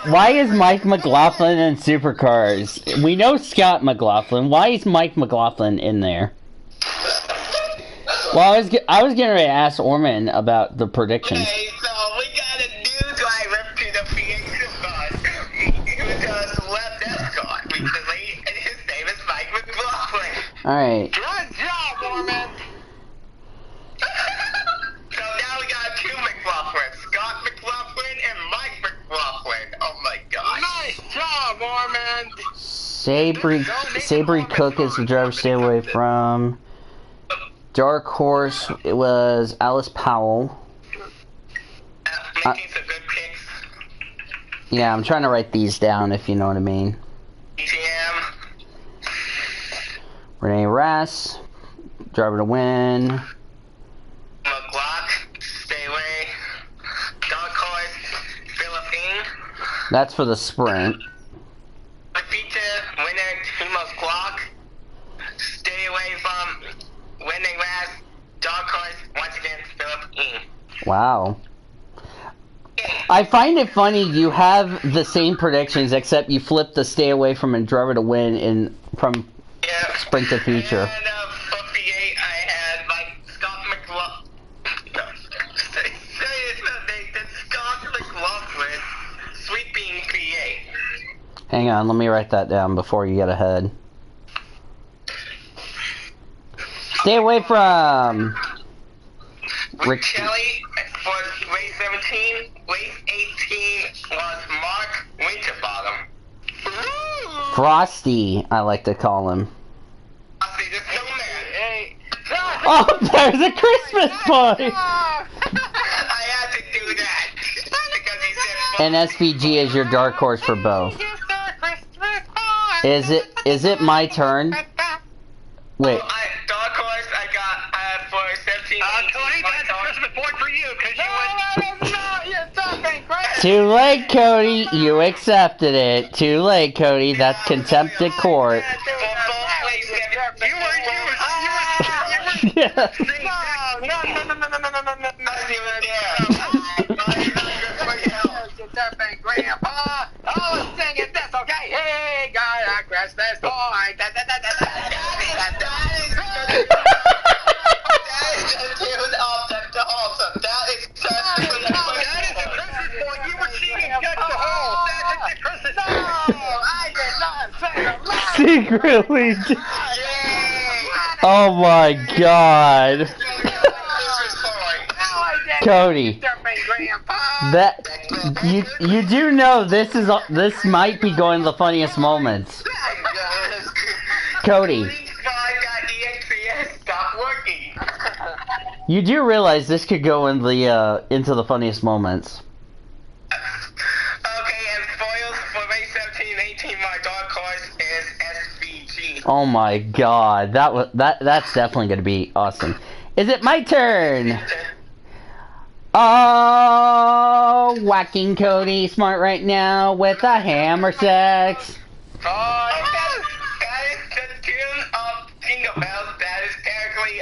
Why is Mike McLaughlin in Supercars? We know Scott McLaughlin. Why is Mike McLaughlin in there? Well, I was getting ready to ask Orman about the predictions. Okay, so we got a new driver to the PCSRA bus. He was left escort recently, and his name is Mike McLaughlin. Alright. Good job, Orman! So now we got 2 McLaughlins, Scott McLaughlin and Mike McLaughlin. Oh my god. Nice job, Orman! Sabri Cook is the driver to stay away from. Dark Horse, it was Alice Powell. Making some good picks. Yeah, I'm trying to write these down if you know what I mean. EGM. Renee Rass, driver to win. McLaughlin, stay away. Dark Horse, Philippine. That's for the sprint. Feature winner, Timo Glock. Stay away from winning last. Dark Horse, once again, Philippine. Wow. I find it funny you have the same predictions except you flip the stay away from and driver to win from sprint to feature. And 58, I had like Scott McLaughlin. No, say his name. That's Scott McLaughlin sweeping PA. Hang on, let me write that down before you get ahead. Stay away from Rick Kelly for race 17. Race 18 was Mark Winterbottom. Frosty, I like to call him. Frosty the Snowman. Hey. Oh, there's a Christmas party! I had to do that. Because he said And SVG is your dark horse for both. Is it my turn? Wait. Dark Horse, I got for 17. Cody, that's a Christmas point for you, because you went. You're talking crazy. Too late, Cody. You accepted it. Too late, Cody. That's contempt of court. Yeah. Grandpa, oh, sing it this, okay? Hey, got a Christmas boy. That is the tune of the awesome. That is just That is the Christmas boy. You were singing Deck the Hall. That is the Christmas. No, I did not say a lie. Secretly. Oh my God. Cody, that you do know this might be going to the funniest moments. Cody, you do realize this could go in the into the funniest moments. Okay, and foils for race 17 and 18, my dark horse is SVG. Oh my God, that's definitely going to be awesome. Is it my turn? Oh, whacking Cody smart right now with a hammer sex. That is the tune of Jingle Bells. That is technically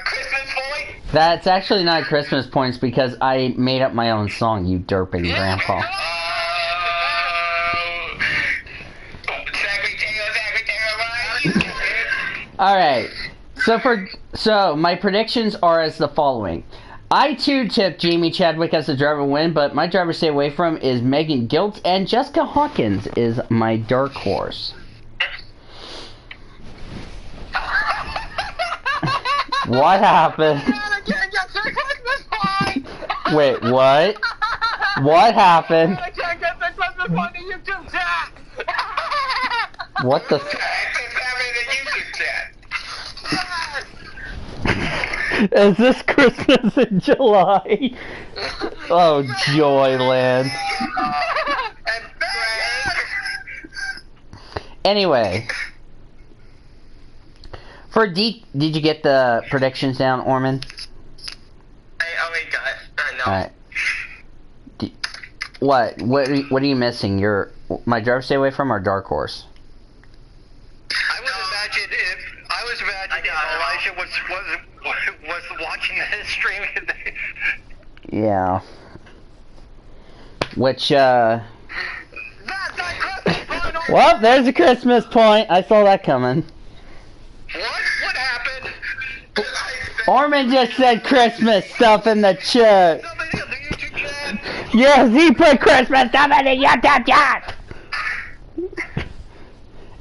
Christmas boy. That's actually not Christmas points because I made up my own song, you derping grandpa. Alright, so my predictions are as the following. I too tipped Jamie Chadwick as the driver win, but my driver to stay away from is Megan Gilt, and Jessica Hawkins is my dark horse. What happened? Wait, what? What happened? What the Is this Christmas in July? Oh, Joyland. Anyway. Did you get the predictions down, Orman? I only got Alright. What are you missing? My driver stay away from or dark horse? I was imagining if Elijah was watching this stream. Yeah. Which, well, there's a Christmas point. I saw that coming. What happened? Orman just said Christmas stuff in the chat. Somebody on the YouTube chat? Yes, he put Christmas stuff in the YouTube chat.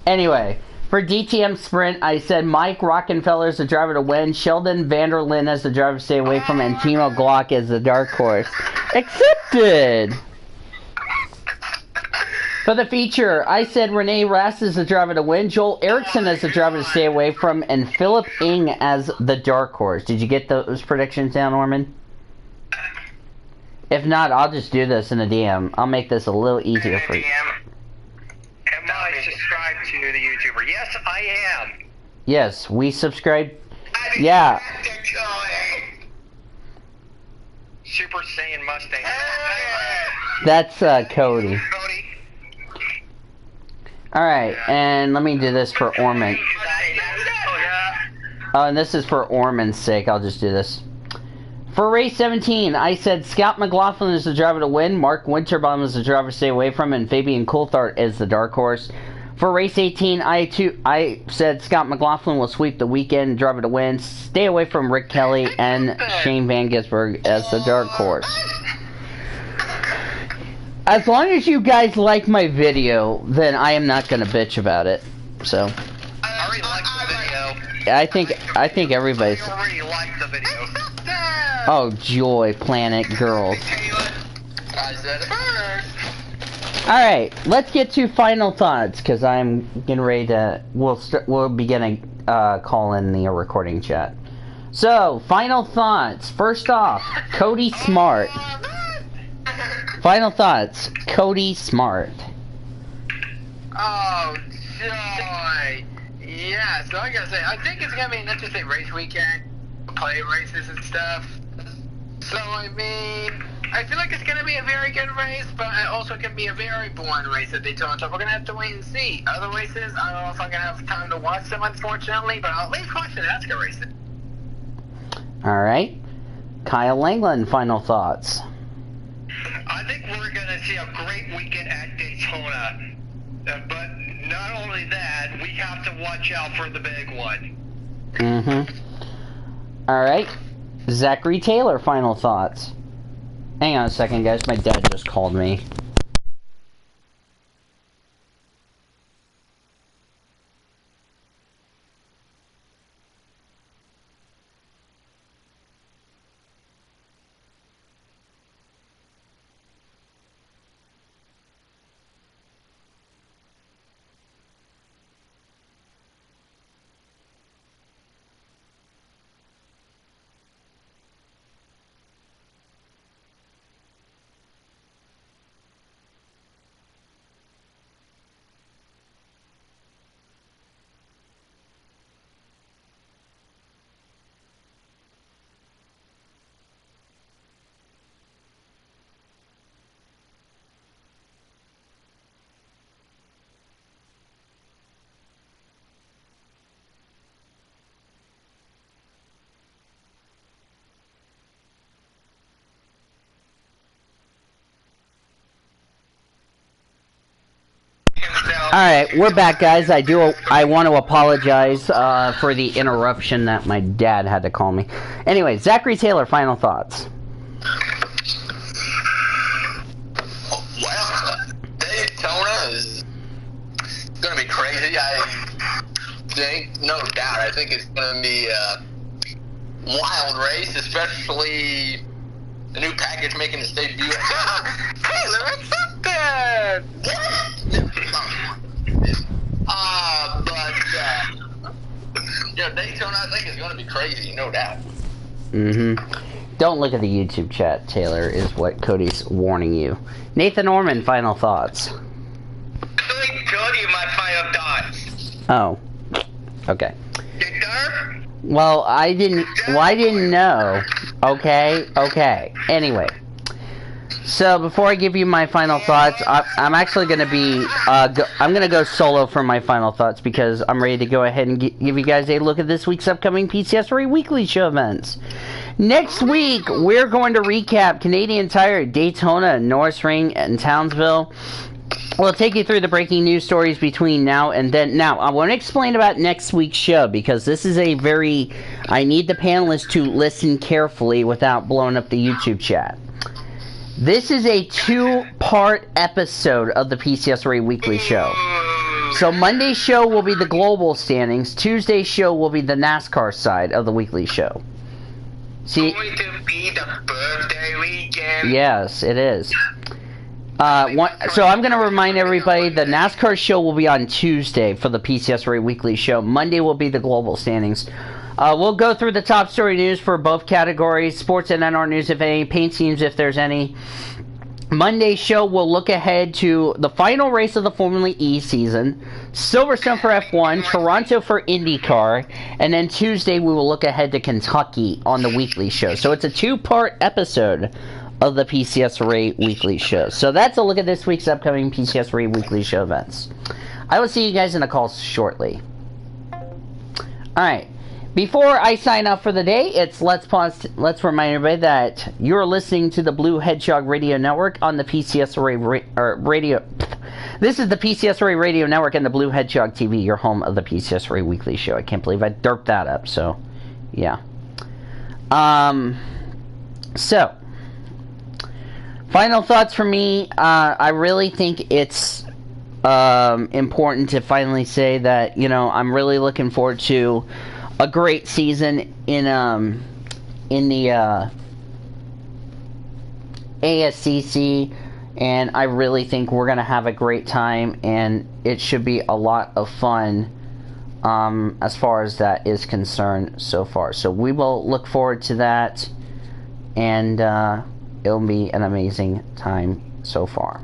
Anyway. For DTM Sprint, I said Mike Rockenfeller is the driver to win, Sheldon Vanderlyn as the driver to stay away from, and Timo Glock as the dark horse. Accepted! For the feature, I said Renee Rast is the driver to win, Joel Erickson as the driver to stay away from, and Philip Ing as the dark horse. Did you get those predictions down, Norman? If not, I'll just do this in a DM. I'll make this a little easier for you. Am I subscribed to the YouTuber? Yes, I am. Yes, we subscribe. Yeah. Super Saiyan Mustang. That's Cody. Alright, and let me do this for Ormond. Oh, and this is for Ormond's sake. I'll just do this. For race 17, I said Scout McLaughlin is the driver to win, Mark Winterbaum is the driver to stay away from, and Fabian Coulthard is the dark horse. For race 18, I said Scott McLaughlin will sweep the weekend, driver to win, stay away from Rick Kelly and Shane Van Gisbergen as the dark horse. As long as you guys like my video, then I am not going to bitch about it. So I already liked the video. I think everybody's. I already liked the video. Oh joy, Planet Girls. I said it first. All right, let's get to final thoughts because I'm getting ready to. We'll begin a call in the recording chat. So final thoughts. First off, Cody Smart. Final thoughts, Cody Smart. Oh, joy. Yeah, so I gotta say, I think it's gonna be an interesting race weekend. Play races and stuff. So, I mean, I feel like it's gonna be a very good race, but it also can be a very boring race at Daytona, so we're gonna have to wait and see. Other races, I don't know if I'm gonna have time to watch them, unfortunately, but I'll at least watch the NASCAR races. Alright. Kyle Langland, final thoughts. I think we're going to see a great weekend at Daytona. But not only that, we have to watch out for the big one. Alright. Zachary Taylor, final thoughts. Hang on a second, guys. My dad just called me. Alright, we're back, guys. I want to apologize for the interruption that my dad had to call me. Anyway, Zachary Taylor, final thoughts. Well, Daytona is going to be crazy. I think, no doubt, I think it's going to be a wild race, especially the new package making its debut. Taylor, it's up there! Daytona, I think, is going to be crazy, no doubt. Don't look at the YouTube chat, Taylor, is what Cody's warning you. Nathan Orman, final thoughts. I told you my final thoughts. Oh. Okay. Victor? Well, I didn't know. Okay. Anyway. So, before I give you my final thoughts, I'm actually going to be, I'm going to go solo for my final thoughts because I'm ready to go ahead and give you guys a look at this week's upcoming PCSRA Weekly Show events. Next week, we're going to recap Canadian Tire, Daytona, Norris Ring, and Townsville. We'll take you through the breaking news stories between now and then. Now, I want to explain about next week's show because this is a very, I need the panelists to listen carefully without blowing up the YouTube chat. This is a two-part episode of the PCSRA Weekly Show. So Monday's show will be the global standings. Tuesday's show will be the NASCAR side of the weekly show. See? Going to be the birthday weekend. Yes, it is. So I'm going to remind everybody the NASCAR show will be on Tuesday for the PCSRA Weekly Show. Monday will be the global standings. We'll go through the top story news for both categories, sports and NR news if any, paint schemes if there's any. Monday's show will look ahead to the final race of the Formula E season, Silverstone for F1, Toronto for IndyCar, and then Tuesday we will look ahead to Kentucky on the weekly show. So it's a two-part episode of the PCSRA Weekly Show. So that's a look at this week's upcoming PCSRA Weekly Show events. I will see you guys in the calls shortly. Alright. Before I sign off for the day, let's remind everybody that you're listening to the Blue Hedgehog Radio Network on the PCSRA Radio. This is the PCSRA Radio Network and the Blue Hedgehog TV, your home of the PCSRA Weekly Show. I can't believe I derped that up, so, yeah. So, final thoughts for me. I really think it's important to finally say that, I'm really looking forward to a great season in the ASCC, and I really think we're going to have a great time, and it should be a lot of fun as far as that is concerned so far. So we will look forward to that, and it'll be an amazing time so far.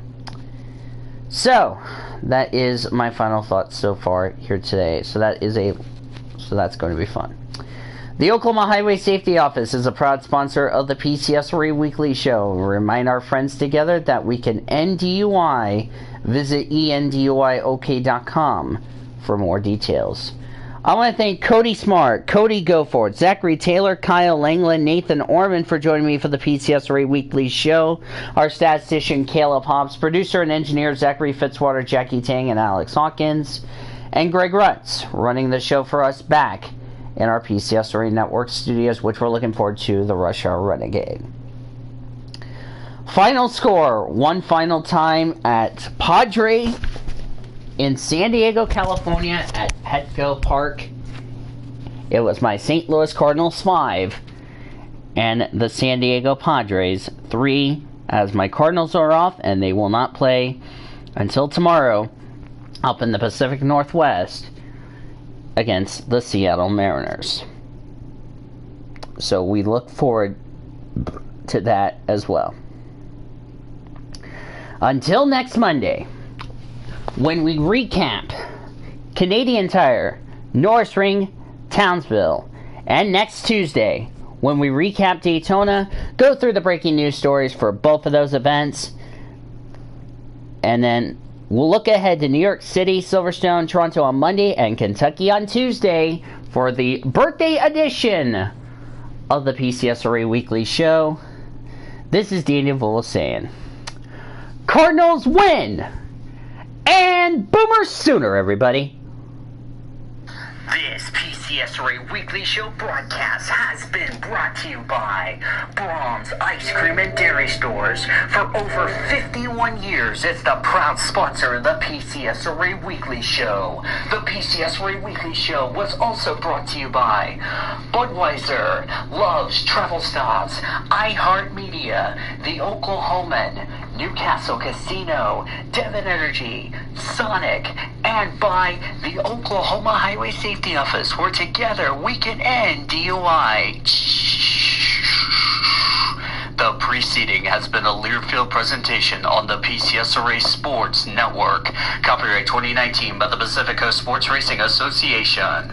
So that is my final thoughts so far here today. So that's going to be fun. The Oklahoma Highway Safety Office is a proud sponsor of the PCSRA Weekly Show. Remind our friends together that we can end DUI. Visit enduiok.com for more details. I want to thank Cody Smart, Cody Goforth, Zachary Taylor, Kyle Langland, Nathan Orman for joining me for the PCSRA Weekly Show. Our statistician Caleb Hobbs, producer and engineer Zachary Fitzwater, Jackie Tang, and Alex Hawkins. And Greg Rutz, running the show for us back in our PCSRA Network studios, which we're looking forward to, the Rush Hour Renegade. Final score, one final time at Padre in San Diego, California at Petco Park. It was my St. Louis Cardinals 5 and the San Diego Padres 3, as my Cardinals are off and they will not play until tomorrow up in the Pacific Northwest against the Seattle Mariners. So we look forward to that as well. Until next Monday, when we recap Canadian Tire, Norris Ring, Townsville, and next Tuesday, when we recap Daytona, go through the breaking news stories for both of those events, and then we'll look ahead to New York City, Silverstone, Toronto on Monday, and Kentucky on Tuesday for the birthday edition of the PCSRA Weekly Show. This is Daniel Vula saying, Cardinals win! And Boomer Sooner, everybody! This PCSRA Weekly Show broadcast has been brought to you by Brahms Ice Cream and Dairy Stores. For over 51 years, it's the proud sponsor of the PCSRA Weekly Show. The PCSRA Weekly Show was also brought to you by Budweiser, Love's Travel Stops, iHeartMedia, The Oklahoman, Newcastle Casino, Devon Energy, Sonic, and by the Oklahoma Highway Safety Office, where together we can end DUI. The preceding has been a Learfield presentation on the PCSRA Sports Network. Copyright 2019 by the Pacific Coast Sports Racing Association.